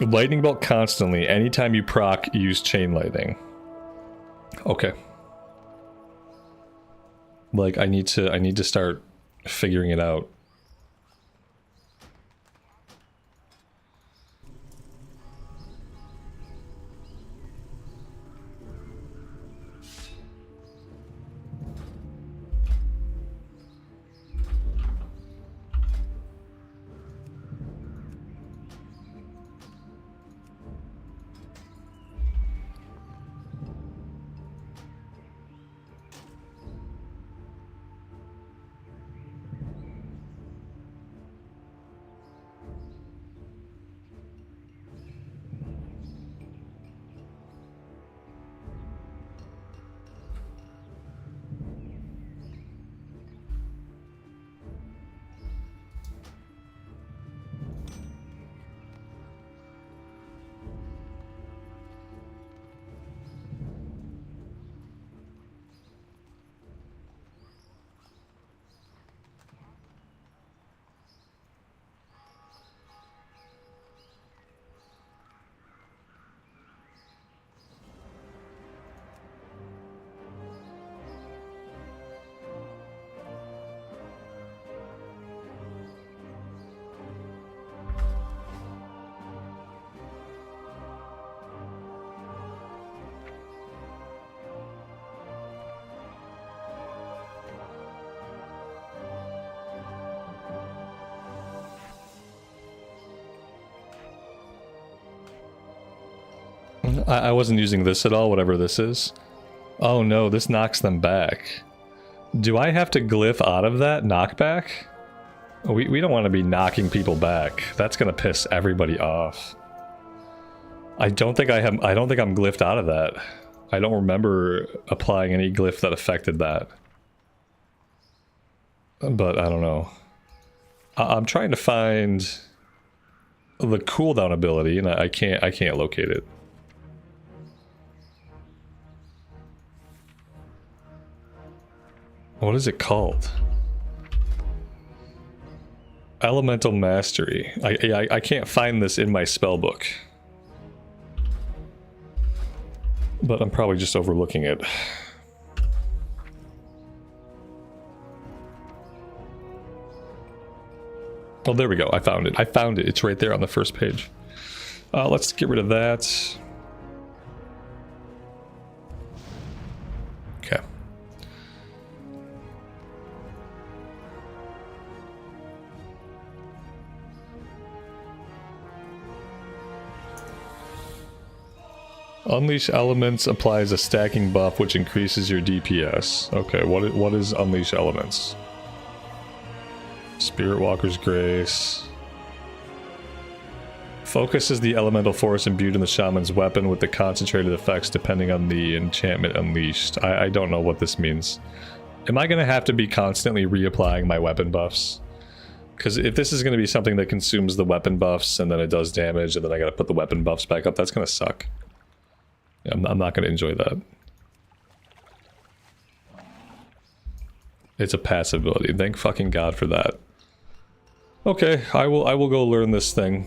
Lightning bolt constantly. Anytime you proc, use chain lightning. Okay. Like, I need to start figuring it out. I wasn't using this at all, whatever this is. Oh no, this knocks them back. Do I have to glyph out of that knockback? We don't want to be knocking people back. That's gonna piss everybody off. I don't think I'm glyphed out of that. I don't remember applying any glyph that affected that. But I don't know. I'm trying to find the cooldown ability, and I can't locate it. What is it called? Elemental Mastery. I can't find this in my spellbook. But I'm probably just overlooking it. Oh, there we go. I found it. I found it. It's right there on the first page. Let's get rid of that. Okay. Unleash Elements applies a stacking buff which increases your DPS. Okay, what is Unleash Elements? Spirit Walker's Grace. Focuses the elemental force imbued in the shaman's weapon with the concentrated effects depending on the enchantment unleashed. I don't know what this means. Am I going to have to be constantly reapplying my weapon buffs? Because if this is going to be something that consumes the weapon buffs and then it does damage and then I got to put the weapon buffs back up, that's going to suck. Yeah, I'm not going to enjoy that. It's a passive ability. Thank fucking God for that. Okay, I will go learn this thing.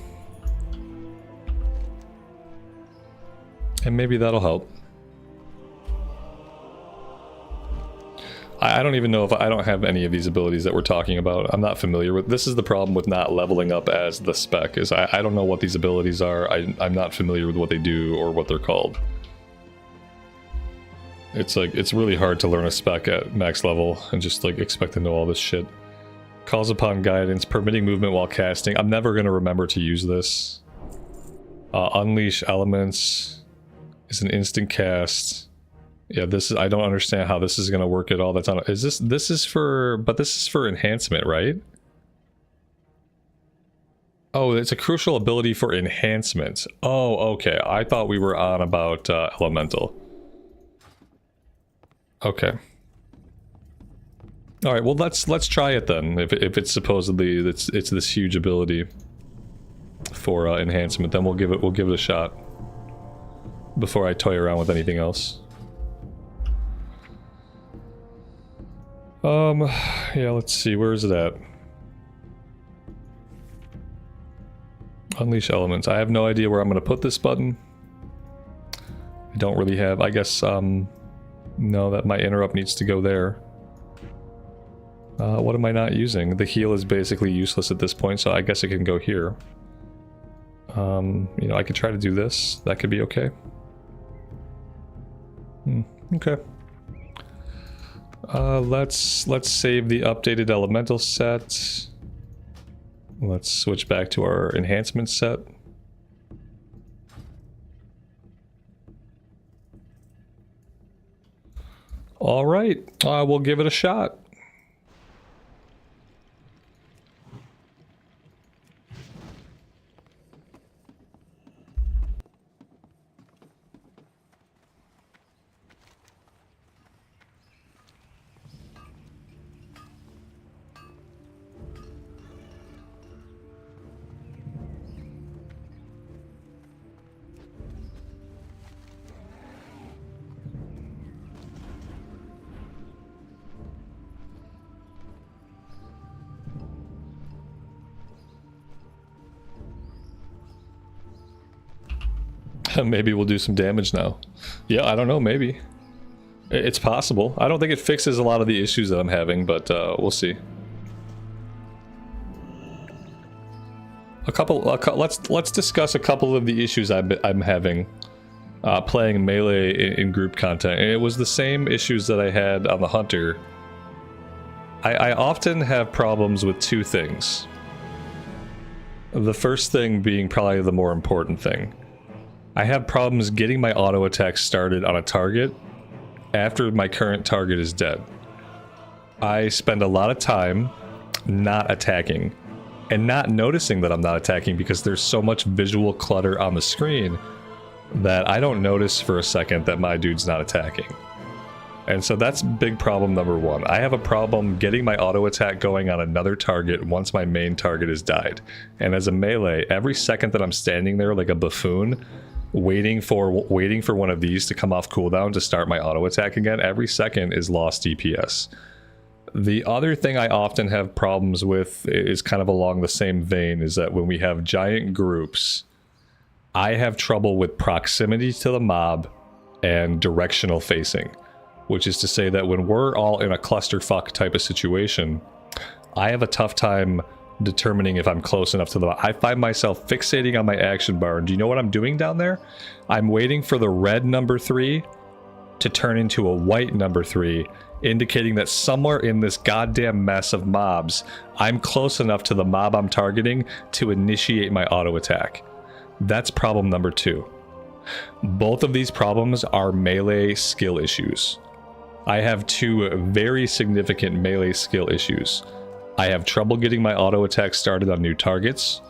And maybe that'll help. I don't even know if I don't have any of these abilities that we're talking about. I'm not familiar with. This is the problem with not leveling up as the spec, is I don't know what these abilities are. I'm not familiar with what they do or what they're called. It's like, it's really hard to learn a spec at max level and just like expect to know all this shit. Calls upon guidance, permitting movement while casting. I'm never going to remember to use this. Unleash elements is an instant cast. Yeah, this is, I don't understand how this is going to work at all. That's on, is this is for, but this is for enhancement, right? Oh, it's a crucial ability for enhancement. Oh, okay. I thought we were on about elemental. Okay. All right, well let's try it then. If it's supposedly it's this huge ability for enhancement, then we'll give it a shot before I toy around with anything else. Yeah, let's see, where is it at? Unleash elements. I have no idea where I'm gonna put this button. I don't really have, I guess, no, that my interrupt needs to go there. What am I not using? The heal is basically useless at this point, so I guess it can go here. You know, I could try to do this. That could be okay. Okay. Let's save the updated elemental set. Let's switch back to our enhancement set. All right, we'll give it a shot. Maybe we'll do some damage now. Yeah, I don't know, maybe. It's possible. I don't think it fixes a lot of the issues that I'm having, but we'll see. Let's discuss a couple of the issues I'm having playing melee in group content. And it was the same issues that I had on the Hunter. I often have problems with two things. The first thing being probably the more important thing. I have problems getting my auto attack started on a target after my current target is dead. I spend a lot of time not attacking and not noticing that I'm not attacking because there's so much visual clutter on the screen that I don't notice for a second that my dude's not attacking. And so that's big problem number one. I have a problem getting my auto attack going on another target once my main target has died. And as a melee, every second that I'm standing there like a buffoon, waiting for one of these to come off cooldown to start my auto attack again, every second is lost DPS. The other thing I often have problems with is kind of along the same vein, is that when we have giant groups, I have trouble with proximity to the mob and directional facing, which is to say that when we're all in a clusterfuck type of situation, I have a tough time determining if I'm close enough to the mob. I find myself fixating on my action bar, and do you know what I'm doing down there? I'm waiting for the red number 3 to turn into a white number 3, indicating that somewhere in this goddamn mess of mobs, I'm close enough to the mob I'm targeting to initiate my auto attack. That's problem number 2. Both of these problems are melee skill issues. I have 2 very significant melee skill issues. I have trouble getting my auto attack started on new targets.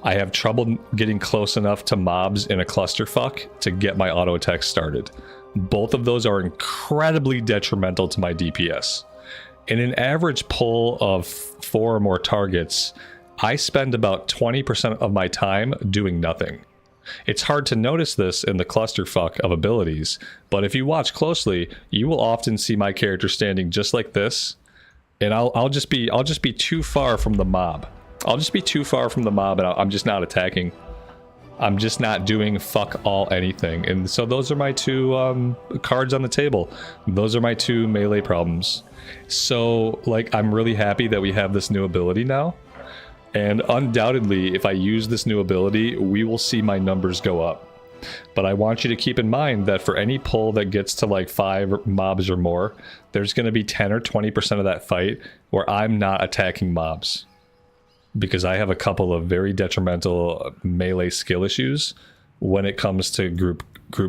I have trouble getting close enough to mobs in a clusterfuck to get my auto attack started. Both of those are incredibly detrimental to my DPS. In an average pull of 4 or more targets, I spend about 20% of my time doing nothing. It's hard to notice this in the clusterfuck of abilities, but if you watch closely, you will often see my character standing just like this, and I'll just be too far from the mob. I'll just be too far from the mob, and I'm just not attacking. I'm just not doing fuck all anything. And so those are my two cards on the table. Those are my two melee problems. So, like, I'm really happy that we have this new ability now. And undoubtedly, if I use this new ability, we will see my numbers go up. But I want you to keep in mind that for any pull that gets to like 5 mobs or more, there's going to be 10 or 20% of that fight where I'm not attacking mobs. Because I have a couple of very detrimental melee skill issues when it comes to group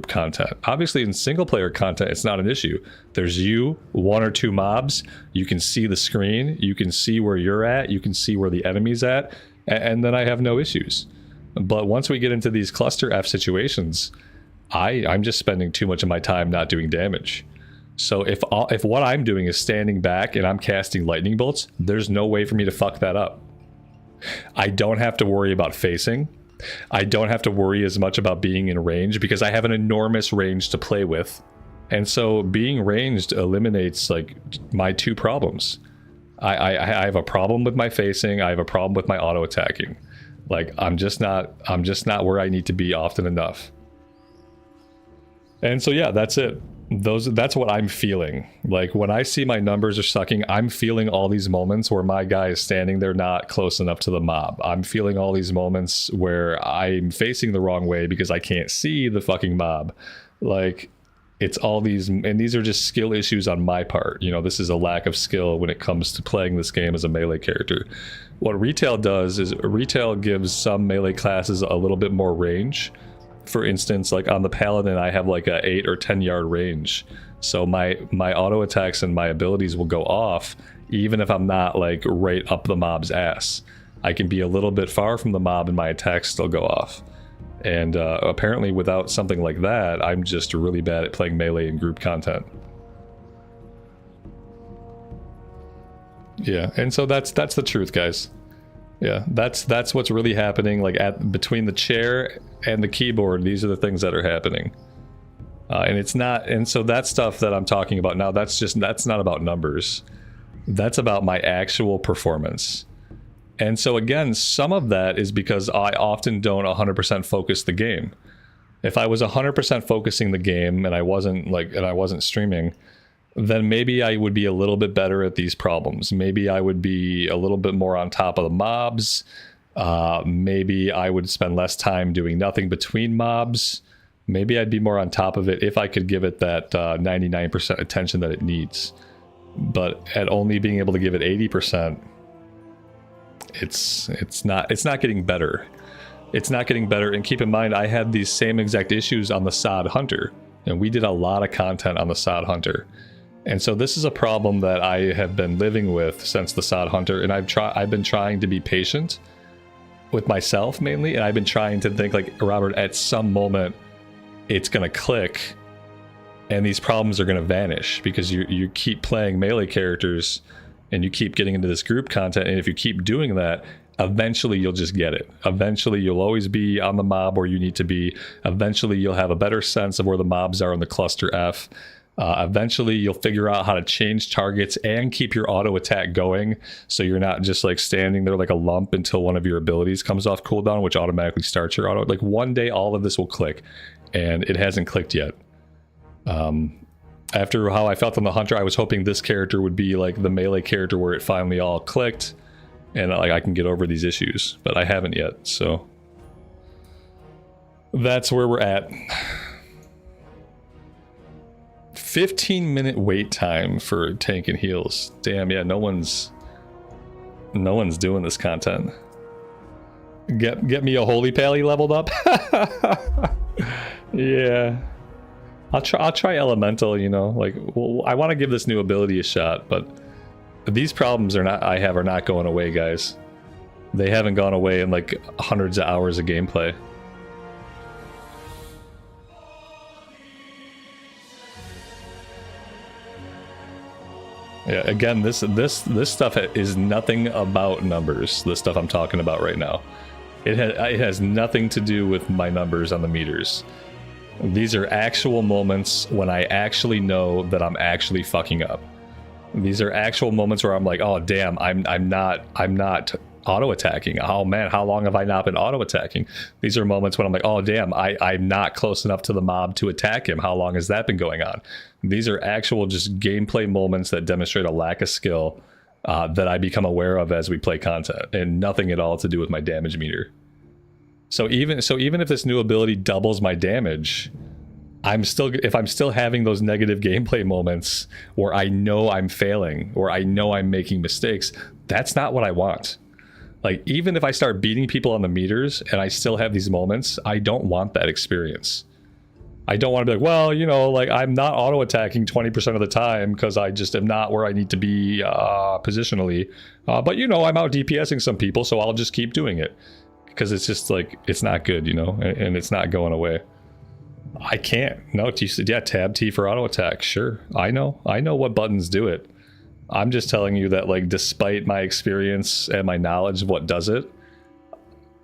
content. Obviously, in single player content, it's not an issue. There's you, 1 or 2 mobs. You can see the screen. You can see where you're at. You can see where the enemy's at. And then I have no issues. But once we get into these cluster F situations, I'm just spending too much of my time not doing damage. So if what I'm doing is standing back and I'm casting lightning bolts, there's no way for me to fuck that up. I don't have to worry about facing. I don't have to worry as much about being in range because I have an enormous range to play with. And so being ranged eliminates like my 2 problems. I have a problem with my facing. I have a problem with my auto attacking. Like I'm just not where I need to be often enough. And so yeah, that's it. That's what I'm feeling. Like when I see my numbers are sucking, I'm feeling all these moments where my guy is standing there not close enough to the mob. I'm feeling all these moments where I'm facing the wrong way because I can't see the fucking mob. Like it's all these, and these are just skill issues on my part. You know, this is a lack of skill when it comes to playing this game as a melee character. What retail does is retail gives some melee classes a little bit more range. For instance, like on the Paladin, I have like a 8 or 10 yard range. So my auto attacks and my abilities will go off even if I'm not like right up the mob's ass. I can be a little bit far from the mob and my attacks still go off. And apparently without something like that, I'm just really bad at playing melee and group content. Yeah, and so that's the truth, guys. Yeah, that's what's really happening. Like between the chair and the keyboard, these are the things that are happening. And it's not, and so that stuff that I'm talking about now, that's not about numbers. That's about my actual performance. And so again, some of that is because I often don't 100% focus the game. If I was 100% focusing the game and I wasn't streaming, then maybe I would be a little bit better at these problems. Maybe I would be a little bit more on top of the mobs. Maybe I would spend less time doing nothing between mobs. Maybe I'd be more on top of it if I could give it that 99% attention that it needs. But at only being able to give it 80%, it's not getting better. It's not getting better. And keep in mind, I had these same exact issues on the Sod Hunter, and we did a lot of content on the Sod Hunter. And so this is a problem that I have been living with since the Sod Hunter, and I've been trying to be patient with myself mainly, and I've been trying to think like, Robert, at some moment it's gonna click and these problems are gonna vanish because you keep playing melee characters and you keep getting into this group content, and if you keep doing that, eventually you'll just get it. Eventually you'll always be on the mob where you need to be. Eventually you'll have a better sense of where the mobs are in the cluster F. Eventually you'll figure out how to change targets and keep your auto attack going, so you're not just like standing there like a lump until one of your abilities comes off cooldown, which automatically starts your auto. Like one day all of this will click, and it hasn't clicked yet. After how I felt on the Hunter, I was hoping this character would be like the melee character where it finally all clicked and like I can get over these issues, but I haven't yet. So that's where we're at. 15-minute wait time for tank and heals. Damn, yeah, no one's doing this content. Get me a holy pally leveled up. Yeah, I'll try elemental, you know, like, well, I want to give this new ability a shot, but These problems are not going away, guys. They haven't gone away in like hundreds of hours of gameplay. Yeah, again, this stuff is nothing about numbers. The stuff I'm talking about right now, it has nothing to do with my numbers on the meters. These are actual moments when I actually know that I'm actually fucking up. These are actual moments where I'm like, oh damn, I'm not auto attacking. Oh man, how long have I not been auto attacking? These are moments when I'm like, oh damn, I'm not close enough to the mob to attack him. How long has that been going on? These are actual just gameplay moments that demonstrate a lack of skill that I become aware of as we play content, and nothing at all to do with my damage meter. So even if this new ability doubles my damage, if I'm still having those negative gameplay moments where I know I'm failing or I know I'm making mistakes, that's not what I want. Like, even if I start beating people on the meters and I still have these moments, I don't want that experience. I don't want to be like, well, you know, like I'm not auto attacking 20% of the time because I just am not where I need to be positionally. But you know, I'm out DPSing some people, so I'll just keep doing it because it's just like, it's not good, you know, and it's not going away. I can't. No, yeah, tab T for auto attack. Sure, I know what buttons do it. I'm just telling you that, like, despite my experience and my knowledge of what does it,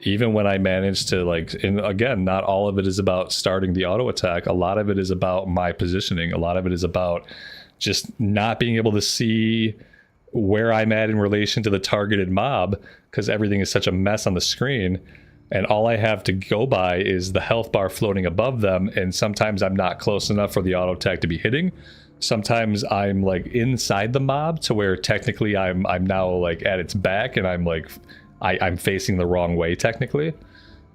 even when I manage to, like, and again, not all of it is about starting the auto attack. A lot of it is about my positioning. A lot of it is about just not being able to see where I'm at in relation to the targeted mob because everything is such a mess on the screen. And all I have to go by is the health bar floating above them. And sometimes I'm not close enough for the auto attack to be hitting. Sometimes I'm like inside the mob to where technically I'm now like at its back and I'm like I'm facing the wrong way technically.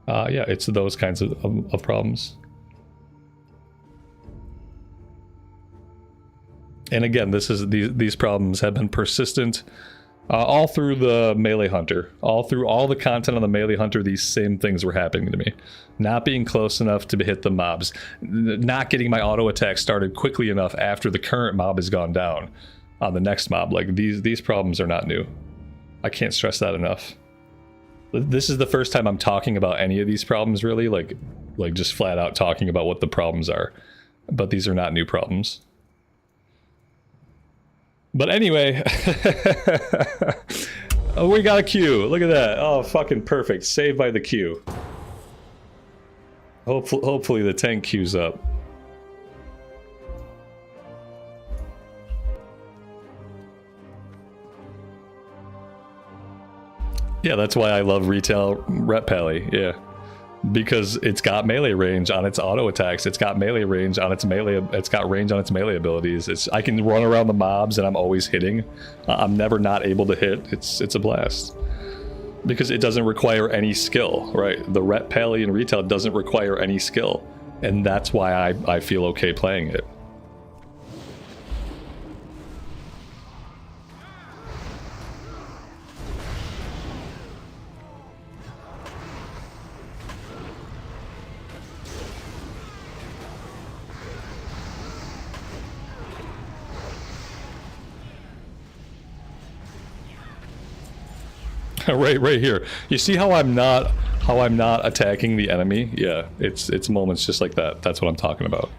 Yeah, it's those kinds of problems. And again, these problems have been persistent all through the Melee Hunter. All through all the content on the Melee Hunter, these same things were happening to me. Not being close enough to hit the mobs. Not getting my auto attack started quickly enough after the current mob has gone down on the next mob. Like, these problems are not new. I can't stress that enough. This is the first time I'm talking about any of these problems, really. Like just flat out talking about what the problems are. But these are not new problems. But anyway, oh, we got a queue. Look at that. Oh, fucking perfect. Saved by the queue. Hopefully the tank queues up. Yeah, that's why I love retail rep pally. Yeah. Because it's got melee range on its auto attacks. It's got melee range on its melee. It's got range on its melee abilities. I can run around the mobs and I'm always hitting. I'm never not able to hit. It's a blast because it doesn't require any skill, right? The rep pally in retail doesn't require any skill, and that's why I feel okay playing it. right here. You see how I'm not attacking the enemy? Yeah, it's moments just like that. That's what I'm talking about.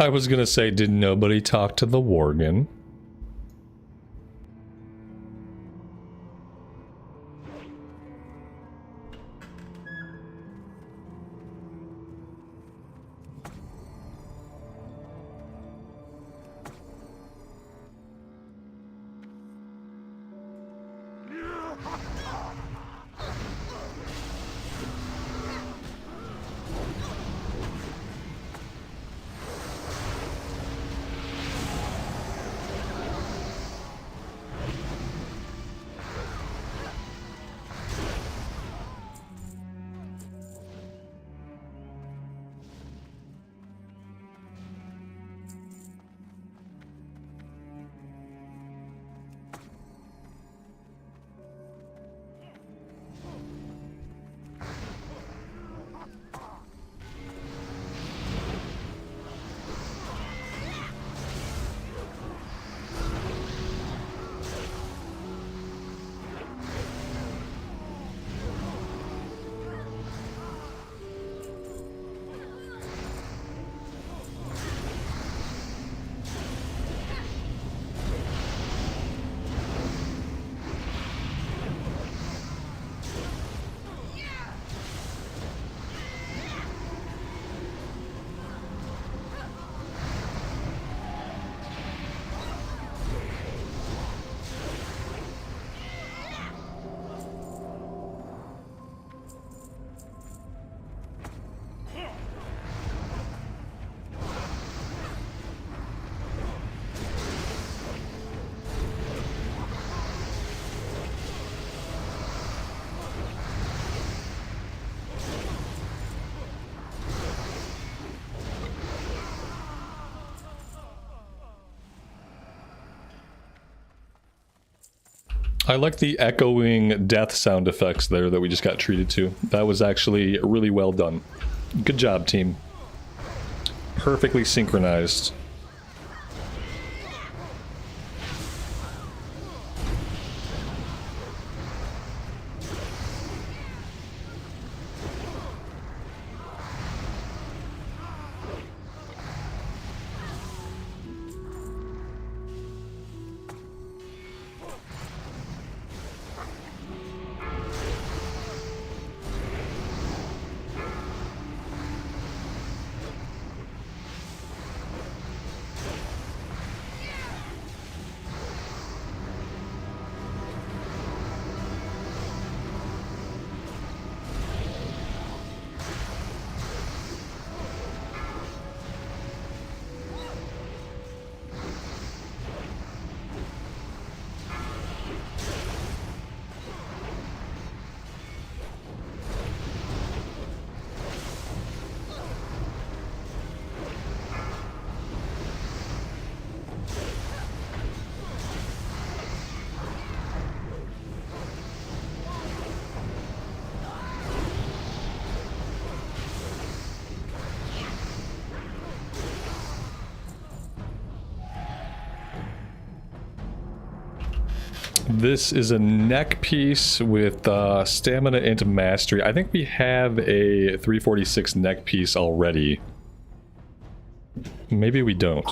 I was gonna say, did nobody talk to the Worgen? I like the echoing death sound effects there that we just got treated to. That was actually really well done. Good job, team. Perfectly synchronized. This is a neck piece with stamina and mastery. I think we have a 346 neck piece already. Maybe we don't.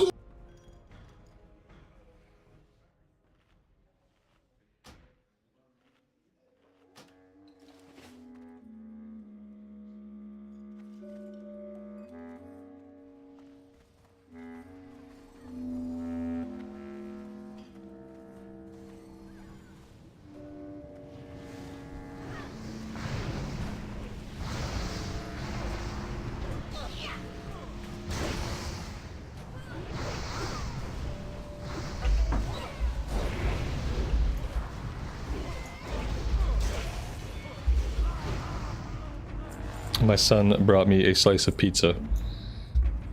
My son brought me a slice of pizza.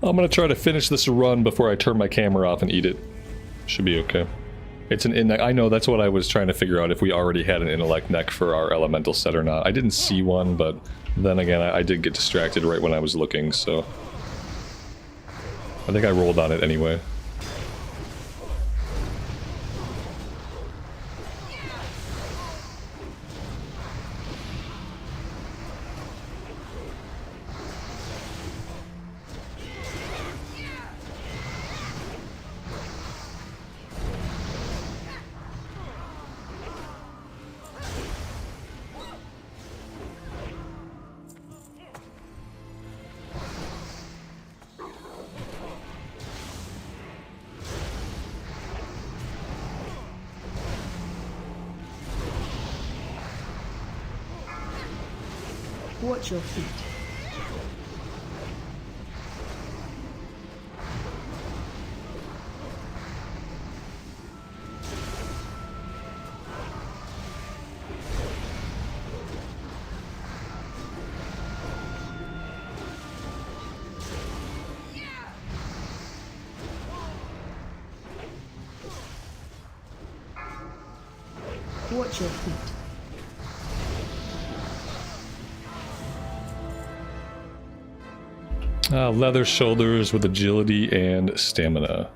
I'm gonna try to finish this run before I turn my camera off and eat it. Should be okay. It's an in-neck. I know, that's what I was trying to figure out, if we already had an intellect neck for our elemental set or not. I didn't see one, but then again, I did get distracted right when I was looking, so... I think I rolled on it anyway. Watch your feet. Watch your feet. Leather shoulders with agility and stamina.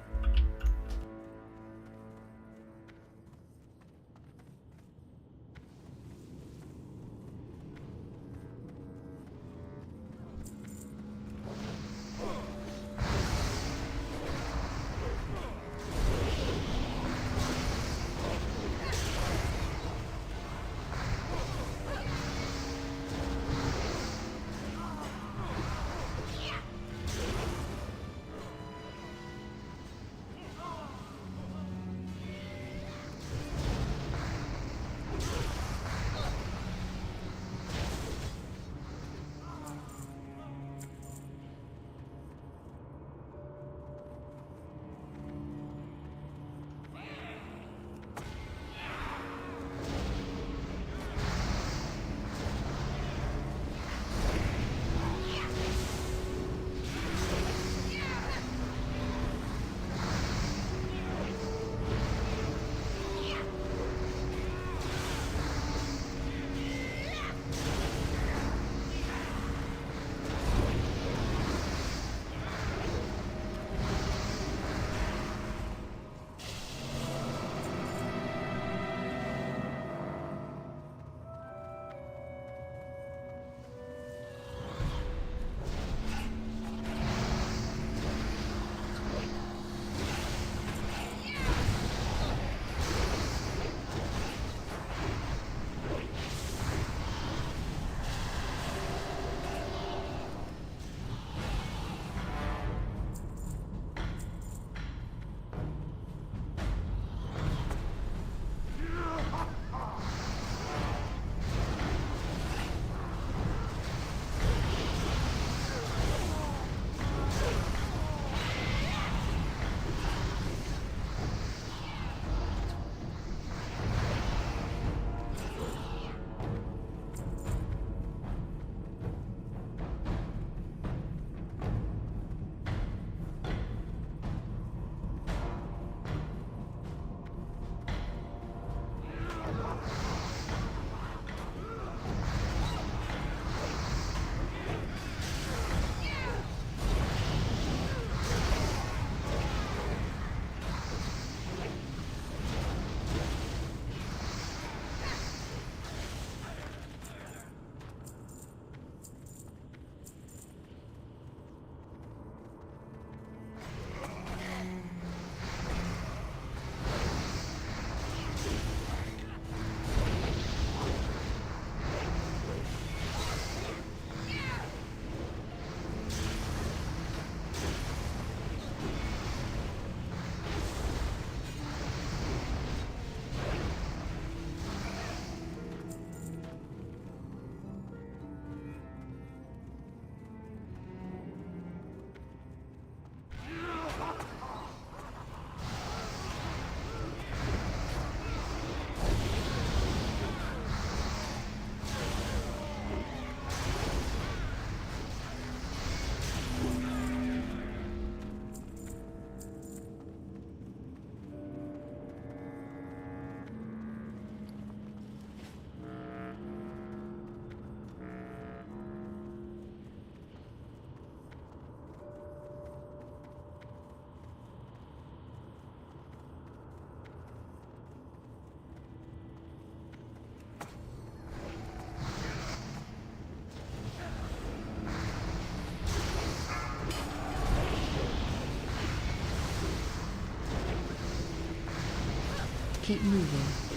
Keep moving.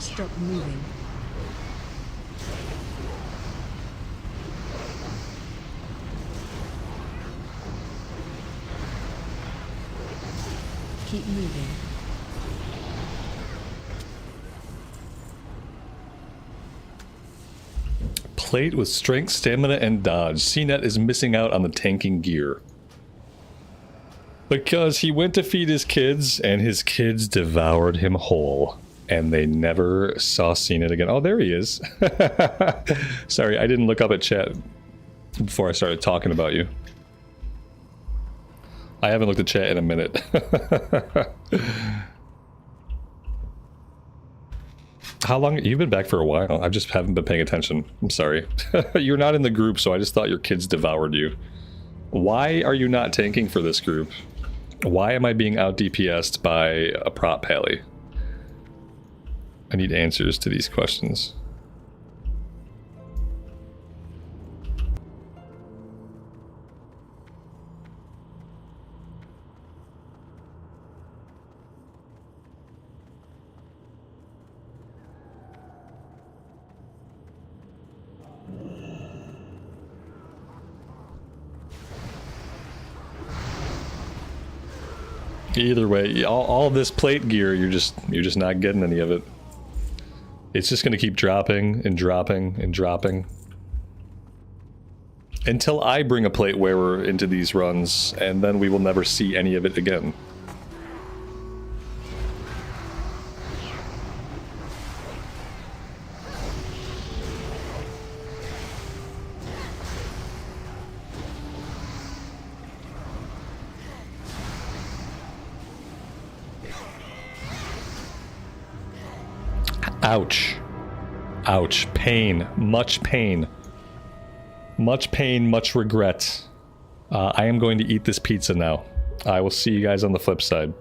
Stop moving. Keep moving. Plate with strength, stamina, and dodge. CNET is missing out on the tanking gear. Because he went to feed his kids, and his kids devoured him whole. And they never saw CNET again. Oh, there he is. Sorry, I didn't look up at chat before I started talking about you. I haven't looked at chat in a minute. How long? You've been back for a while. I just haven't been paying attention. I'm sorry. You're not in the group, so I just thought your kids devoured you. Why are you not tanking for this group? Why am I being out DPS'd by a prop pally? I need answers to these questions. Either way, all this plate gear, you're just not getting any of it. It's just gonna keep dropping and dropping and dropping until I bring a plate wearer into these runs, and then we will never see any of it again. Ouch. Ouch. Pain. Much pain. Much pain, much regret. I am going to eat this pizza now. I will see you guys on the flip side.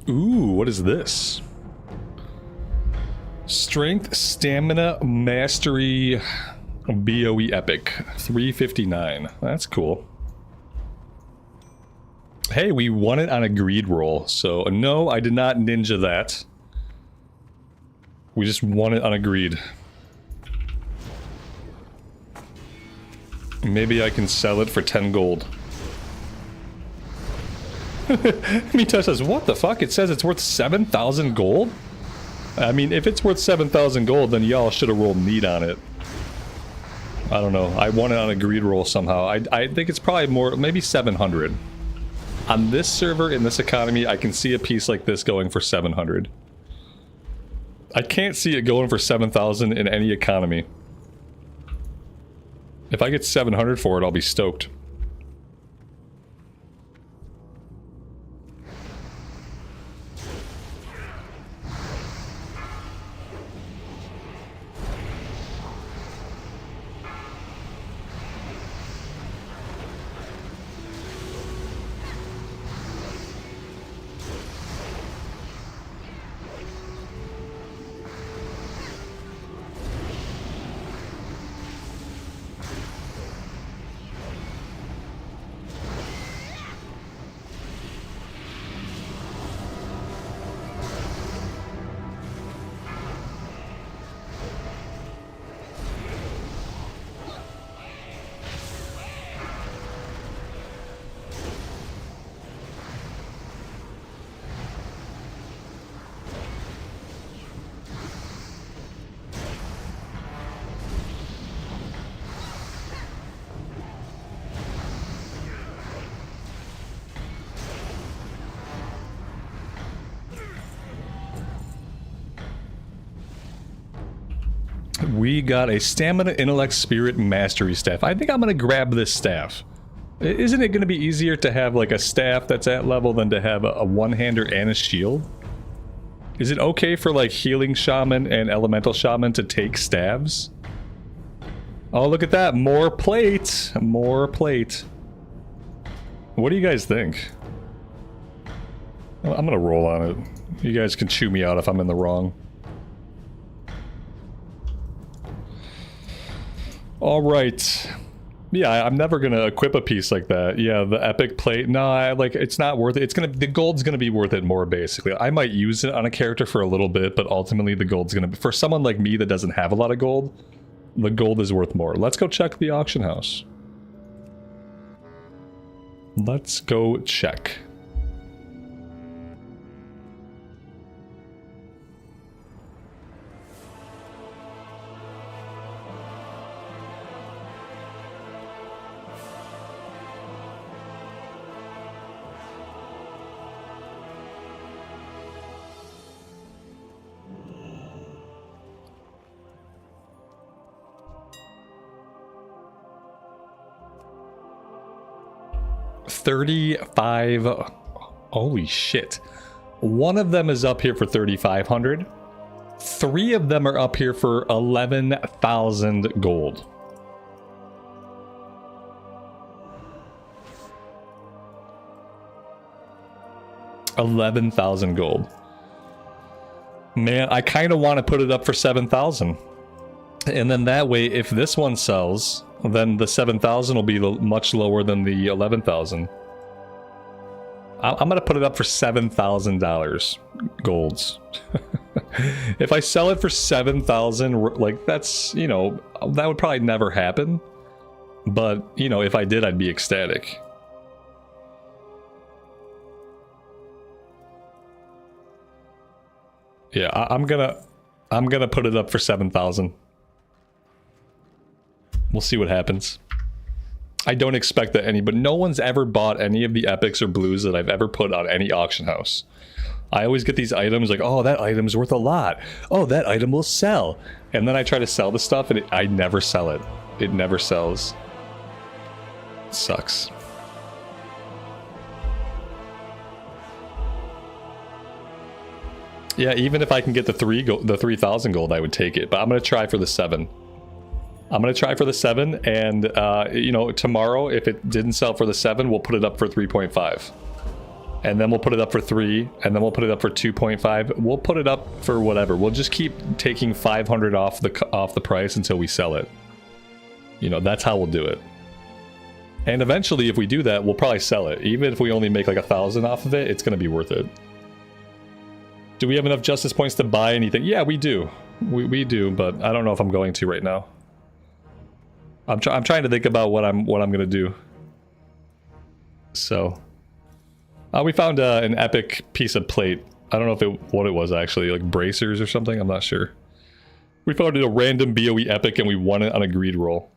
Ooh, what is this? Strength, Stamina, Mastery, BOE Epic. 359. That's cool. Hey, we won it on a greed roll. So, no, I did not ninja that. We just won it on a greed. Maybe I can sell it for 10 gold. Mito says, what the fuck? It says it's worth 7,000 gold? I mean, if it's worth 7,000 gold, then y'all should have rolled neat on it. I don't know. I won it on a greed roll somehow. I think it's probably more, maybe 700. On this server, in this economy, I can see a piece like this going for 700. I can't see it going for 7,000 in any economy. If I get 700 for it, I'll be stoked. We got a Stamina, Intellect, Spirit, Mastery staff. I think I'm gonna grab this staff. Isn't it gonna be easier to have like a staff that's at level than to have a one-hander and a shield? Is it okay for like Healing Shaman and Elemental Shaman to take staves? Oh, look at that. More plate. More plate. What do you guys think? Well, I'm gonna roll on it. You guys can chew me out if I'm in the wrong. Alright. Yeah, I'm never gonna equip a piece like that. Yeah, the epic plate. No, like, it's not worth it. It's gonna, the gold's gonna be worth it more, basically. I might use it on a character for a little bit, but ultimately the gold's gonna be... For someone like me that doesn't have a lot of gold, the gold is worth more. Let's go check the auction house. Let's go check. $35. Holy shit. One of them is up here for 3,500. 3 of them are up here for 11,000 gold. $11,000 gold. Man, I kind of want to put it up for 7,000. And then that way, if this one sells, then the 7,000 will be much lower than the 11,000. I'm going to put it up for $7,000 golds. If I sell it for 7,000, like, that's, you know, that would probably never happen. But, you know, if I did, I'd be ecstatic. Yeah, I'm gonna put it up for 7,000. We'll see what happens. I don't expect that but no one's ever bought any of the epics or blues that I've ever put on any auction house. I always get these items like, oh, that item's worth a lot. Oh, that item will sell. And then I try to sell the stuff and I never sell it. It never sells. It sucks. Yeah, even if I can get the 3,000 gold, I would take it. But I'm going to try for the 7. I'm going to try for the 7, and, you know, tomorrow, if it didn't sell for the 7, we'll put it up for 3.5. And then we'll put it up for 3, and then we'll put it up for 2.5. We'll put it up for whatever. We'll just keep taking 500 off the price until we sell it. You know, that's how we'll do it. And eventually, if we do that, we'll probably sell it. Even if we only make like 1,000 off of it, it's going to be worth it. Do we have enough justice points to buy anything? Yeah, we do. We do, but I don't know if I'm going to right now. I'm trying to think about what I'm gonna do. So We found an epic piece of plate. I don't know what it was actually, like bracers or something. I'm not sure. We found a random BOE epic and we won it on a greed roll.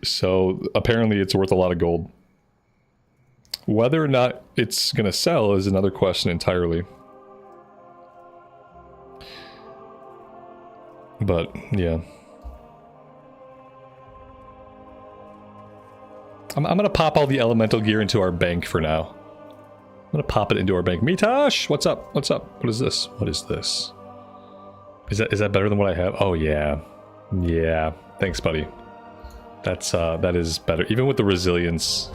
So apparently it's worth a lot of gold. Whether or not it's gonna sell is another question entirely. But yeah. I'm gonna pop all the elemental gear into our bank for now. I'm gonna pop it into our bank. Mitosh! What's up? What's up? What is this? What is this? Is that better than what I have? Oh yeah. Yeah. Thanks, buddy. That is better. Even with the resilience.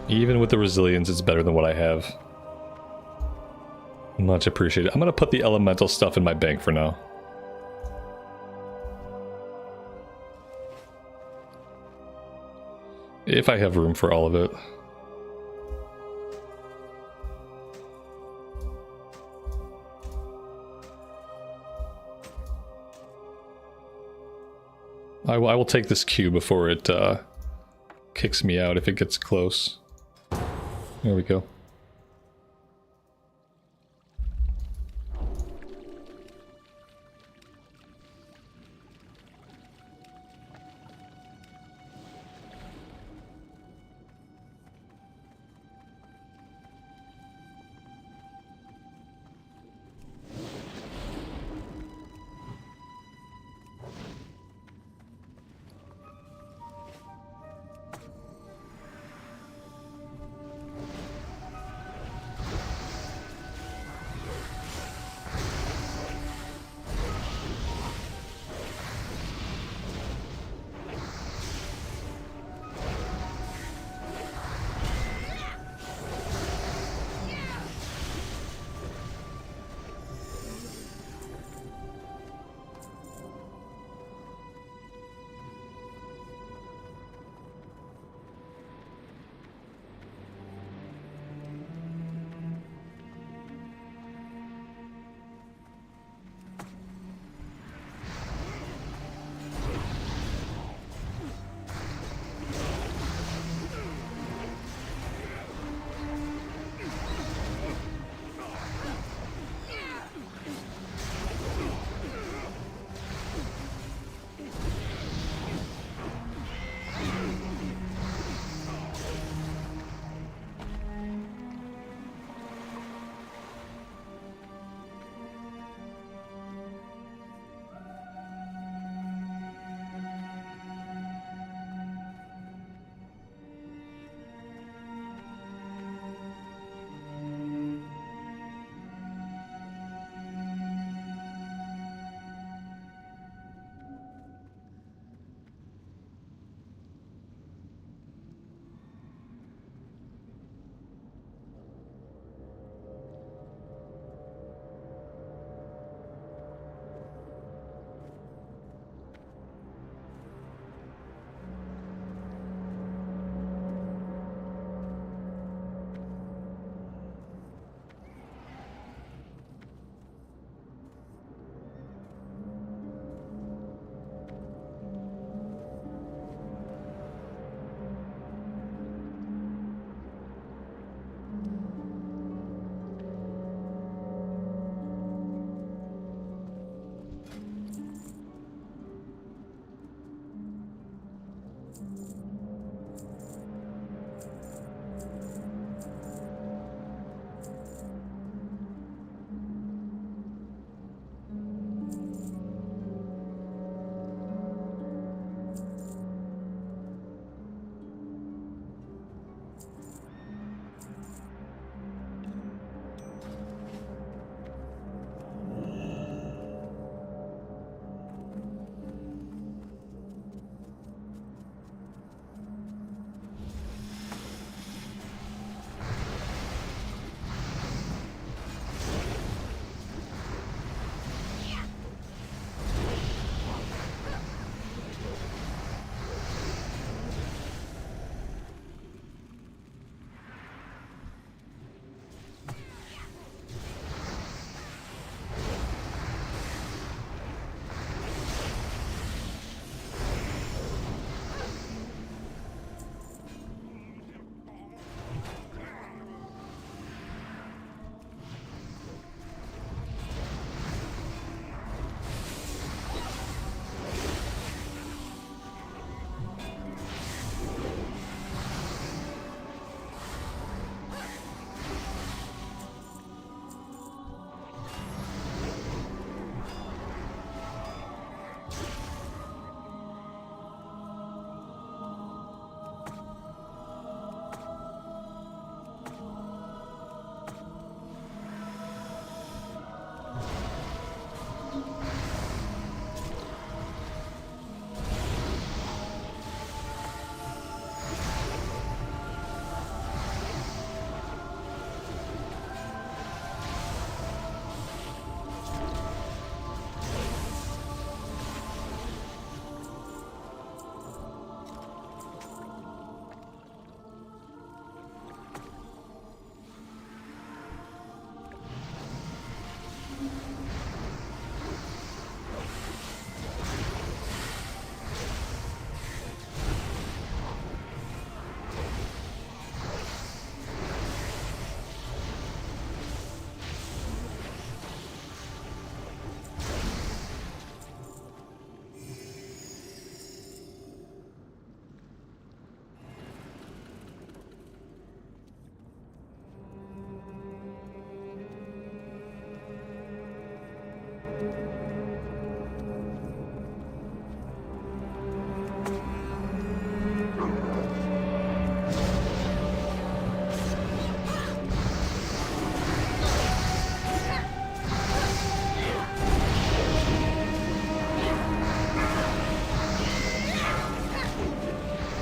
Even with the resilience, it's better than what I have. Much appreciated. I'm gonna put the elemental stuff in my bank for now. If I have room for all of it. I will take this cube before it kicks me out if it gets close. There we go.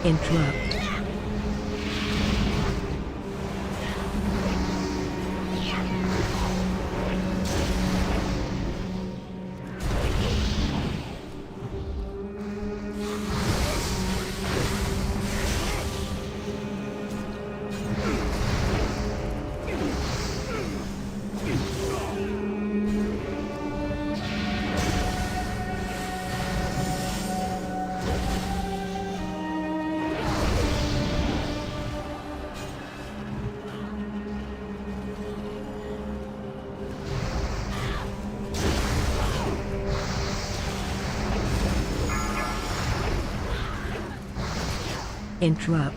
Interrupt. Interrupt.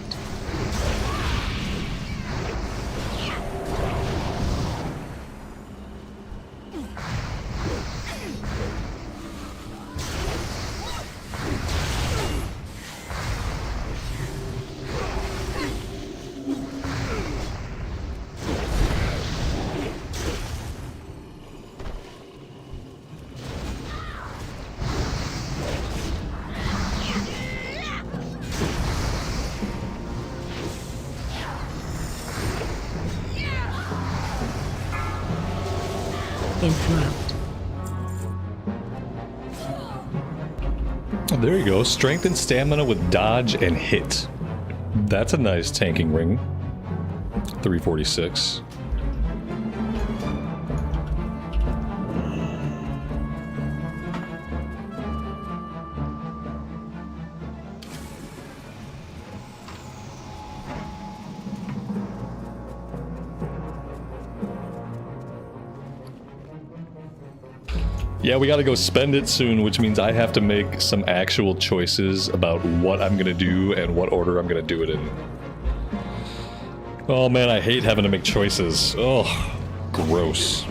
Interrupt. There you go. Strength and stamina with dodge and hit. That's a nice tanking ring. 346. Yeah, we gotta go spend it soon, which means I have to make some actual choices about what I'm gonna do and what order I'm gonna do it in. Oh man, I hate having to make choices. Oh, gross.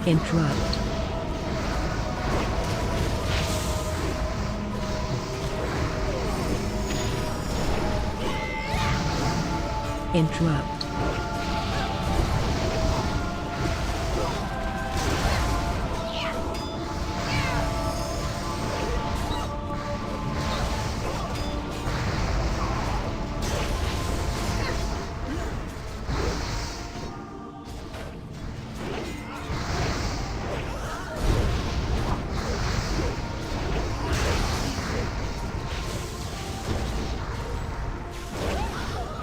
Interrupt. Interrupt.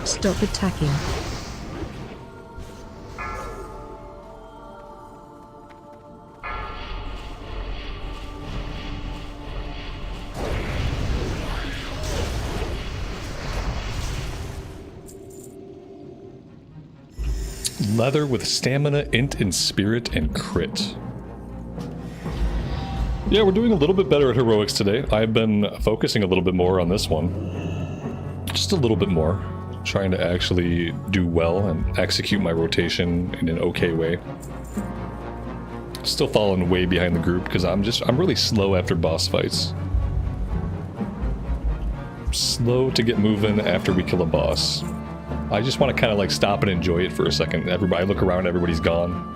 Stop attacking. Leather with stamina, int, and spirit, and crit. Yeah, we're doing a little bit better at heroics today. I've been focusing a little bit more on this one. Just a little bit more. Trying to actually do well and execute my rotation in an okay way. Still falling way behind the group because I'm really slow after boss fights. Slow to get moving after we kill a boss. I just want to kind of like stop and enjoy it for a second. Everybody, I look around, everybody's gone.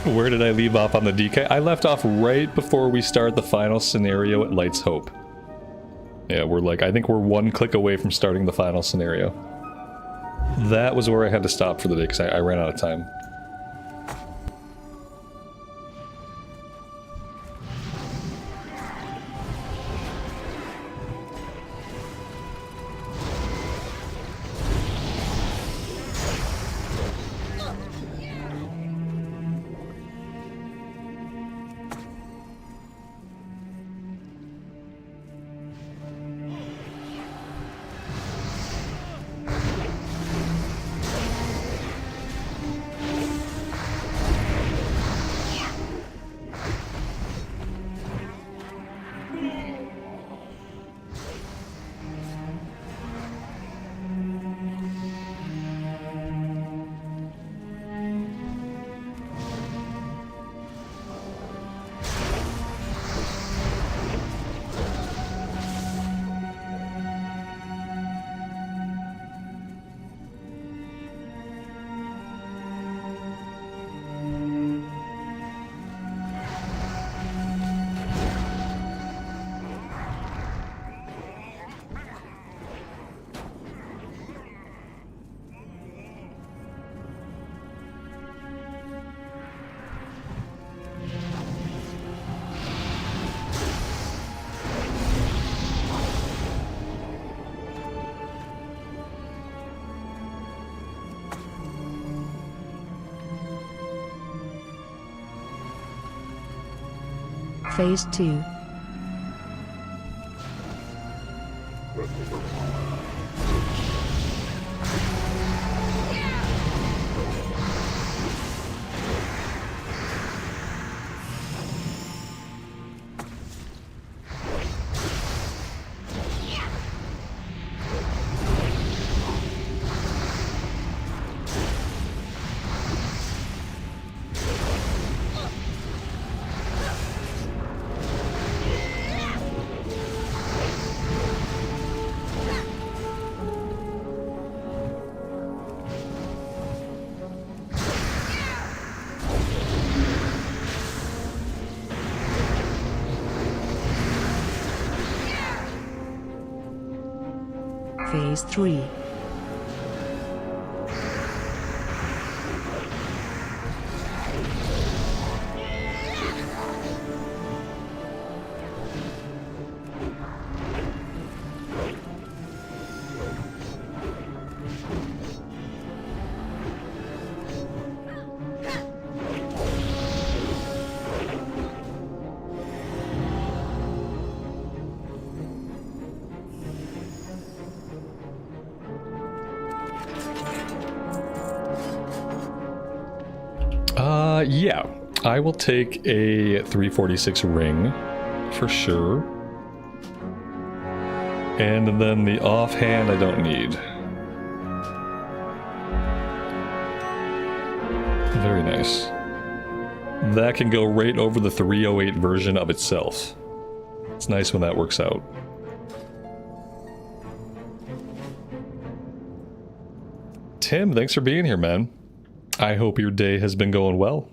Where did I leave off on the DK? I left off right before we start the final scenario at Light's Hope. Yeah, we're like, I think we're one click away from starting the final scenario. That was where I had to stop for the day because I ran out of time. Phase 2. Phase 3. Yeah, I will take a 346 ring for sure. And then the offhand I don't need. Very nice. That can go right over the 308 version of itself. It's nice when that works out. Tim, thanks for being here, man. I hope your day has been going well.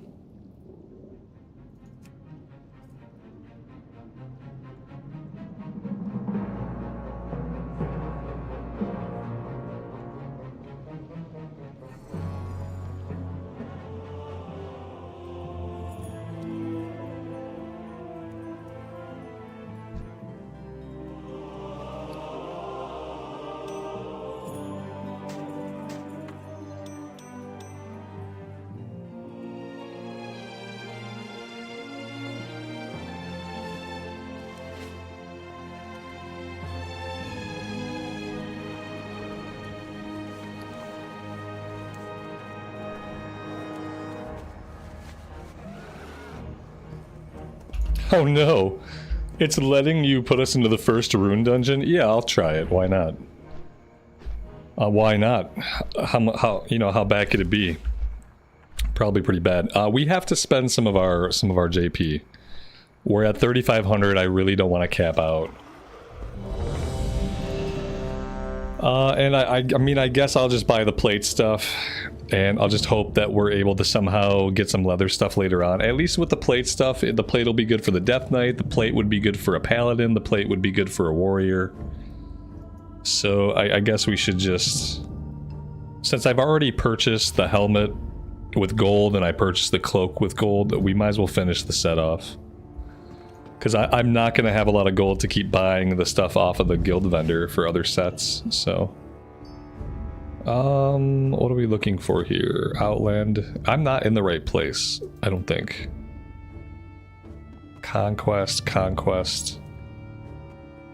Oh no, it's letting you put us into the first rune dungeon? Yeah, I'll try it, why not? Why not? How you know, how bad could it be? Probably pretty bad. We have to spend some of our JP. We're at 3,500, I really don't want to cap out. And I mean, I guess I'll just buy the plate stuff. And I'll just hope that we're able to somehow get some leather stuff later on. At least with the plate stuff, the plate will be good for the Death Knight, the plate would be good for a Paladin, the plate would be good for a Warrior. So I guess we should just... Since I've already purchased the helmet with gold and I purchased the cloak with gold, we might as well finish the set off. Because I'm not going to have a lot of gold to keep buying the stuff off of the guild vendor for other sets, so... what are we looking for here? Outland. I'm not in the right place, I don't think. Conquest.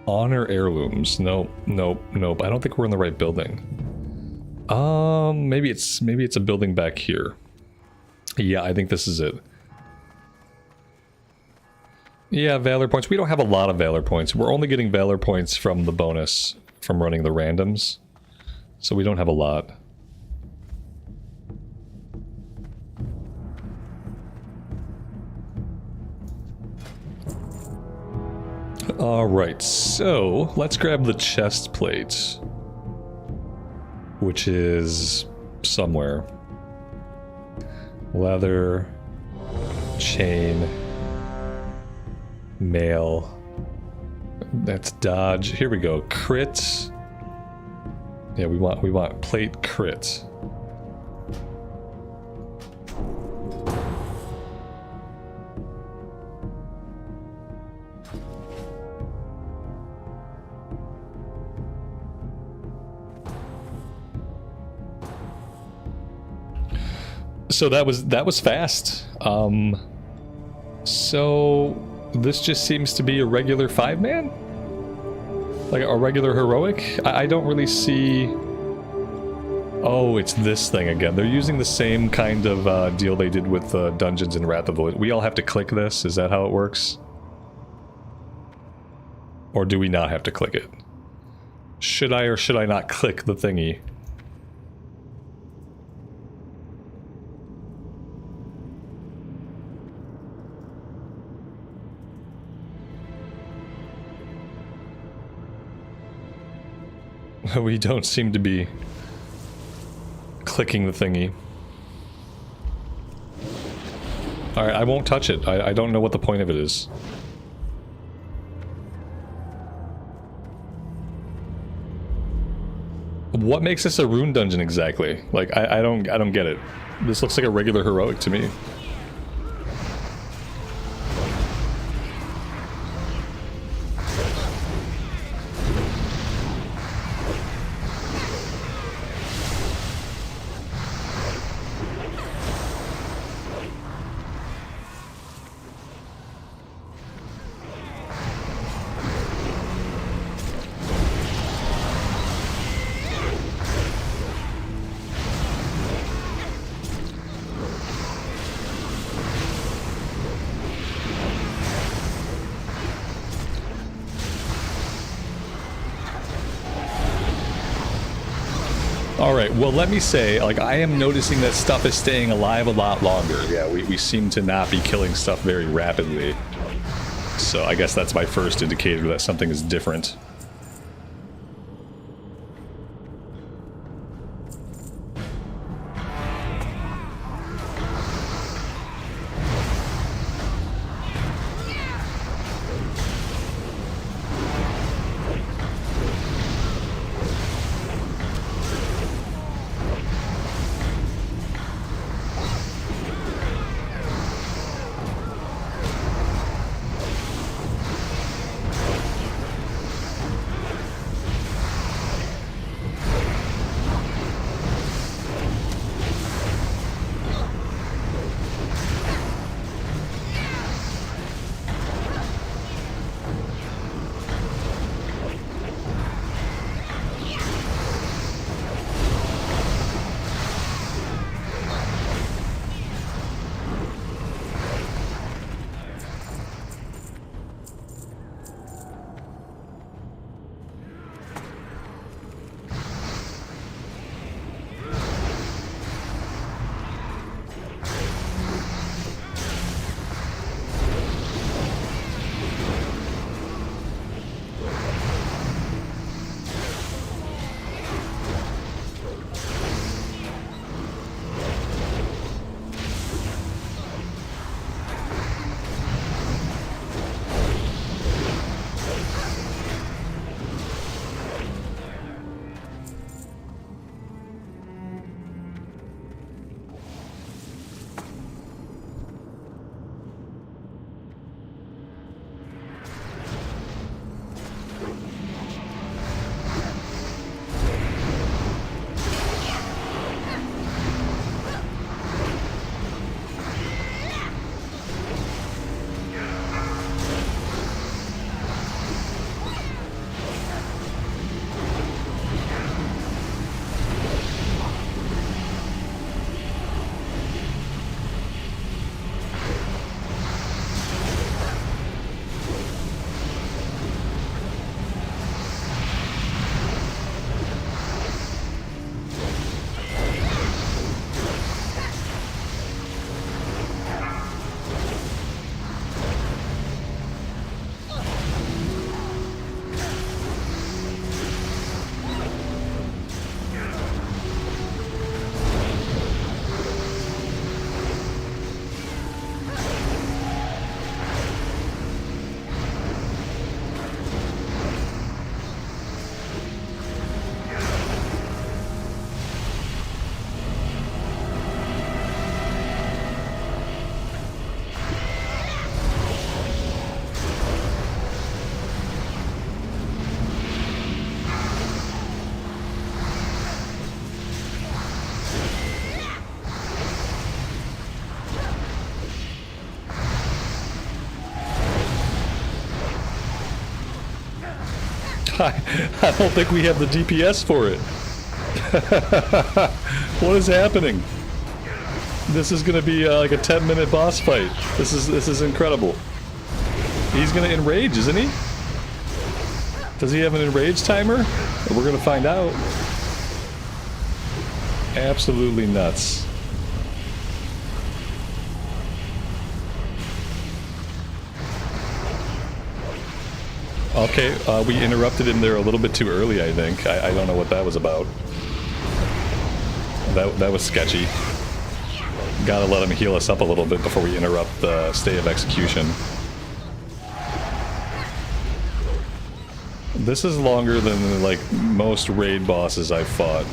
Honor heirlooms. Nope. I don't think we're in the right building. Maybe it's a building back here. Yeah, I think this is it. Yeah, Valor points. We don't have a lot of Valor points. We're only getting Valor points from the bonus from running the randoms. So we don't have a lot. Alright, so let's grab the chest plate. Which is somewhere. Leather, chain, mail. That's dodge. Here we go. Crit. Yeah, we want plate crit. So that was fast. So this just seems to be a regular 5-man? Like a regular heroic? I don't really see... Oh, it's this thing again. They're using the same kind of deal they did with Dungeons in Wrath of the Lich. We all have to click this? Is that how it works? Or do we not have to click it? Should I or should I not click the thingy? We don't seem to be clicking the thingy. Alright, I won't touch it. I don't know what the point of it is. What makes this a rune dungeon exactly? Like, I don't get it. This looks like a regular heroic to me. Alright, well let me say, like, I am noticing that stuff is staying alive a lot longer. Yeah, we seem to not be killing stuff very rapidly. So I guess that's my first indicator that something is different. I don't think we have the DPS for it. What is happening? This is gonna be like a 10-minute boss fight. This is incredible. He's gonna enrage, isn't he? Does he have an enrage timer? We're gonna find out. Absolutely nuts. Okay, we interrupted him there a little bit too early, I think. I don't know what that was about. That was sketchy. Gotta let him heal us up a little bit before we interrupt the stay of execution. This is longer than, like, most raid bosses I've fought.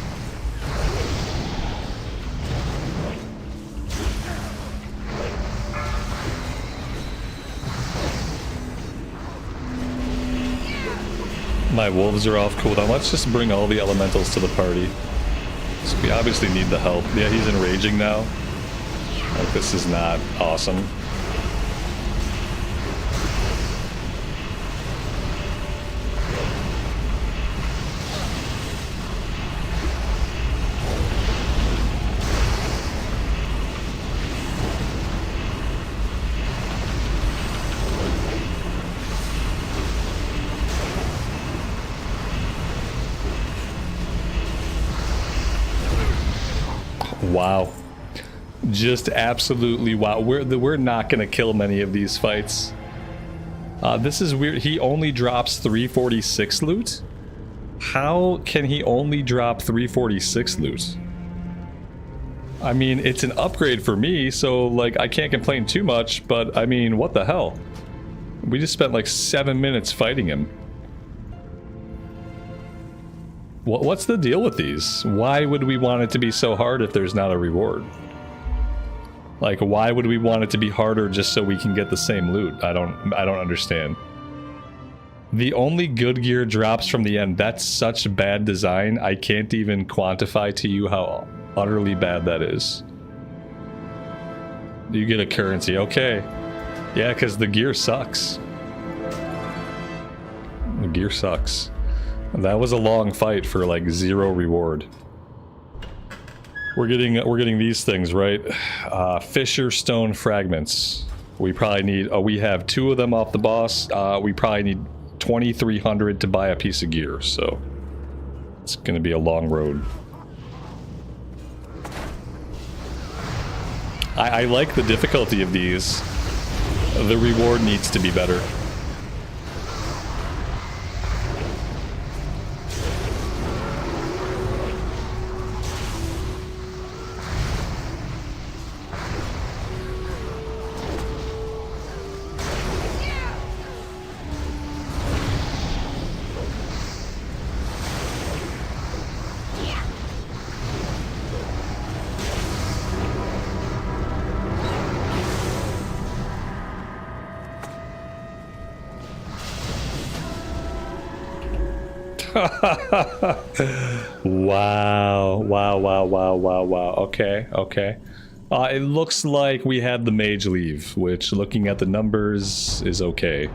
My wolves are off cooldown. Let's just bring all the elementals to the party. So we obviously need the help. Yeah, he's enraging now. Like, this is not awesome. Wow. Just absolutely wow. We're not going to kill many of these fights. This is weird. He only drops 346 loot? How can he only drop 346 loot? I mean, it's an upgrade for me, so, like, I can't complain too much, but, I mean, what the hell? We just spent, like, 7 minutes fighting him. What's the deal with these? Why would we want it to be so hard if there's not a reward? Like, why would we want it to be harder just so we can get the same loot? I don't understand. The only good gear drops from the end. That's such bad design. I can't even quantify to you how utterly bad that is. You get a currency, okay. Yeah, because the gear sucks. The gear sucks. That was a long fight for, like, 0 reward. We're getting these things, right? Fissure stone fragments. We probably need... Oh, we have 2 of them off the boss. We probably need 2,300 to buy a piece of gear, so... It's gonna be a long road. I like the difficulty of these. The reward needs to be better. Wow. Okay. It looks like we had the mage leave, which, looking at the numbers, is okay.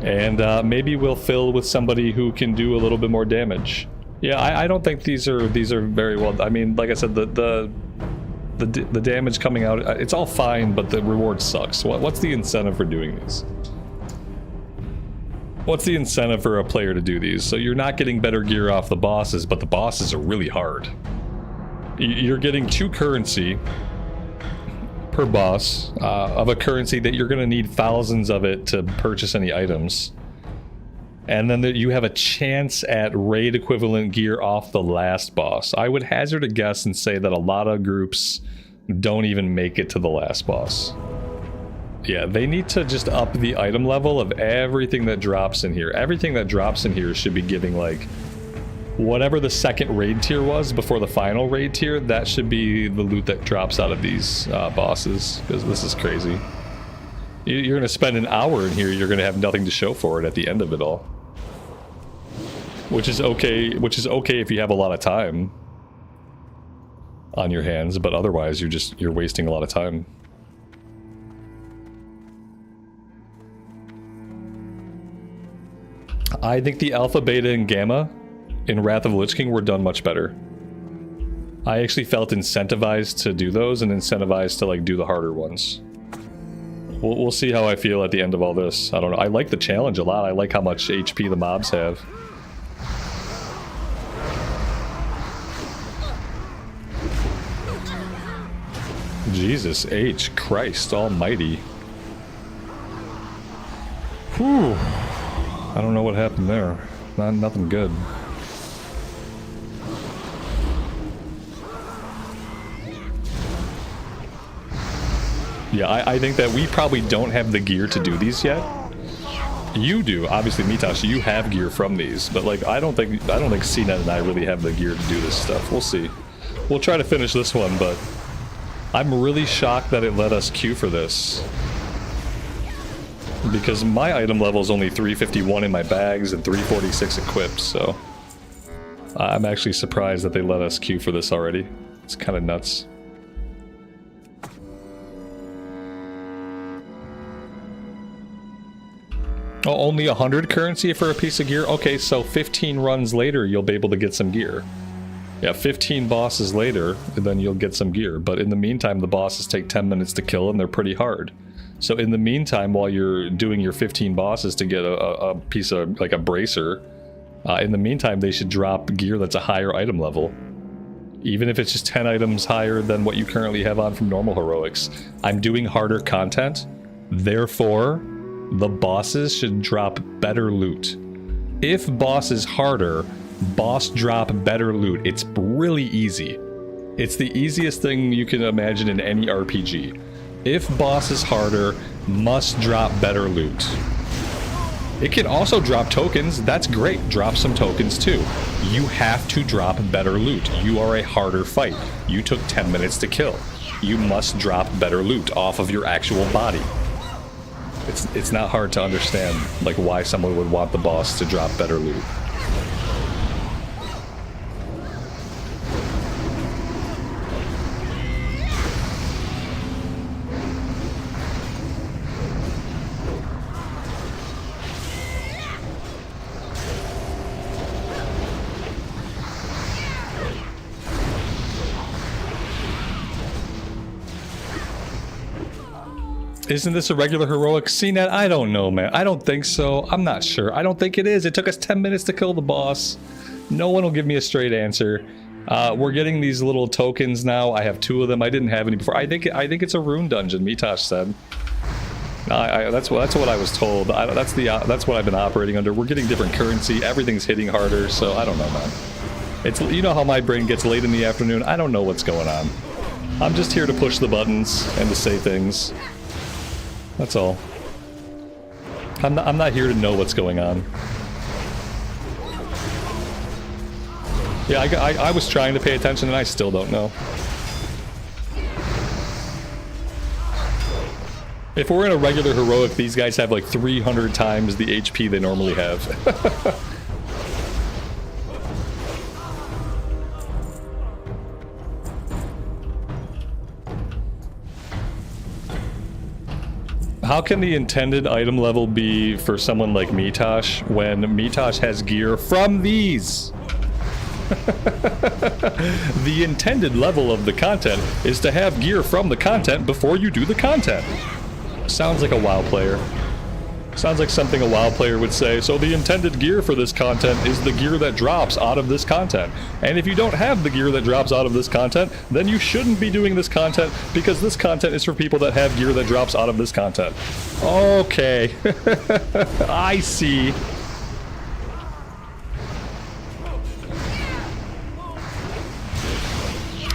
And maybe we'll fill with somebody who can do a little bit more damage. Yeah, I don't think these are very well... I mean, like I said, the damage coming out, it's all fine, but the reward sucks. What's the incentive for doing these? What's the incentive for a player to do these? So you're not getting better gear off the bosses, but the bosses are really hard. You're getting 2 currency per boss of a currency that you're going to need thousands of it to purchase any items. And then you have a chance at raid equivalent gear off the last boss. I would hazard a guess and say that a lot of groups don't even make it to the last boss. Yeah, they need to just up the item level of everything that drops in here. Everything that drops in here should be giving, like, whatever the second raid tier was before the final raid tier, that should be the loot that drops out of these bosses, because this is crazy. You're going to spend an hour in here, you're going to have nothing to show for it at the end of it all. Which is okay if you have a lot of time on your hands, but otherwise you're wasting a lot of time. I think the Alpha, Beta, and Gamma in Wrath of the Lich King were done much better. I actually felt incentivized to do those and incentivized to, like, do the harder ones. We'll see how I feel at the end of all this. I don't know. I like the challenge a lot. I like how much HP the mobs have. Jesus H. Christ almighty. Whew. I don't know what happened there. Nothing good. Yeah, I think that we probably don't have the gear to do these yet. You do, obviously, Mitosh. You have gear from these, but like I don't think CNET and I really have the gear to do this stuff. We'll see. We'll try to finish this one, but I'm really shocked that it let us queue for this. Because my item level is only 351 in my bags and 346 equipped, so I'm actually surprised that they let us queue for this already. It's kind of nuts. Oh, only 100 currency for a piece of gear? Okay, so 15 runs later you'll be able to get some gear. Yeah, 15 bosses later, then you'll get some gear. But in the meantime, the bosses take 10 minutes to kill and they're pretty hard. So in the meantime, while you're doing your 15 bosses to get a piece of, like a bracer, in the meantime, they should drop gear that's a higher item level. Even if it's just 10 items higher than what you currently have on from normal heroics. I'm doing harder content, therefore, the bosses should drop better loot. If boss is harder, boss drop better loot. It's really easy. It's the easiest thing you can imagine in any RPG. If boss is harder, must drop better loot. It can also drop tokens. That's great. Drop some tokens too. You have to drop better loot. You are a harder fight. You took 10 minutes to kill. You must drop better loot off of your actual body. It's not hard to understand like why someone would want the boss to drop better loot. Isn't this a regular heroic? CNET? I don't know, man. I don't think so. I'm not sure. I don't think it is. It took us 10 minutes to kill the boss. No one will give me a straight answer. We're getting these little tokens now. I have 2 of them. I didn't have any before. I think it's a rune dungeon, Mitosh said. That's what I was told. That's what I've been operating under. We're getting different currency. Everything's hitting harder, so I don't know, man. It's, you know how my brain gets late in the afternoon? I don't know what's going on. I'm just here to push the buttons and to say things. That's all. I'm not here to know what's going on. Yeah, I was trying to pay attention and I still don't know. If we're in a regular heroic, these guys have like 300 times the HP they normally have. How can the intended item level be for someone like Mitosh when Mitosh has gear from these? The intended level of the content is to have gear from the content before you do the content. Sounds like a WoW player. Sounds like something a WoW player would say. So the intended gear for this content is the gear that drops out of this content. And if you don't have the gear that drops out of this content, then you shouldn't be doing this content because this content is for people that have gear that drops out of this content. Okay. I see.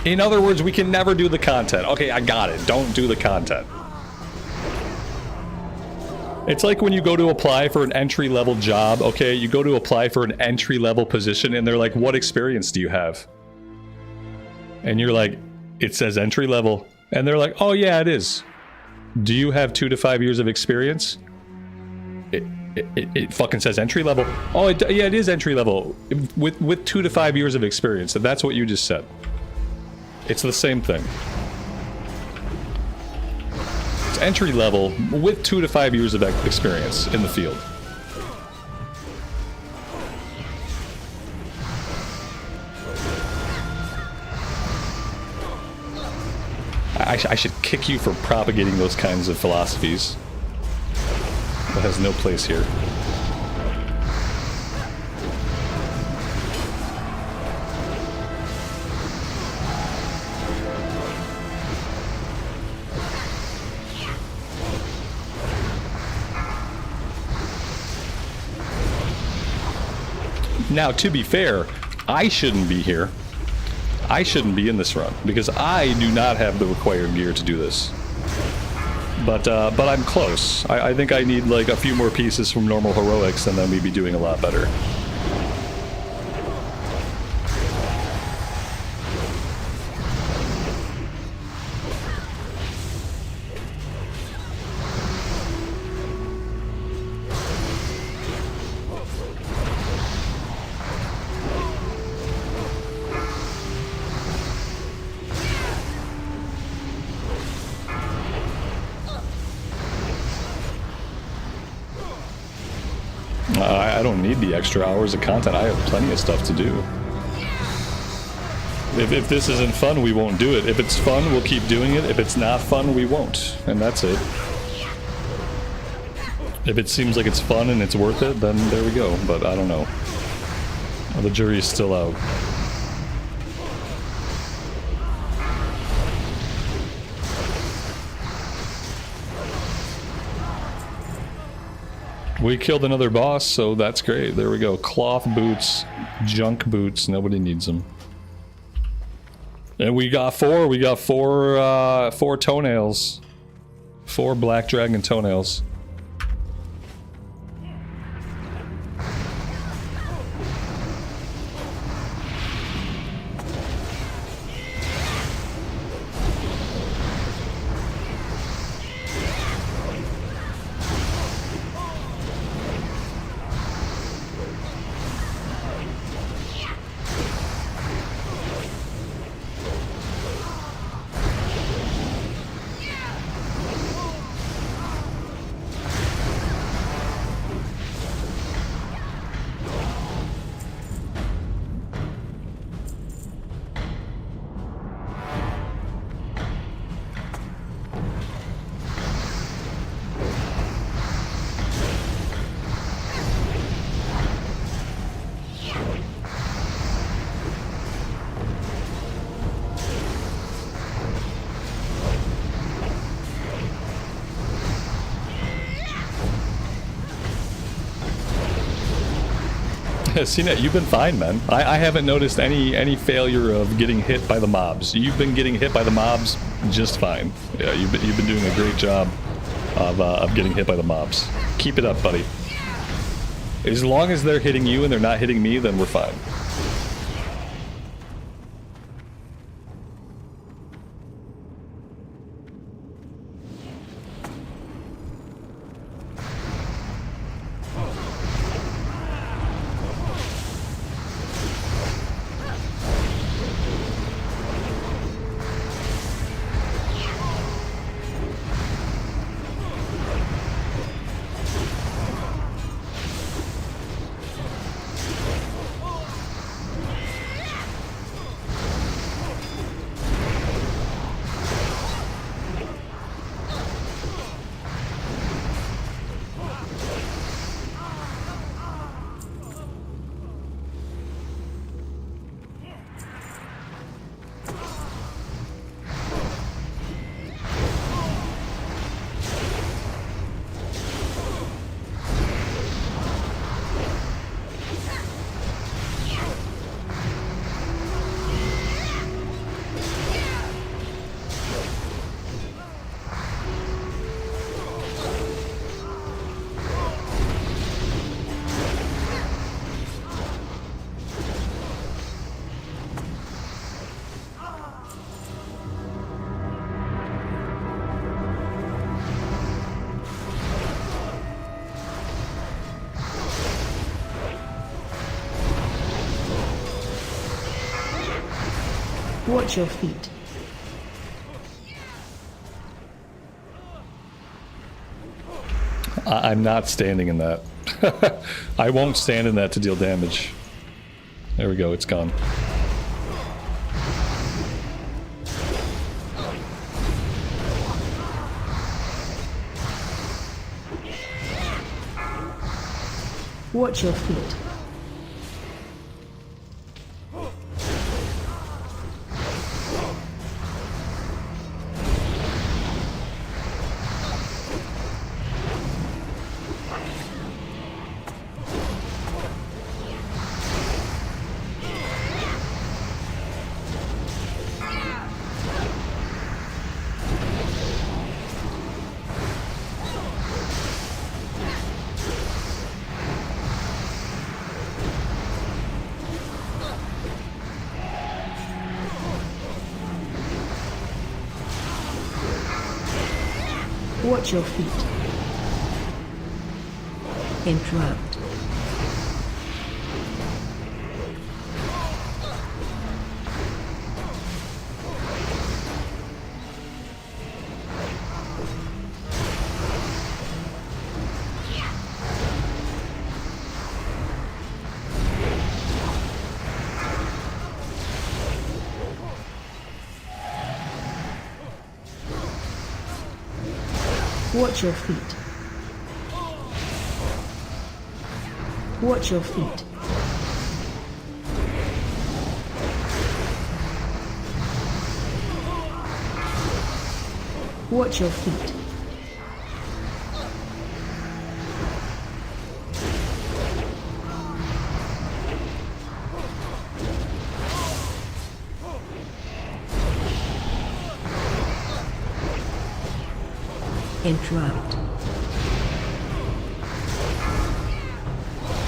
In other words, we can never do the content. Okay, I got it. Don't do the content. It's like when you go to apply for an entry-level job, okay? You go to apply for an entry-level position and they're like, what experience do you have? And you're like, it says entry-level. And they're like, oh yeah, it is. Do you have 2 to 5 years of experience? It fucking says entry-level. Oh, yeah, it is entry-level. With 2 to 5 years of experience. And that's what you just said. It's the same thing. It's entry level with 2 to 5 years of experience in the field. I should kick you for propagating those kinds of philosophies. That has no place here. Now, to be fair, I shouldn't be here. I shouldn't be in this run, because I do not have the required gear to do this. But I'm close. I think I need like a few more pieces from normal heroics, and then we'd be doing a lot better. I don't need the extra hours of content. I have plenty of stuff to do. If this isn't fun, we won't do it. If it's fun, we'll keep doing it. If it's not fun, we won't. And that's it. If it seems like it's fun and it's worth it, then there we go. But I don't know. The jury's still out. We killed another boss, so that's great. There we go. Cloth boots, junk boots. Nobody needs them. And we got four. We got four toenails. 4 black dragon toenails. CNET, you've been fine, man. I haven't noticed any failure of getting hit by the mobs. You've been getting hit by the mobs just fine. Yeah, you've been doing a great job of getting hit by the mobs. Keep it up, buddy. As long as they're hitting you and they're not hitting me, then we're fine. Watch your feet. I'm not standing in that. I won't stand in that to deal damage. There we go, it's gone. Watch your feet. Watch your feet. Interrupt. Watch your feet. Watch your feet. Watch your feet. Interrupt.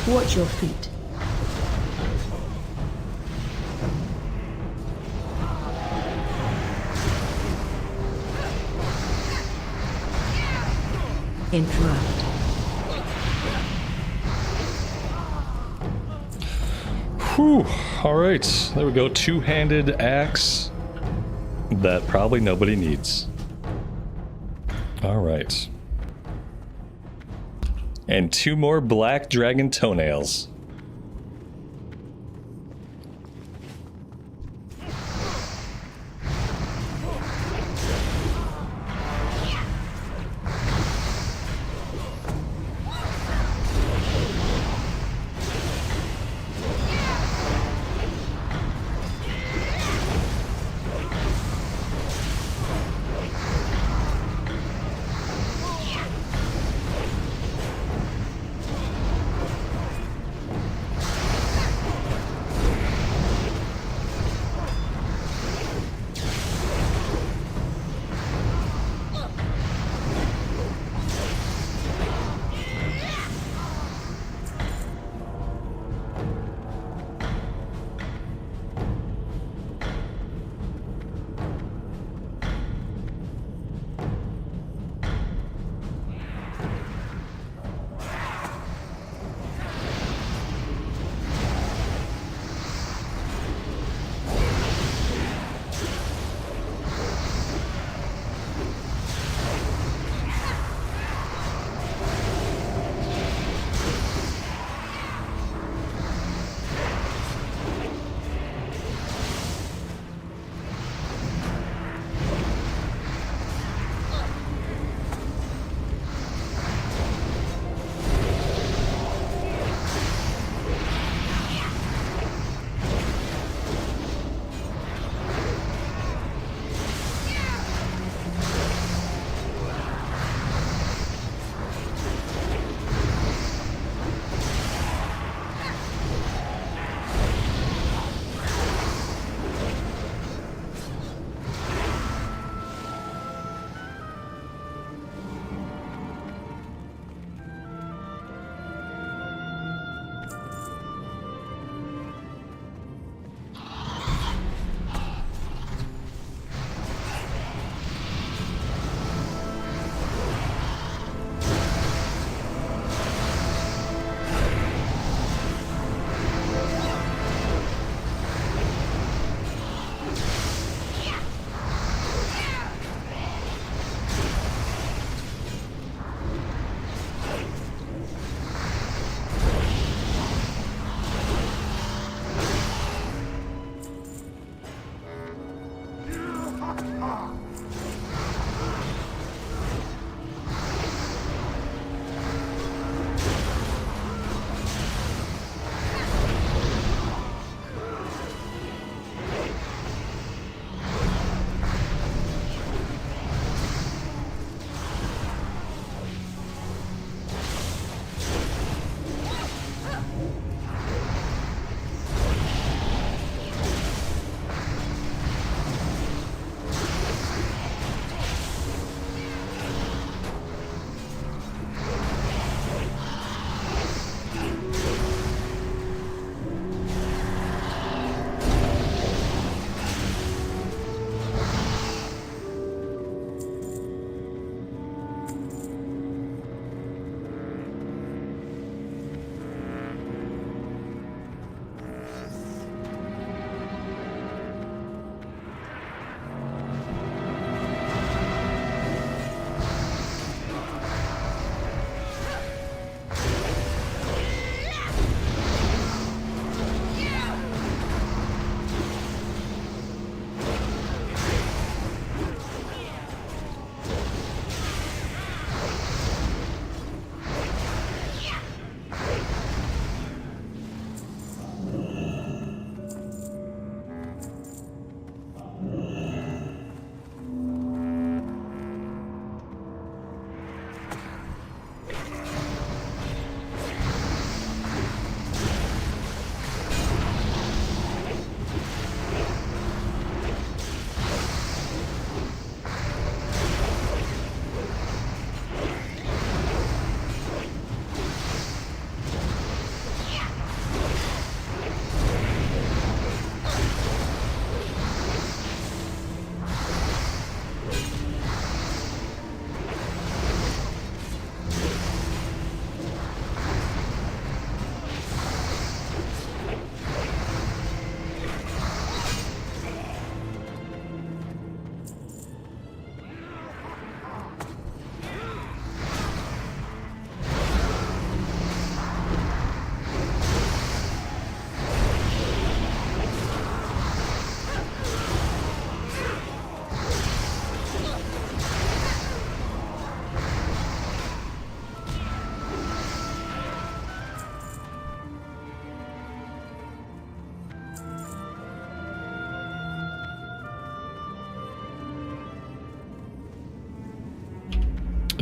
Watch your feet. Interrupt. Whew. Alright, there we go. Two-handed axe that probably nobody needs. Alright. And 2 more black dragon toenails.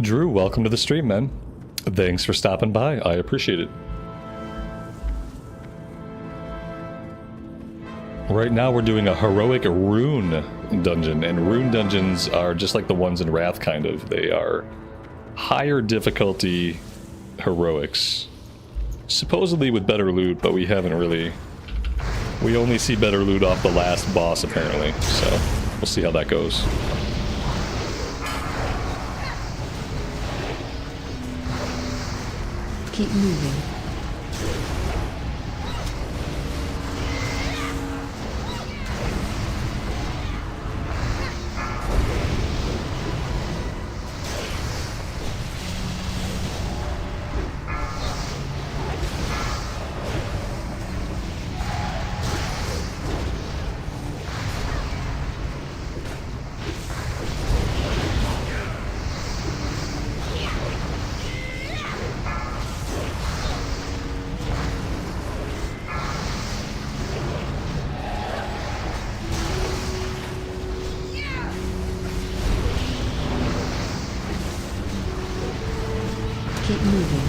Drew, welcome to the stream, man. Thanks for stopping by. I appreciate it. Right now we're doing a heroic rune dungeon, and rune dungeons are just like the ones in Wrath, kind of. They are higher difficulty heroics. Supposedly with better loot, but we haven't really... We only see better loot off the last boss, apparently, so we'll see how that goes. Keep moving. Keep moving.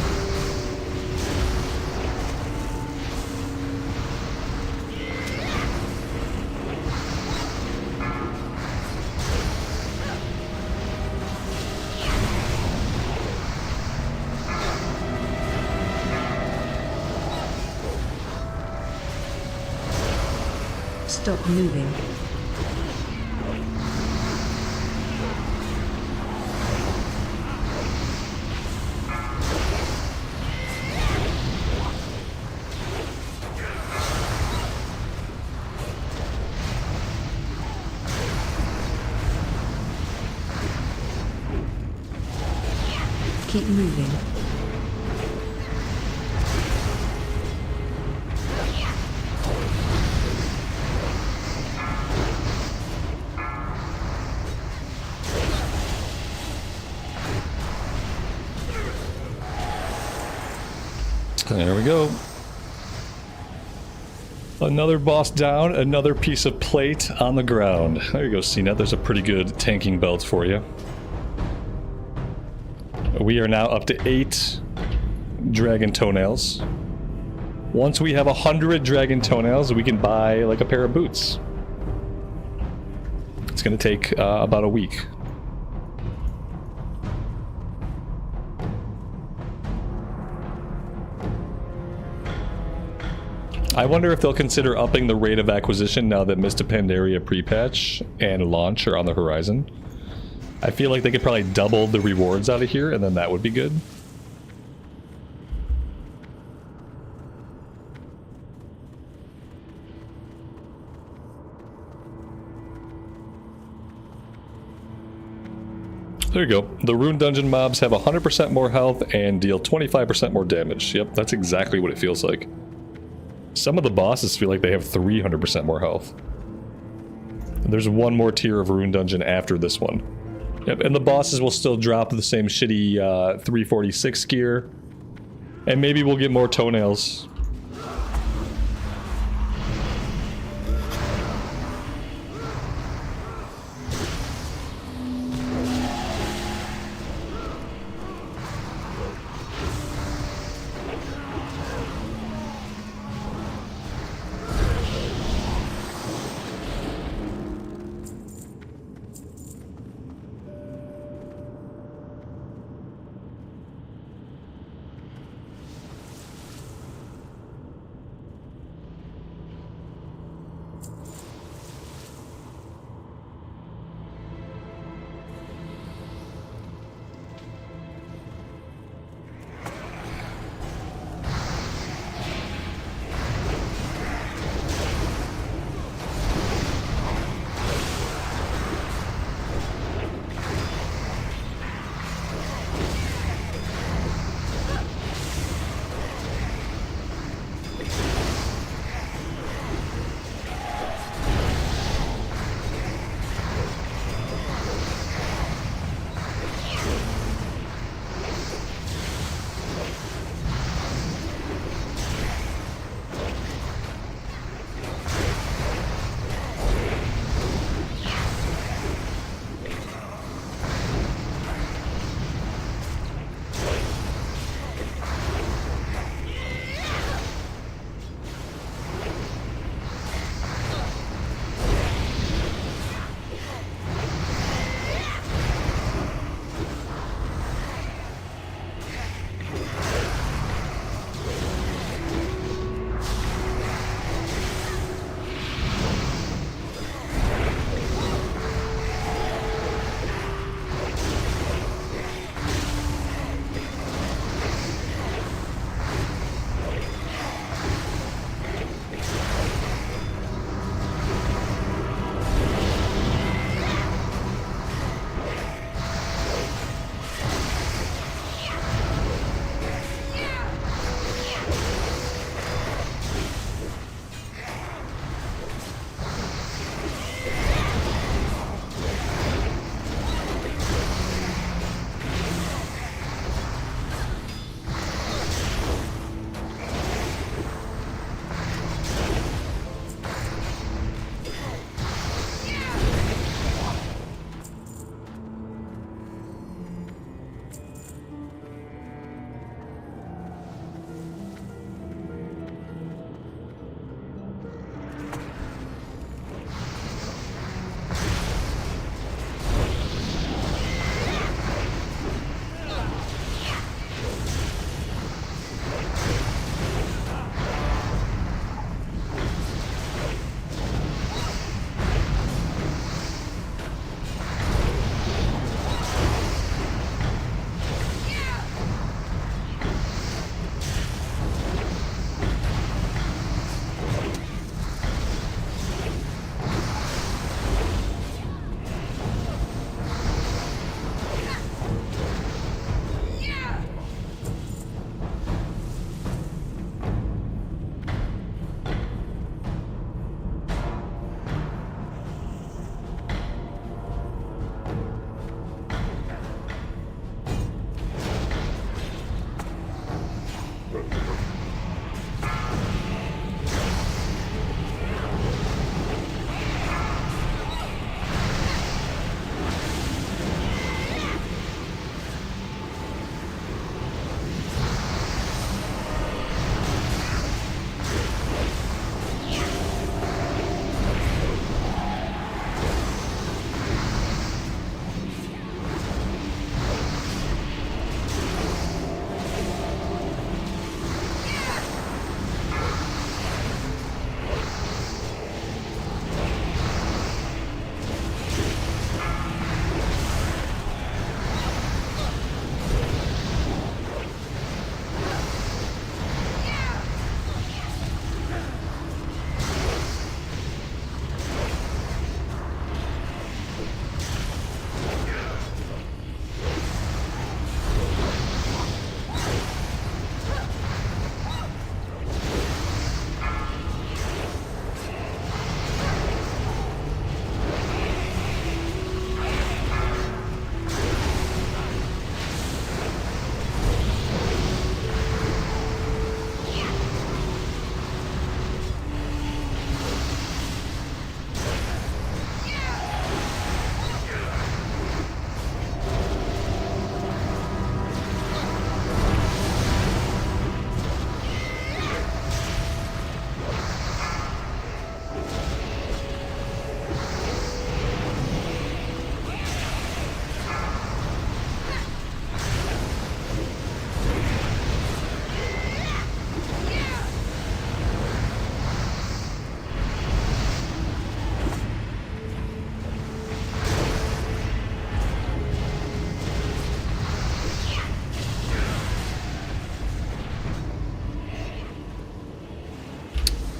Stop moving. Keep moving. There we go. Another boss down, another piece of plate on the ground. There you go, CNET. There's a pretty good tanking belt for you. We are now up to 8 dragon toenails. Once we have 100 dragon toenails, we can buy like a pair of boots. It's gonna take about a week. I wonder if they'll consider upping the rate of acquisition now that Mist of Pandaria pre-patch and launch are on the horizon. I feel like they could probably double the rewards out of here, and then that would be good. There you go. The Rune Dungeon mobs have 100% more health and deal 25% more damage. Yep, that's exactly what it feels like. Some of the bosses feel like they have 300% more health. There's one more tier of Rune Dungeon after this one. Yep, and the bosses will still drop the same shitty 346 gear. And maybe we'll get more toenails.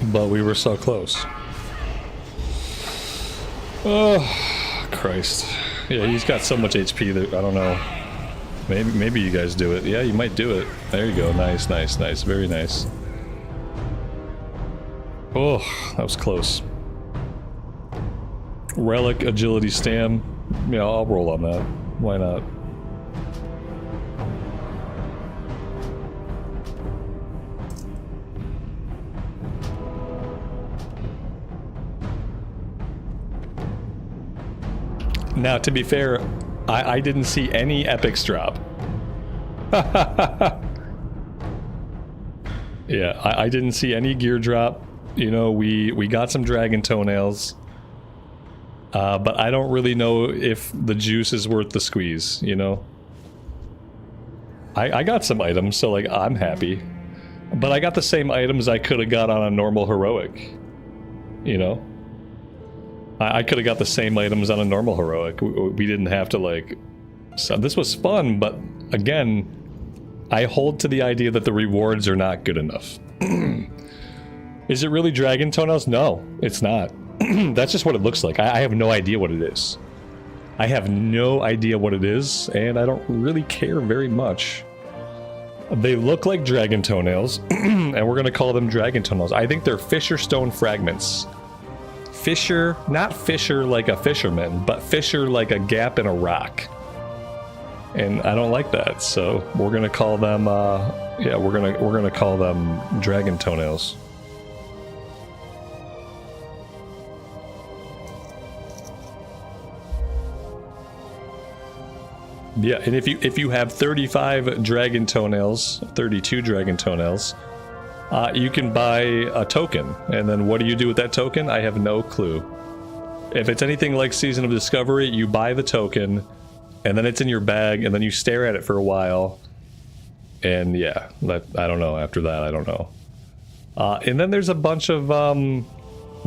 But we were so close. Oh, Christ. Yeah, he's got so much HP that I don't know. Maybe you guys do it. Yeah, you might do it. There you go. Nice, nice, nice. Very nice. Oh, that was close. Relic, agility, stam. Yeah, I'll roll on that. Why not? Now, to be fair, I didn't see any epics drop. Yeah, I didn't see any gear drop. You know, we got some dragon toenails. But I don't really know if the juice is worth the squeeze, you know? I got some items, so like, I'm happy. But I got the same items I could have got on a normal heroic. You know? I could have got the same items on a normal heroic. We didn't have to, like... So this was fun, but again, I hold to the idea that the rewards are not good enough. Is it really dragon toenails? No, it's not. That's just what it looks like. I have no idea what it is. I have no idea what it is, and I don't really care very much. They look like dragon toenails, and we're going to call them dragon toenails. I think they're fissure stone fragments. Fissure, not fissure like a fisherman, but fissure like a gap in a rock. And I don't like that, so we're going to call them, yeah, we're gonna call them dragon toenails. Yeah, and if you have 35 dragon toenails, 32 dragon toenails, you can buy a token. And then what do you do with that token? I have no clue. If it's anything like Season of Discovery, you buy the token, and then it's in your bag, and then you stare at it for a while. And yeah, I don't know. After that, I don't know. And then there's a bunch of,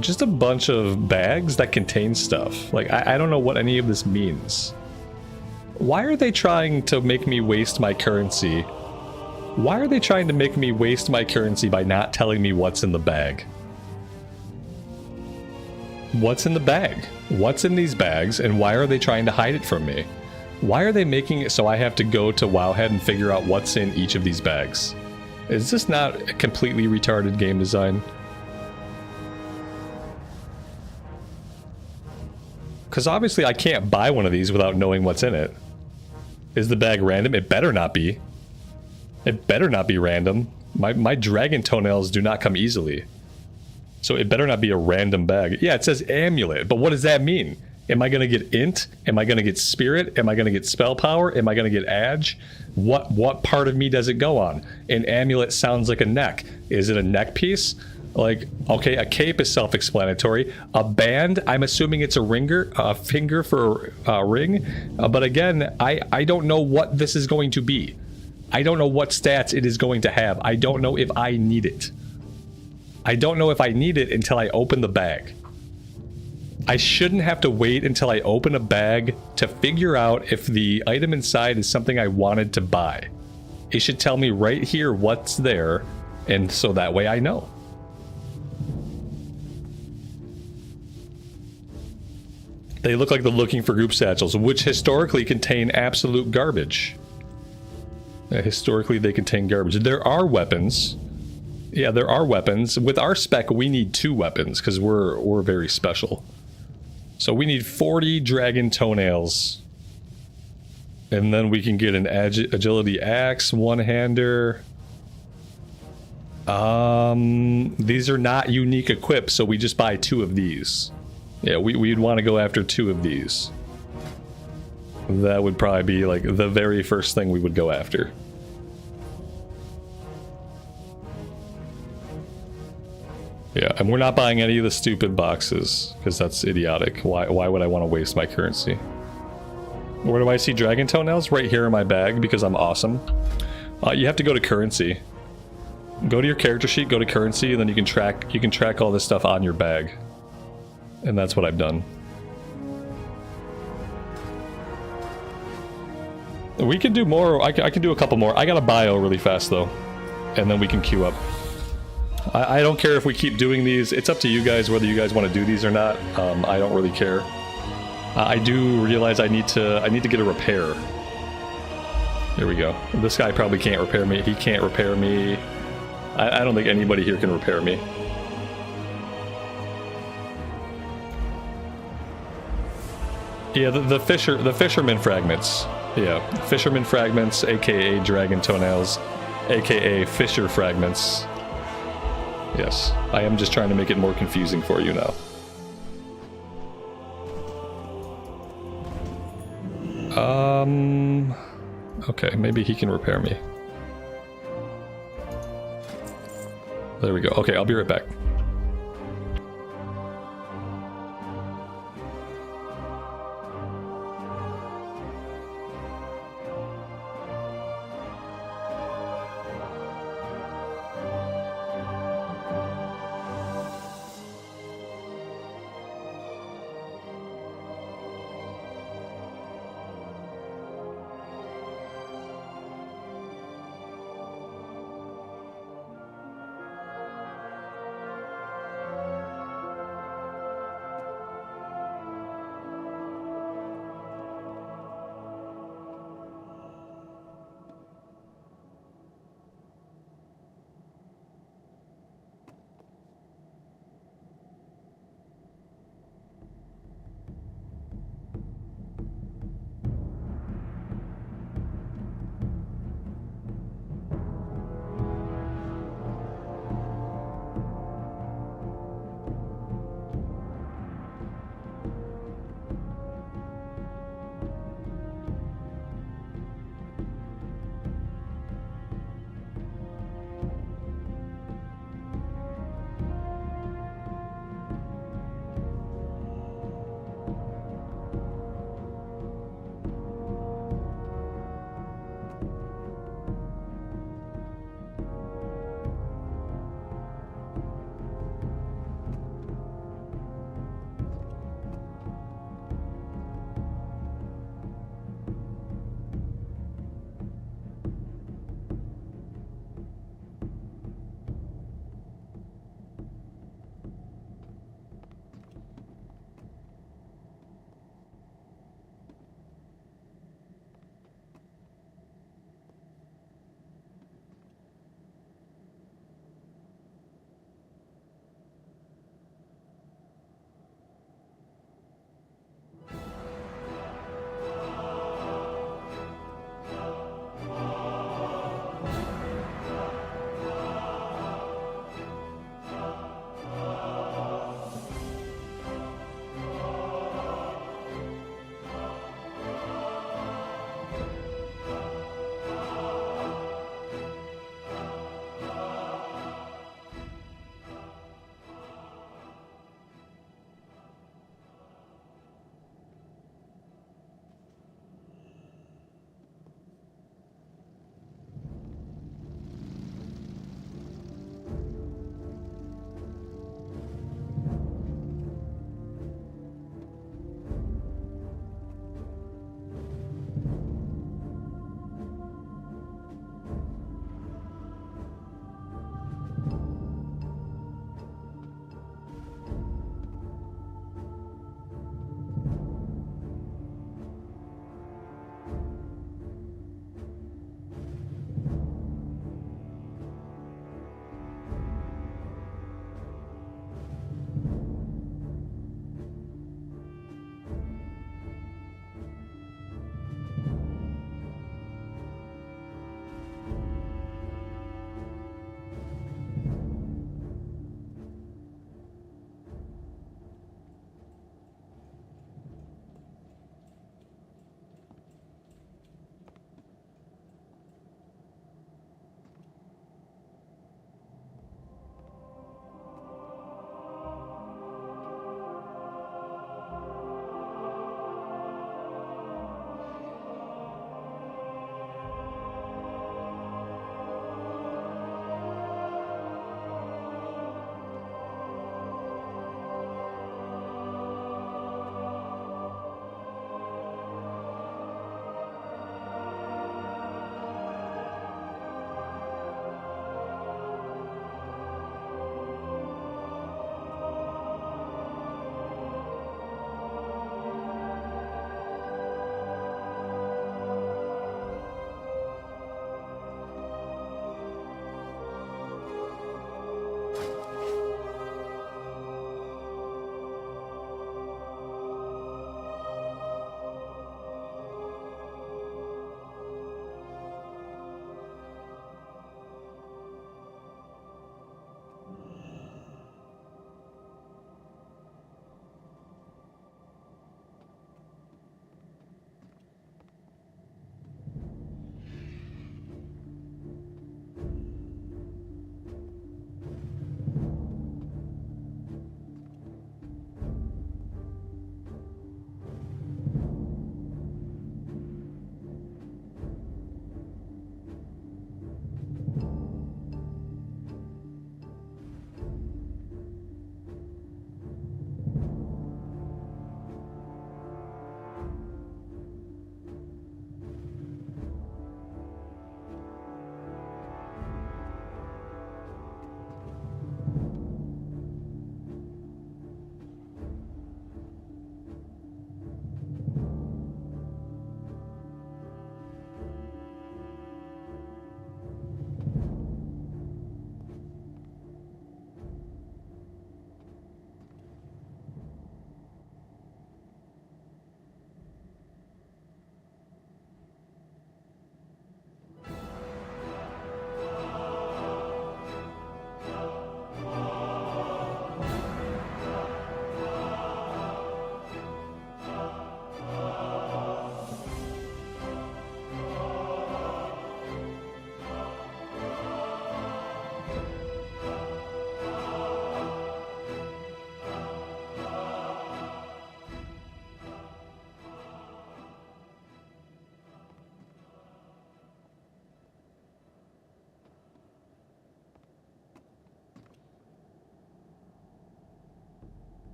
just a bunch of bags that contain stuff. Like, I don't know what any of this means. Why are they trying to make me waste my currency? Why are they trying to make me waste my currency by not telling me what's in the bag? What's in the bag? What's in these bags, and why are they trying to hide it from me? Why are they making it so I have to go to Wowhead and figure out what's in each of these bags? Is this not a completely retarded game design? Because obviously I can't buy one of these without knowing what's in it. Is the bag random? It better not be. It better not be random. My dragon toenails do not come easily. So it better not be a random bag. Yeah, it says amulet, but what does that mean? Am I going to get int? Am I going to get spirit? Am I going to get spell power? Am I going to get edge? What part of me does it go on? An amulet sounds like a neck. Is it a neck piece? Like, okay, a cape is self-explanatory. A band, I'm assuming it's a finger for a ring. But again, I don't know what this is going to be. I don't know what stats it is going to have. I don't know if I need it. I don't know if I need it until I open the bag. I shouldn't have to wait until I open a bag to figure out if the item inside is something I wanted to buy. It should tell me right here what's there, and so that way I know. They look like the Looking for Group satchels, which historically contain absolute garbage. Historically, they contain garbage. There are weapons. Yeah, there are weapons. With our spec, we need 2 weapons, because we're very special. So we need 40 dragon toenails. And then we can get an agility axe, one-hander. These are not unique equipped, so we just buy 2 of these. Yeah, we'd want to go after 2 of these. That would probably be like the very first thing we would go after. Yeah, and we're not buying any of the stupid boxes, because that's idiotic. Why would I want to waste my currency? Where do I see dragon toenails? Right here in my bag, because I'm awesome. You have to go to currency. Go to your character sheet, go to currency, and then you can track all this stuff on your bag. And that's what I've done. We can do more. I can do a couple more. I got a bio really fast, though. And then we can queue up. I don't care if we keep doing these. It's up to you guys whether you guys want to do these or not. I don't really care. I do realize I need to get a repair. There we go. This guy probably can't repair me. He can't repair me. I don't think anybody here can repair me. Yeah, the fisherman fragments. Yeah, fisherman fragments, aka dragon toenails, aka fisher fragments. Yes, I am just trying to make it more confusing for you now. Okay, maybe he can repair me. There we go. Okay, I'll be right back.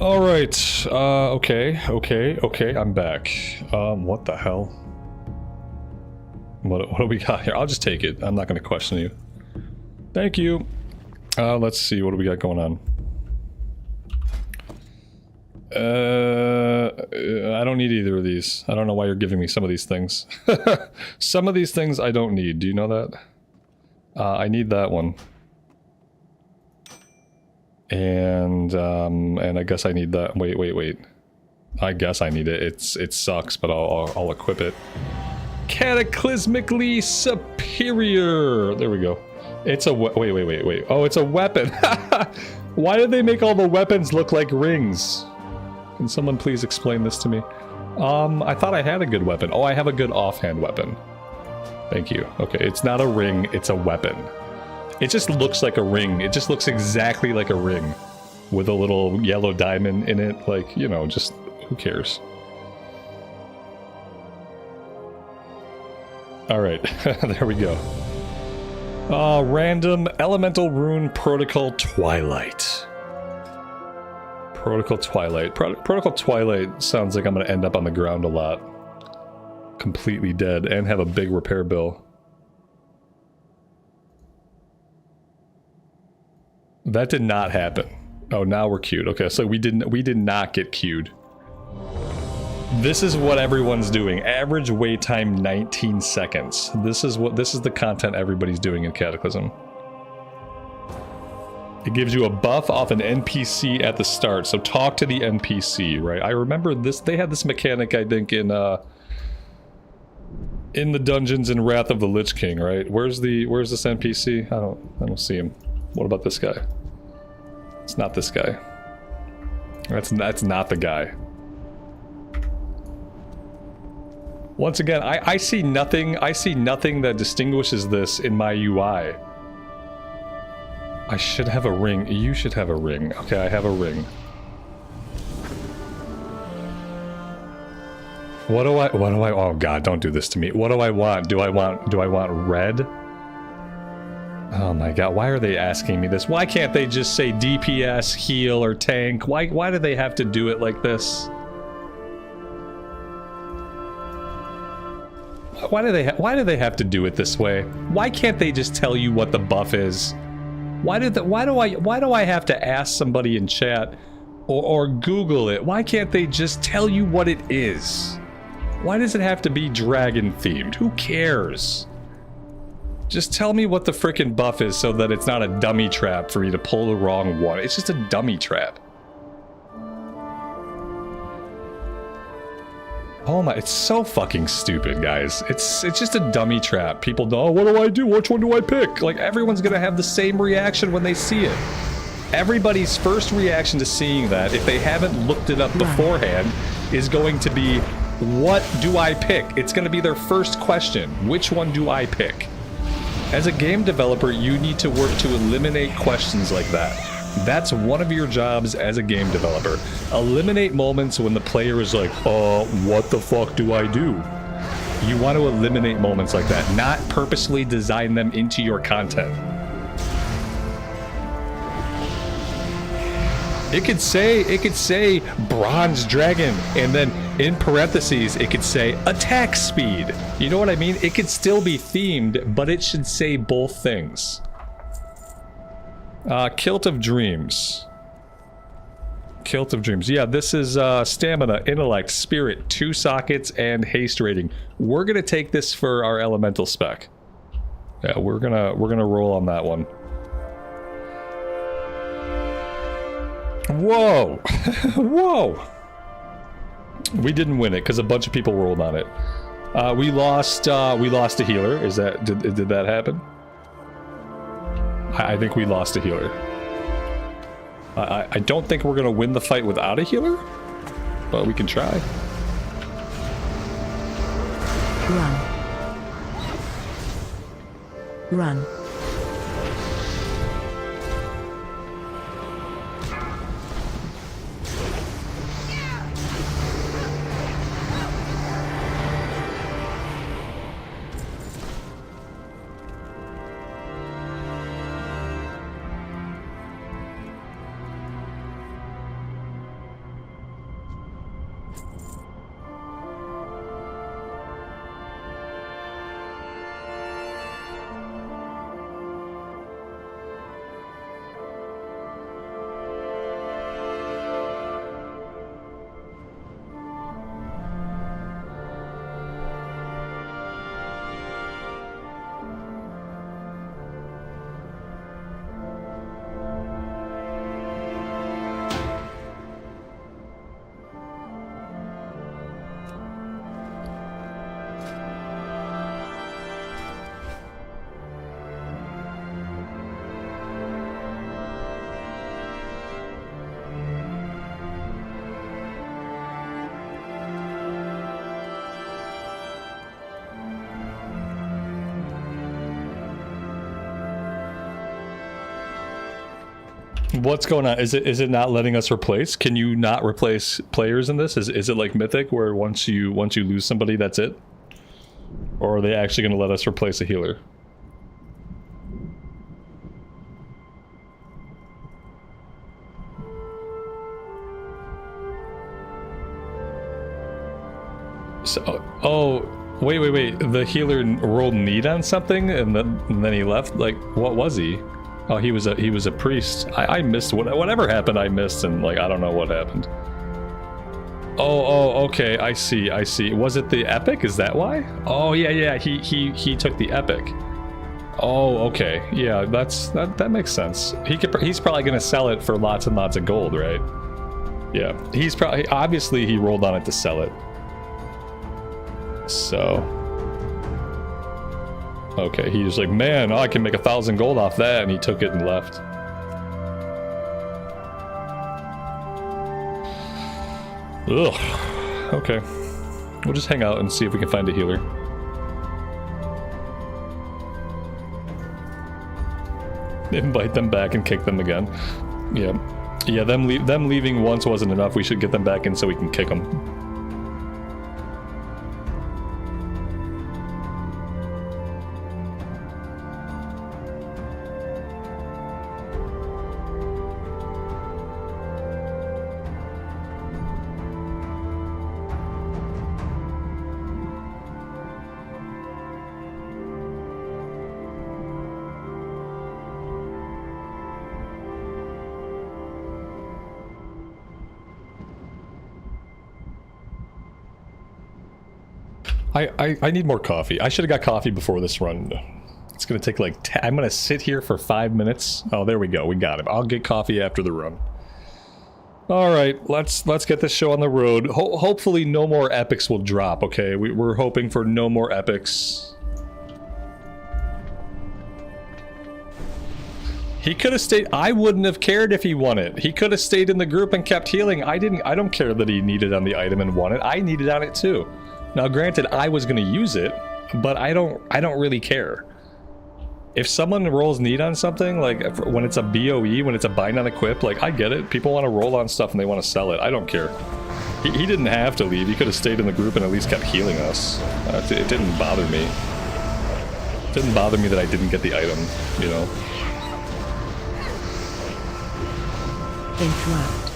Alright, okay, I'm back. What the hell? What do we got here? I'll just take it. I'm not gonna question you. Thank you. Let's see, what do we got going on? I don't need either of these. I don't know why you're giving me some of these things. Some of these things I don't need. Do you know that? I need that one. And I guess I need that. Wait. I guess I need it. It sucks, but I'll equip it. Cataclysmically superior. There we go. It's a wait. Oh, it's a weapon. Why did they make all the weapons look like rings? Can someone please explain this to me? I thought I had a good weapon. Oh, I have a good offhand weapon. Thank you. Okay, it's not a ring, it's a weapon. It just looks like a ring. It just looks exactly like a ring. With a little yellow diamond in it. Like, you know, just who cares? Alright, there we go. Random Elemental Rune Protocol Twilight. Protocol Twilight. Protocol Twilight sounds like I'm gonna end up on the ground a lot. Completely dead and have a big repair bill. That did not happen. Oh, now we're queued. Okay, so we did not get queued. This is what everyone's doing. Average wait time 19 seconds. This is the content everybody's doing in Cataclysm. It gives you a buff off an NPC at the start, so talk to the NPC, right? I remember this, they had this mechanic, I think, in the dungeons in Wrath of the Lich King, right? Where's this NPC? I don't see him. What about this guy? It's not this guy. That's not the guy. Once again, I see nothing that distinguishes this in my UI. I should have a ring. You should have a ring. Okay, I have a ring. What do I, oh god, don't do this to me. What do I want? Do I want red? Oh my god, why are they asking me this? Why can't they just say DPS, heal, or tank? Why do they have to do it like this? Why do they have to do it this way? Why can't they just tell you what the buff is? Why do I have to ask somebody in chat or Google it? Why can't they just tell you what it is? Why does it have to be dragon themed? Who cares? Just tell me what the frickin' buff is so that it's not a dummy trap for me to pull the wrong one. It's just a dummy trap. Oh my, it's so fucking stupid, guys. It's just a dummy trap. People know, oh, what do I do? Which one do I pick? Like, everyone's gonna have the same reaction when they see it. Everybody's first reaction to seeing that, if they haven't looked it up beforehand, is going to be, what do I pick? It's gonna be their first question. Which one do I pick? As a game developer, you need to work to eliminate questions like that. That's one of your jobs as a game developer. Eliminate moments when the player is like, what the fuck do I do? You want to eliminate moments like that, not purposely design them into your content. It could say bronze dragon, and then in parentheses, it could say attack speed. You know what I mean? It could still be themed, but it should say both things. Kilt of Dreams. Kilt of Dreams. Yeah, this is stamina, intellect, spirit, 2 sockets, and haste rating. We're gonna take this for our elemental spec. Yeah, we're gonna roll on that one. Whoa! Whoa! We didn't win it because a bunch of people rolled on it. We lost a healer. Did that happen? I think we lost a healer. I don't think we're gonna win the fight without a healer, but we can try. Run. What's going on? Is it not letting us replace? Can you not replace players in this? Is it like Mythic where once you lose somebody, that's it? Or are they actually going to let us replace a healer? So, oh, wait. The healer rolled need on something, and then he left. Like, what was he? Oh, he was a priest. I missed whatever happened. I missed, and like I don't know what happened. Oh, okay. I see. Was it the epic? Is that why? Oh, yeah. He took the epic. Oh, okay. Yeah, that makes sense. He's probably gonna sell it for lots and lots of gold, right? Yeah. He's probably obviously he rolled on it to sell it. So, okay, he was like, man, I can make 1,000 gold off that, and he took it and left. Ugh. Okay. We'll just hang out and see if we can find a healer. Invite them back and kick them again. Yeah, them leaving once wasn't enough. We should get them back in so we can kick them. I need more coffee. I should have got coffee before this run. It's gonna take like I'm gonna sit here for 5 minutes. Oh, there we go. We got it. I'll get coffee after the run. All right, let's get this show on the road. Hopefully, no more epics will drop. Okay, we're hoping for no more epics. He could have stayed. I wouldn't have cared if he won it. He could have stayed in the group and kept healing. I don't care that he needed on the item and won it. I needed on it too. Now, granted, I was going to use it, but I don't really care. If someone rolls need on something, like when it's a BOE, when it's a bind on equip, like I get it. People want to roll on stuff and they want to sell it. I don't care. He didn't have to leave. He could have stayed in the group and at least kept healing us. It didn't bother me. It didn't bother me that I didn't get the item, you know. Interrupt.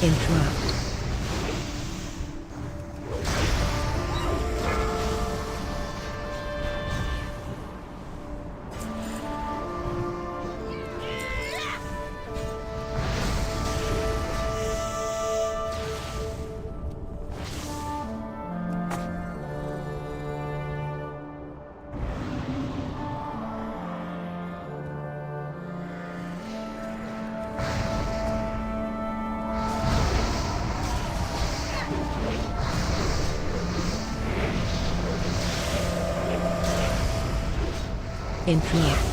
Interrupt. Interrupt.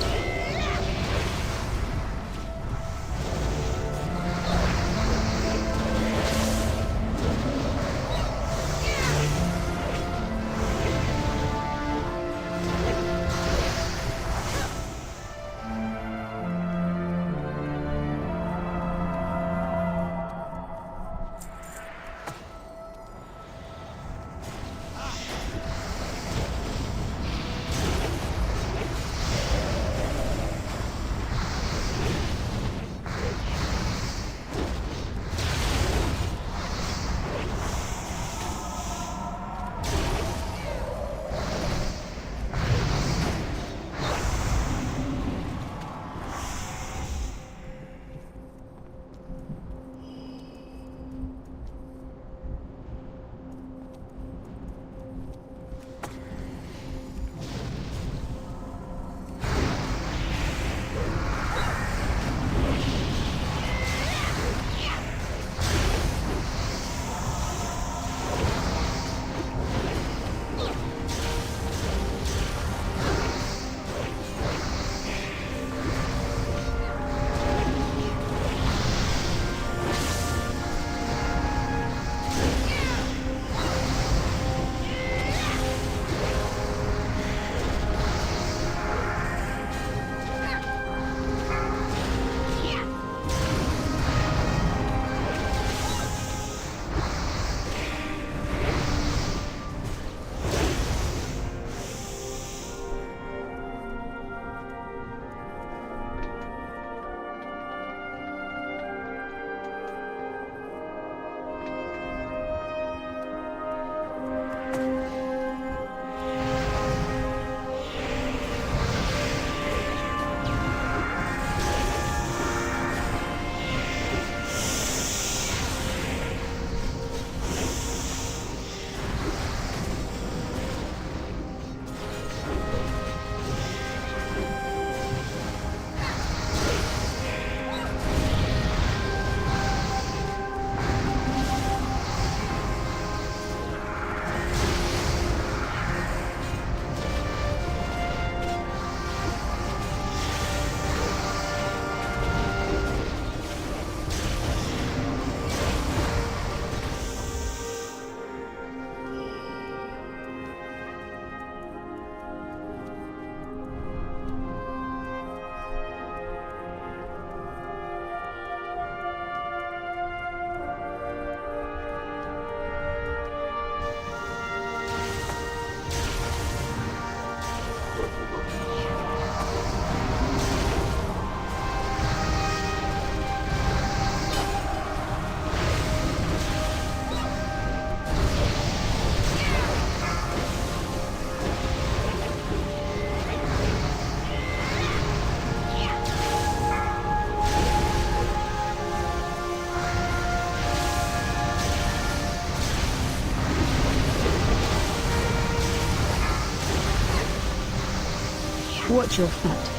Watch your feet.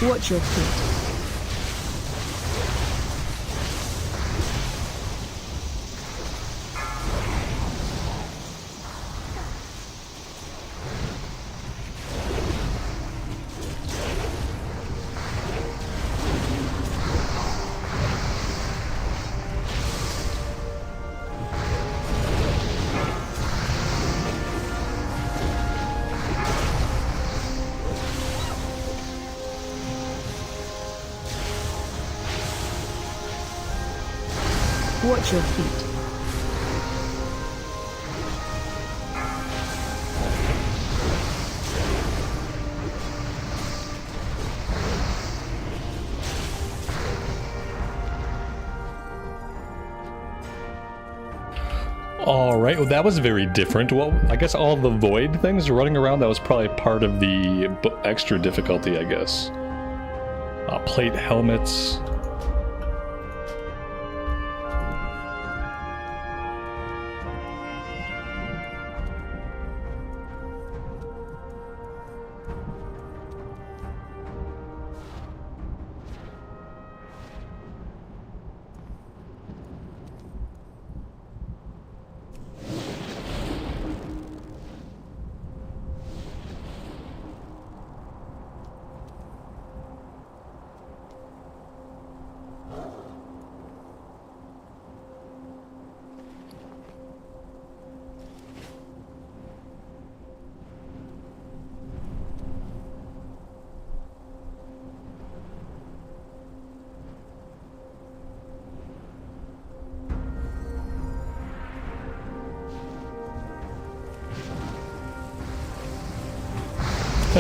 Watch your feet. Watch your feet. Alright, well that was very different. Well, I guess all the void things running around, that was probably part of the extra difficulty, I guess. Plate helmets.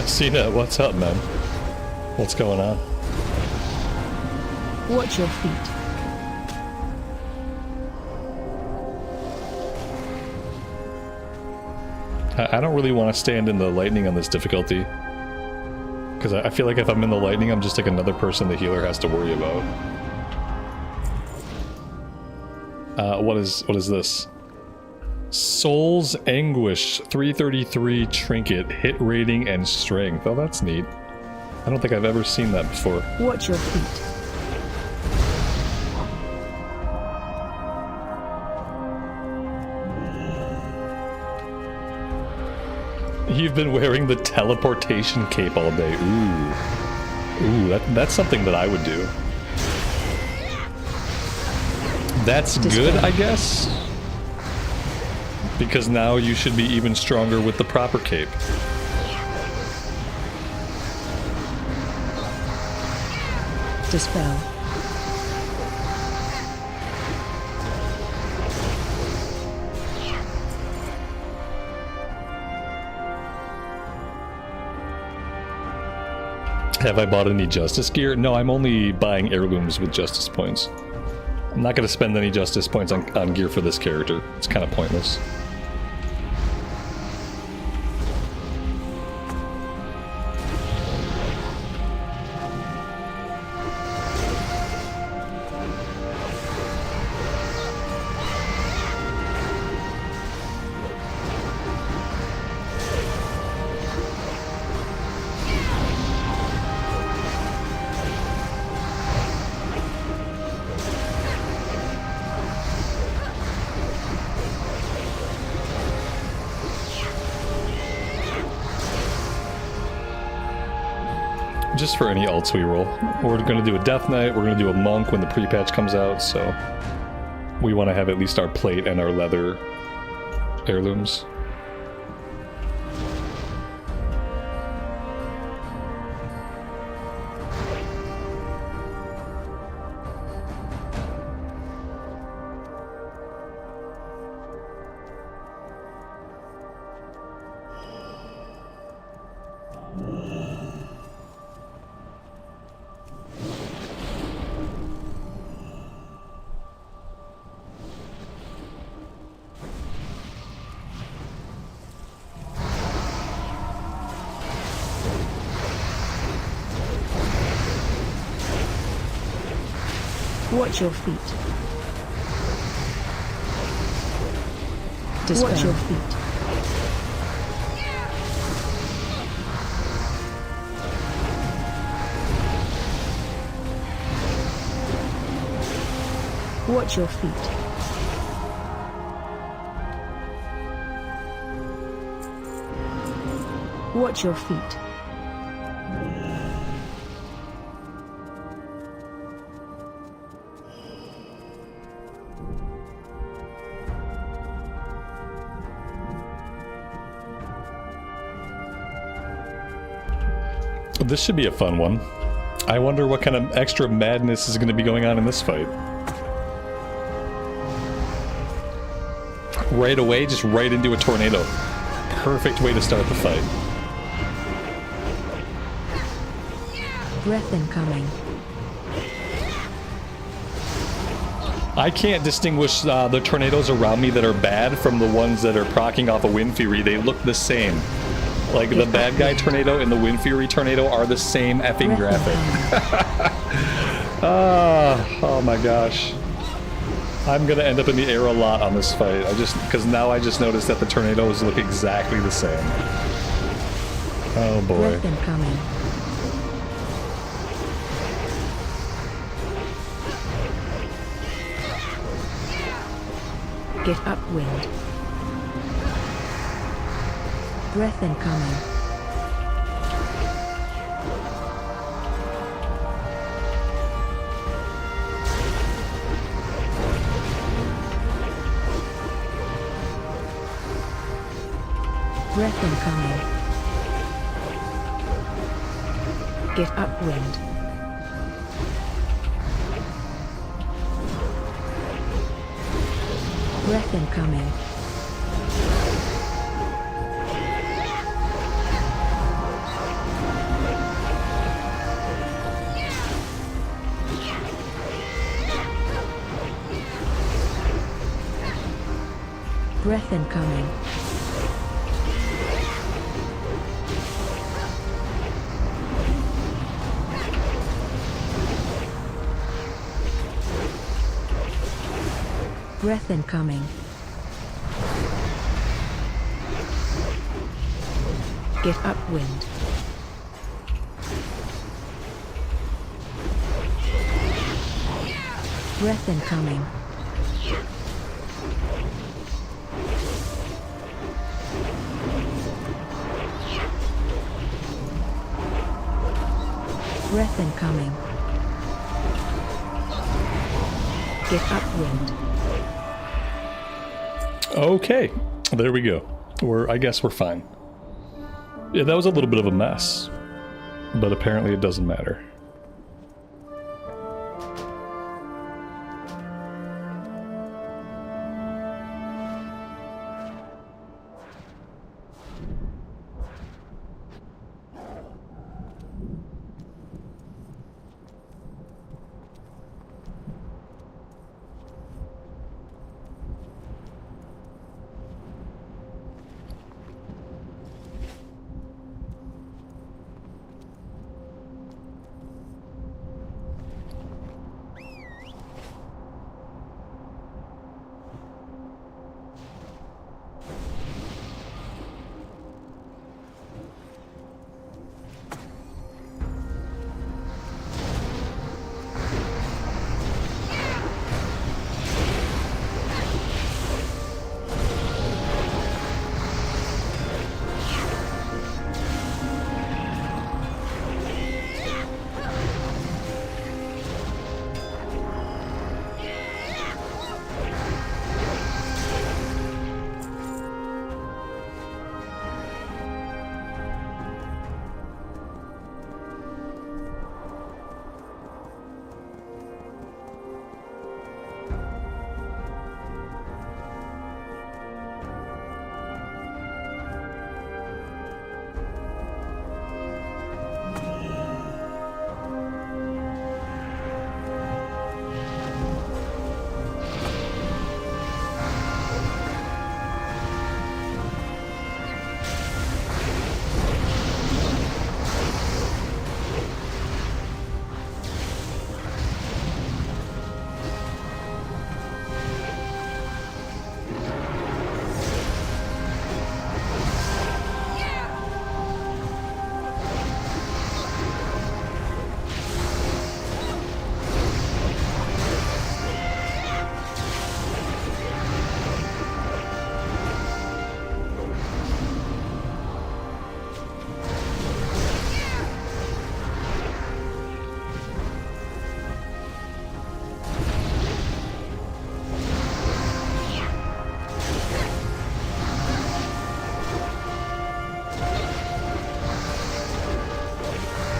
Cena, what's up, man? What's going on? Watch your feet. I don't really want to stand in the lightning on this difficulty. Because I feel like if I'm in the lightning, I'm just like another person the healer has to worry about. What is this? Soul's Anguish, 333 trinket, hit rating and strength. Oh, that's neat. I don't think I've ever seen that before. Watch your feet. You've been wearing the teleportation cape all day. Ooh, that's something that I would do. That's good, I guess. Because now you should be even stronger with the proper cape. Dispel. Have I bought any Justice gear? No, I'm only buying heirlooms with Justice points. I'm not going to spend any Justice points on gear for this character. It's kind of pointless. Just for any alts we roll. We're going to do a Death Knight, we're going to do a Monk when the pre-patch comes out, so we want to have at least our plate and our leather heirlooms. Watch your feet. Dispel. Watch your feet. Watch your feet. Watch your feet. This should be a fun one. I wonder what kind of extra madness is going to be going on in this fight. Right away, just right into a tornado. Perfect way to start the fight. Breath incoming. I can't distinguish the tornadoes around me that are bad from the ones that are proccing off a Wind Fury. They look the same. Like, the bad guy tornado and the Wind Fury tornado are the same effing graphic. Oh my gosh. I'm gonna end up in the air a lot on this fight. Because now I just noticed that the tornadoes look exactly the same. Oh boy. Breath incoming. Get upwind. Breath incoming. Breath incoming. Get upwind. Breath incoming. Breath incoming. Breath incoming. Get upwind. Breath incoming. Breath incoming. Get upwind. Okay, there we go. I guess we're fine. Yeah, that was a little bit of a mess, but apparently it doesn't matter.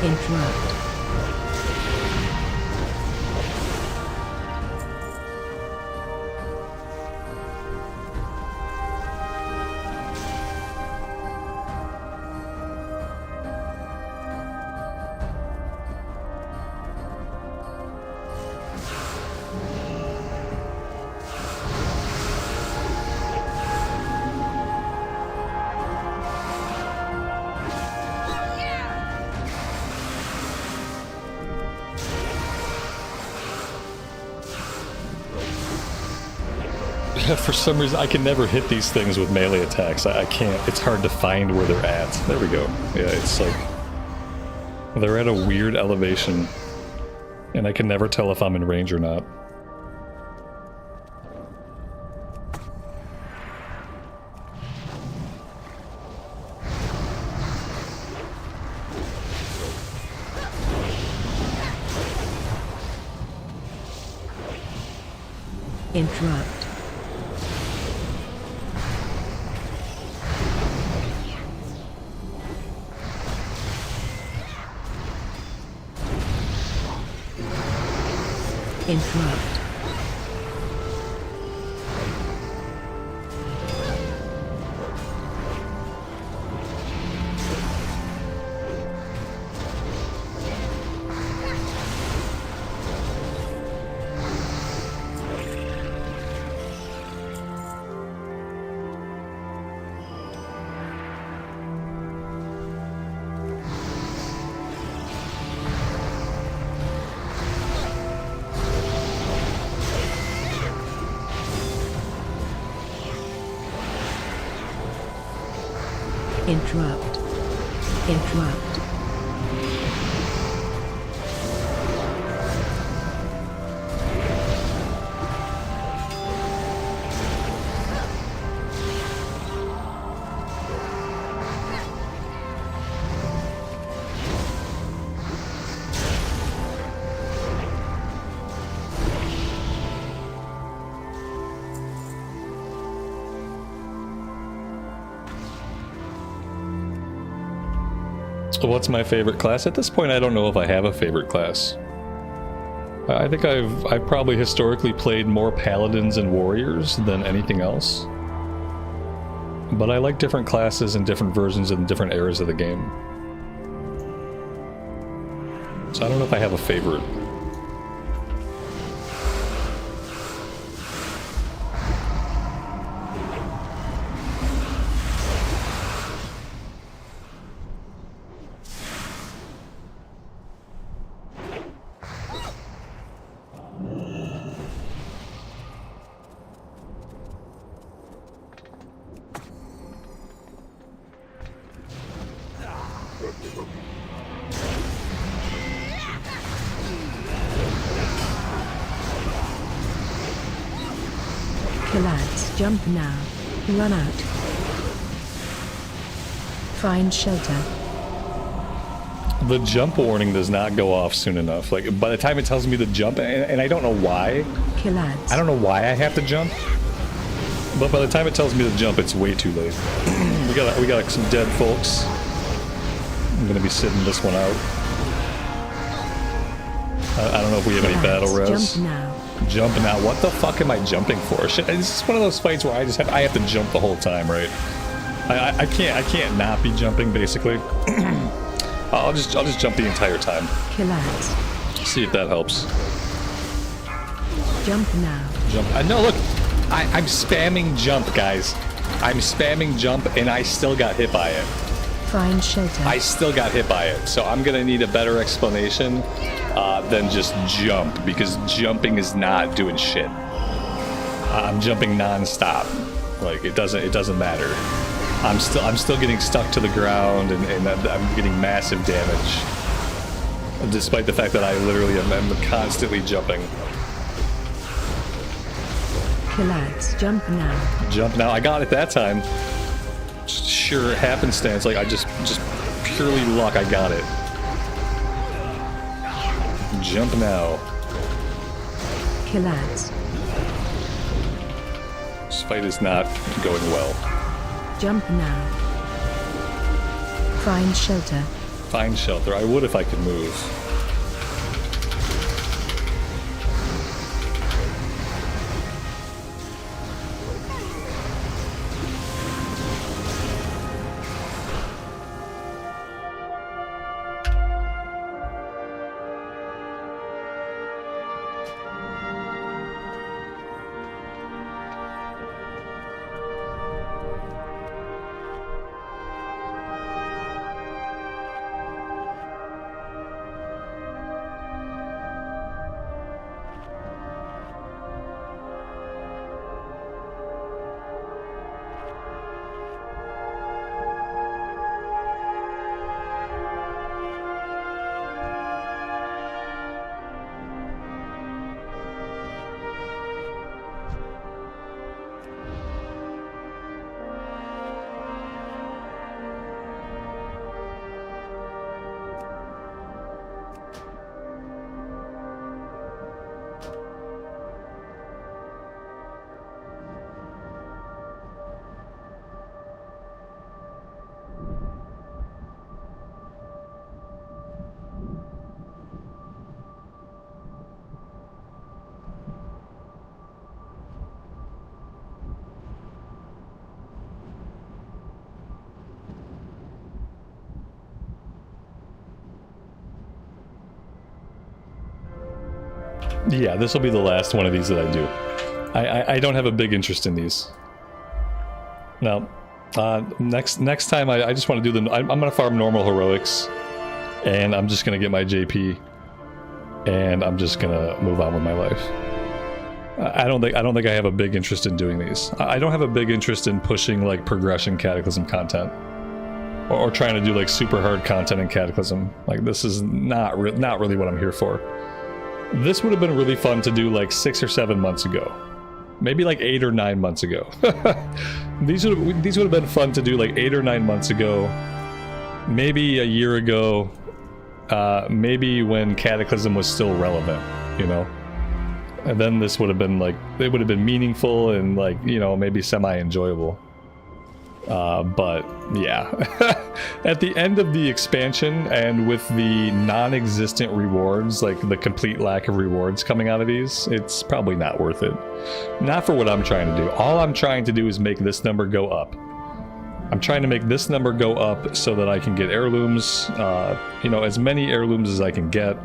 Interrupt. For some reason, I can never hit these things with melee attacks. I can't. It's hard to find where they're at. There we go. Yeah, it's like... they're at a weird elevation. And I can never tell if I'm in range or not. Interrupt. Interrupt. Interrupt. Interrupt. What's my favorite class? At this point, I don't know if I have a favorite class. I think I've probably historically played more paladins and warriors than anything else. But I like different classes and different versions in different eras of the game. So I don't know if I have a favorite. Collapse. Jump now. Run out. Find shelter. The jump warning does not go off soon enough. Like, by the time it tells me to jump, and I don't know why. Collapse. I don't know why I have to jump. But by the time it tells me to jump, it's way too late. we got like some dead folks. I'm gonna be sitting this one out. I don't know if we have any battle res. Jump now. Jump now. What the fuck am I jumping for? Shit, this is one of those fights where I have to jump the whole time, right? I can't not be jumping basically. I'll just jump the entire time. Collapse. See if that helps. Jump now. Jump. No, look. I'm spamming jump, guys. I'm spamming jump, and I still got hit by it. Find shelter. I still got hit by it, so I'm gonna need a better explanation than just jump, because jumping is not doing shit. I'm jumping non-stop. Like it doesn't matter. I'm still getting stuck to the ground, and I'm getting massive damage, despite the fact that I literally am constantly jumping. Collapse. Jump now. Jump now. I got it that time. Sure happenstance. Like I just purely luck. I got it. Jump now. Collapse. This fight is not going well. Jump now. Find shelter. find shelter. I would if I could move. Yeah, this will be the last one of these that I do. I don't have a big interest in these. Now, next time I just want to do the... I'm going to farm normal heroics, and I'm just going to get my JP, and I'm just going to move on with my life. I don't think I have a big interest in doing these. I don't have a big interest in pushing like progression Cataclysm content, or trying to do like super hard content in Cataclysm. Like this is not really what I'm here for. This would have been really fun to do like 6 or 7 months ago, maybe like 8 or 9 months ago. These would have been fun to do like 8 or 9 months ago, maybe a year ago, maybe when Cataclysm was still relevant, you know. And then this would have been like, it would have been meaningful and like, you know, maybe semi-enjoyable. But yeah, at the end of the expansion and with the non-existent rewards, like the complete lack of rewards coming out of these, it's probably not worth it. Not for what I'm trying to do. All I'm trying to do is make this number go up. I'm trying to make this number go up so that I can get heirlooms, you know, as many heirlooms as I can get.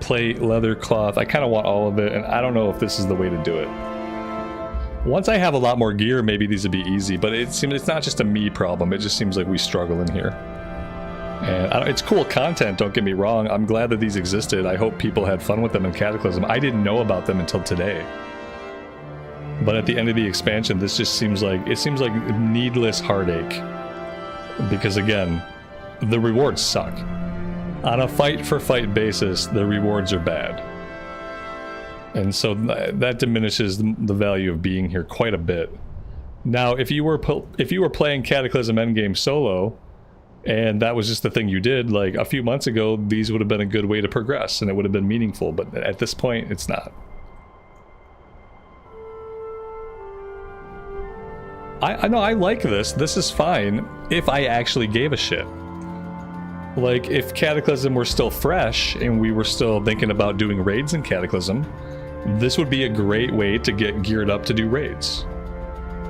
Plate, leather, cloth, I kind of want all of it, and I don't know if this is the way to do it. Once I have a lot more gear, maybe these would be easy, but it seems it's not just a me problem, it just seems like we struggle in here. And it's cool content, don't get me wrong, I'm glad that these existed, I hope people had fun with them in Cataclysm. I didn't know about them until today. But at the end of the expansion, this just seems like, it seems like needless heartache. Because again, the rewards suck. On a fight-for-fight basis, the rewards are bad. And so that diminishes the value of being here quite a bit. Now, if you were playing Cataclysm Endgame solo, and that was just the thing you did, like a few months ago, these would have been a good way to progress, and it would have been meaningful, but at this point, it's not. I know, I like this. This is fine if I actually gave a shit. Like, if Cataclysm were still fresh and we were still thinking about doing raids in Cataclysm, this would be a great way to get geared up to do raids.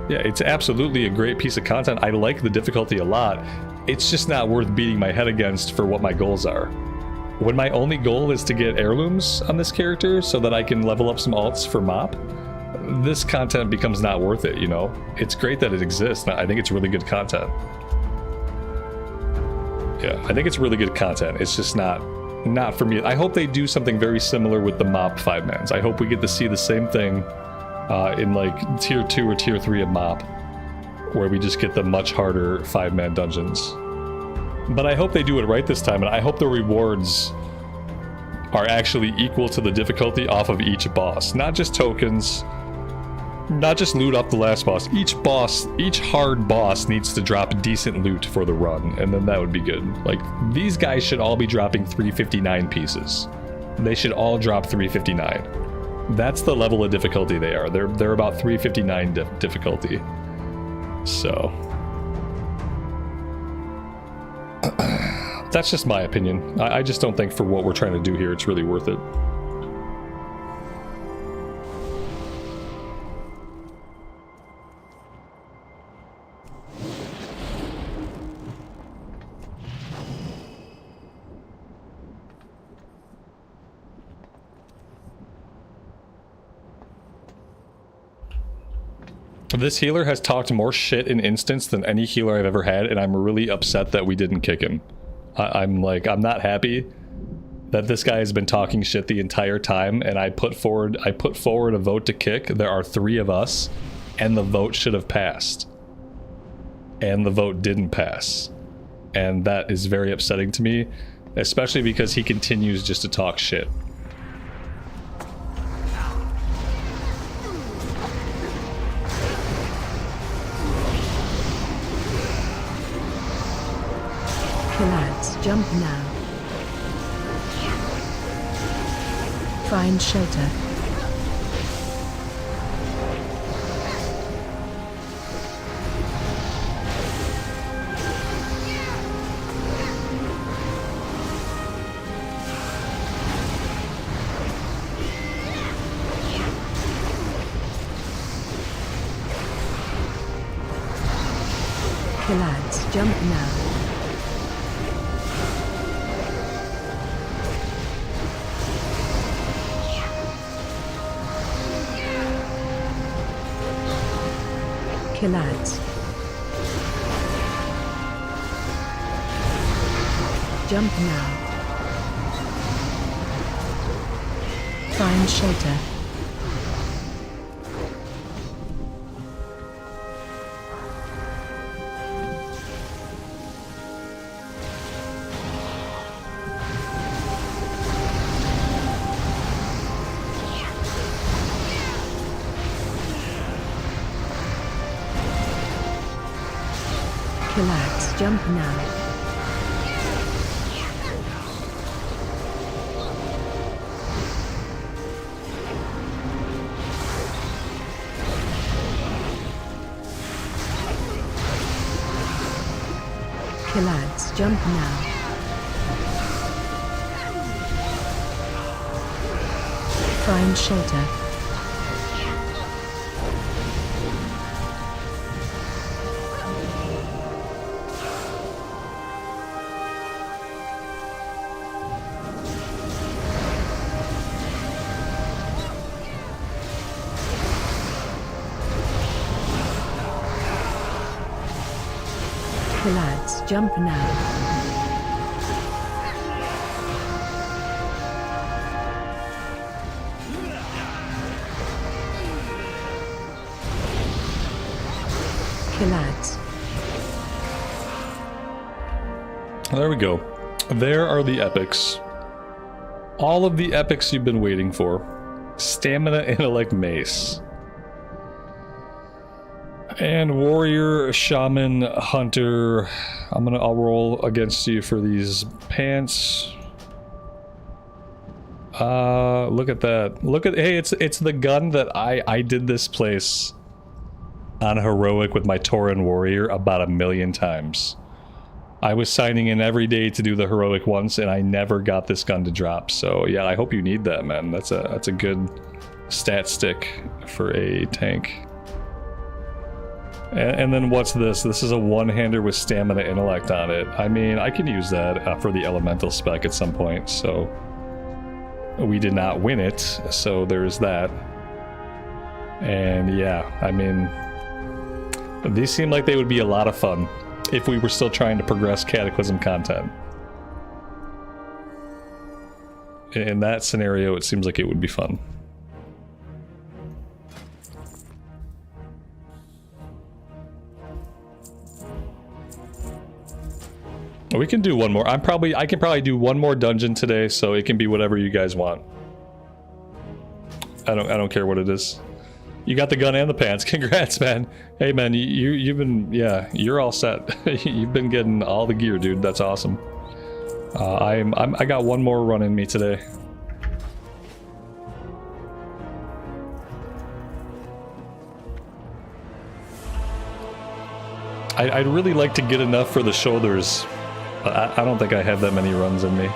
Yeah, it's absolutely a great piece of content. I like the difficulty a lot. It's just not worth beating my head against for what my goals are. When my only goal is to get heirlooms on this character so that I can level up some alts for MOP, this content becomes not worth it, you know? It's great that it exists. I think it's really good content. Yeah, I think it's really good content. It's just not for me. I hope they do something very similar with the MOP 5-mans. I hope we get to see the same thing in like tier 2 or tier 3 of MOP, where we just get the much harder 5-man dungeons. But I hope they do it right this time, and I hope the rewards are actually equal to the difficulty off of each boss. Not just tokens, not just loot off the last boss. Each hard boss needs to drop decent loot for the run, and then that would be good. Like, these guys should all be dropping 359 pieces. They should all drop 359. That's the level of difficulty they are. They're about 359 difficulty. So That's just my opinion. I just don't think for what we're trying to do here, it's really worth it. This healer has talked more shit in instance than any healer I've ever had, and I'm really upset that we didn't kick him. I'm not happy that this guy has been talking shit the entire time, and I put forward a vote to kick. There are 3 of us, and the vote should have passed. And the vote didn't pass. And that is very upsetting to me, especially because he continues just to talk shit. Lads, jump now. Find shelter. Lads, jump now. Lads. Jump now. Find shelter. Relax, jump now. Lads, jump now. Find shelter. Lads, jump now. Lads. There we go. There are the epics. All of the epics you've been waiting for. Stamina, intellect, mace. And warrior, shaman, hunter. I'll roll against you for these pants. Look at that. Hey, it's the gun that I did this place on heroic with my Tauren warrior about 1 million times. I was signing in every day to do the heroic once, and I never got this gun to drop. So yeah, I hope you need that, man. That's a good stat stick for a tank. And then what's this? This is a one-hander with stamina intellect on it. I mean, I can use that for the elemental spec at some point, so... We did not win it, so there's that. And yeah, I mean... These seem like they would be a lot of fun if we were still trying to progress Cataclysm content. In that scenario, it seems like it would be fun. We can do one more. I can probably do one more dungeon today, so it can be whatever you guys want. I don't care what it is. You got the gun and the pants. Congrats, man. Hey, man, you've been, yeah, you're all set. You've been getting all the gear, dude. That's awesome. I got one more run in me today. I'd really like to get enough for the shoulders I don't think I have that many runs in me.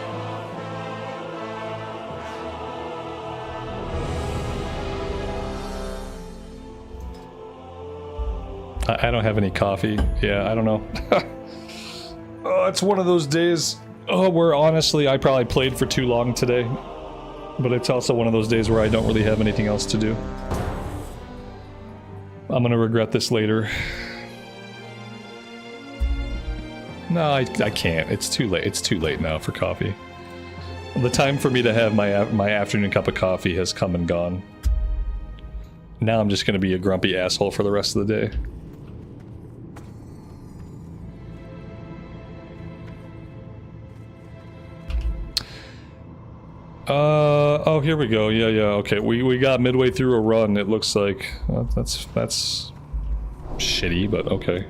I don't have any coffee. Yeah, I don't know. Oh, it's one of those days where honestly I probably played for too long today. But it's also one of those days where I don't really have anything else to do. I'm gonna regret this later. No, I can't. It's too late. It's too late now for coffee. The time for me to have my afternoon cup of coffee has come and gone. Now I'm just gonna be a grumpy asshole for the rest of the day. Oh, here we go. Yeah, okay. We got midway through a run, it looks like. That's shitty, but okay.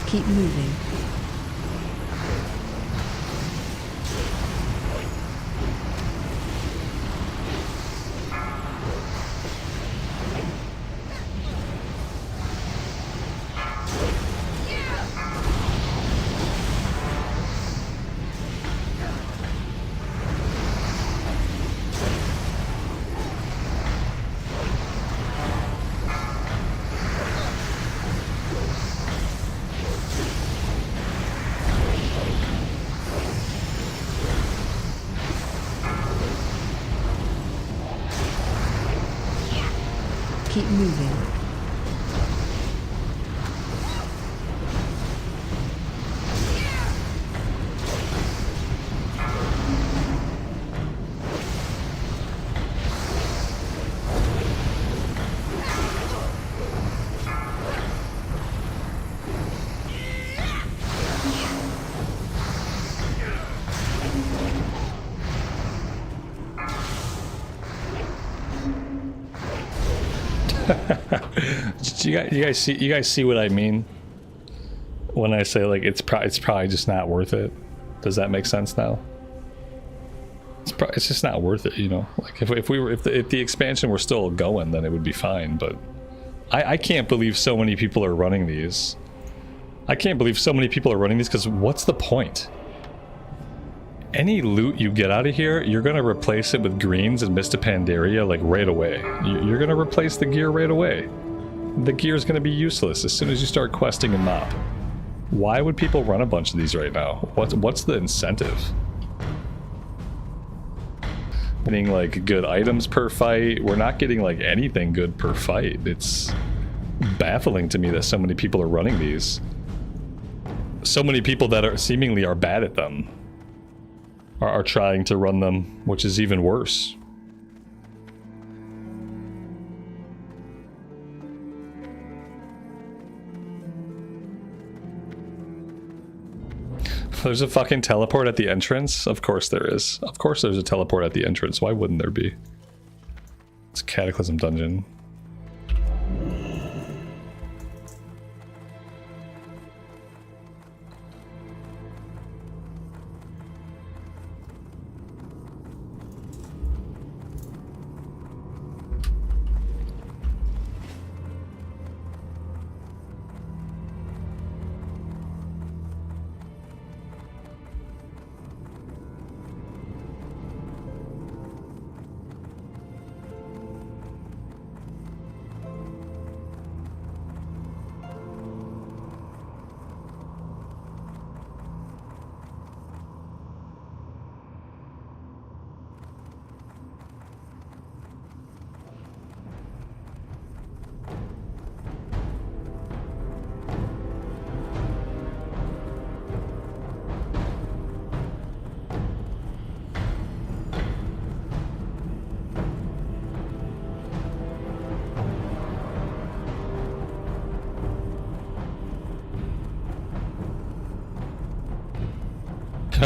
Keep moving. Keep moving. You guys see what I mean when I say like it's probably just not worth it? Does that make sense now? It's just not worth it, you know. Like if the expansion were still going, then it would be fine. But I can't believe so many people are running these. I can't believe so many people are running these because what's the point? Any loot you get out of here, you're gonna replace it with greens and Mist of Pandaria like right away. You're gonna replace the gear right away. The gear is gonna be useless as soon as you start questing in MOP. Why would people run a bunch of these right now? What's the incentive? Getting like good items per fight. We're not getting like anything good per fight. It's baffling to me that so many people are running these. So many people that are seemingly are bad at them are trying to run them, which is even worse. There's a fucking teleport at the entrance? Of course there is. Of course there's a teleport at the entrance. Why wouldn't there be? It's a Cataclysm dungeon.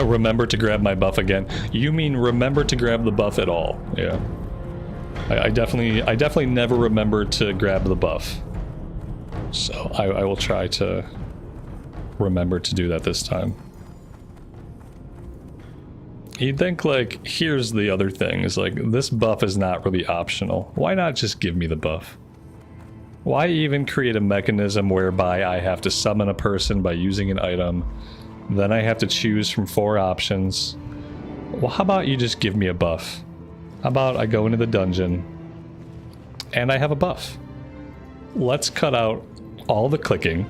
Remember to grab my buff again. You mean remember to grab the buff at all? Yeah. I definitely never remember to grab the buff. So I will try to remember to do that this time. You'd think, like, here's the other thing, is like, this buff is not really optional. Why not just give me the buff? Why even create a mechanism whereby I have to summon a person by using an item, then I have to choose from 4 options? Well, how about you just give me a buff? How about I go into the dungeon and I have a buff? Let's cut out all the clicking.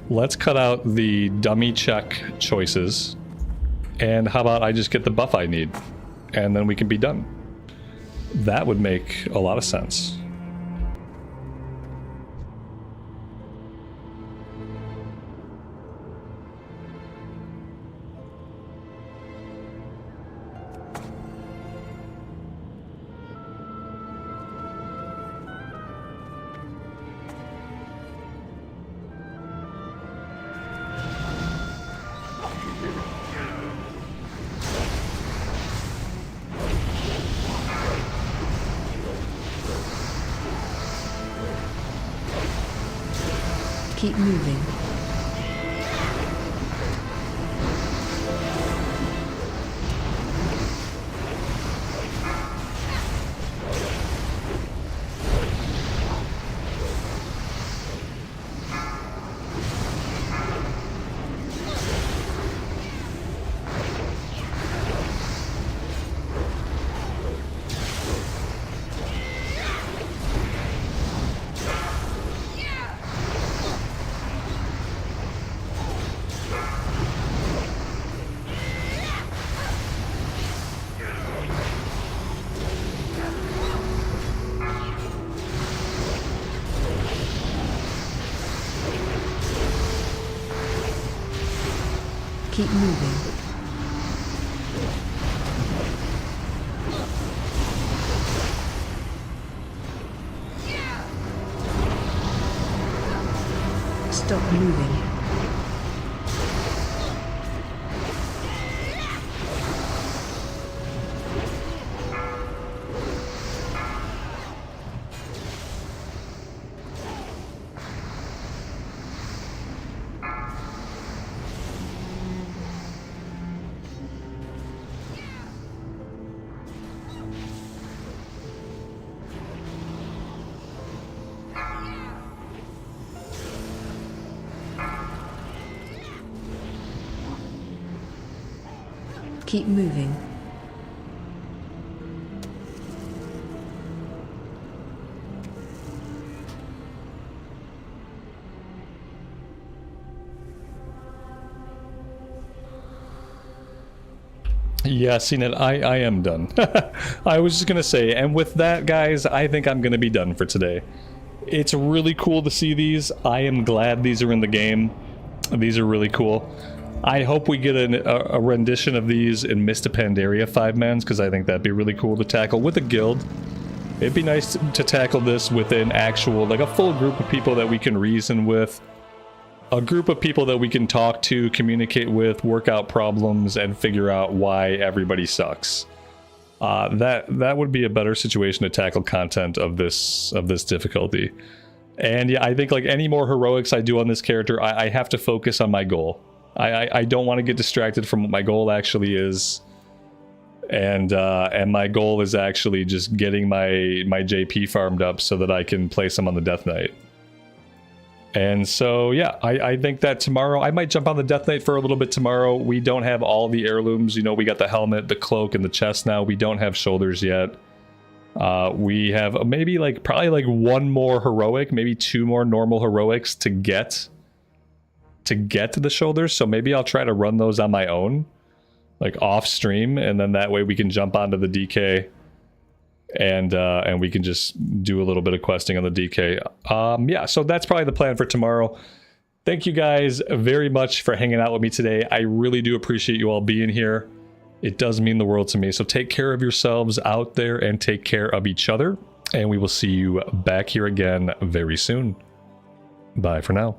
Let's cut out the dummy check choices. And how about I just get the buff I need, and then we can be done? That would make a lot of sense. Keep moving. Keep moving. Stop moving. Keep moving. Yeah, CNET, I am done. I was just gonna say, and with that, guys, I think I'm gonna be done for today. It's really cool to see these. I am glad these are in the game. These are really cool. I hope we get a rendition of these in Mist of Pandaria 5-mans, because I think that'd be really cool to tackle with a guild. It'd be nice to tackle this with an actual, like a full group of people that we can reason with. A group of people that we can talk to, communicate with, work out problems, and figure out why everybody sucks. That would be a better situation to tackle content of this difficulty. And yeah, I think like any more heroics I do on this character, I have to focus on my goal. I don't want to get distracted from what my goal actually is, and my goal is actually just getting my JP farmed up so that I can place them on the Death Knight. And so yeah, I think that tomorrow I might jump on the Death Knight for a little bit tomorrow. We don't have all the heirlooms, you know. We got the helmet, the cloak, and the chest now. We don't have shoulders yet. We have maybe probably like one more heroic, maybe 2 more normal heroics to get to the shoulders, so maybe I'll try to run those on my own, like off stream, and then that way we can jump onto the DK and we can just do a little bit of questing on the DK. Yeah, so that's probably the plan for tomorrow. Thank you guys very much for hanging out with me today. I really do appreciate you all being here. It does mean the world to me. So take care of yourselves out there and take care of each other, and we will see you back here again very soon. Bye for now.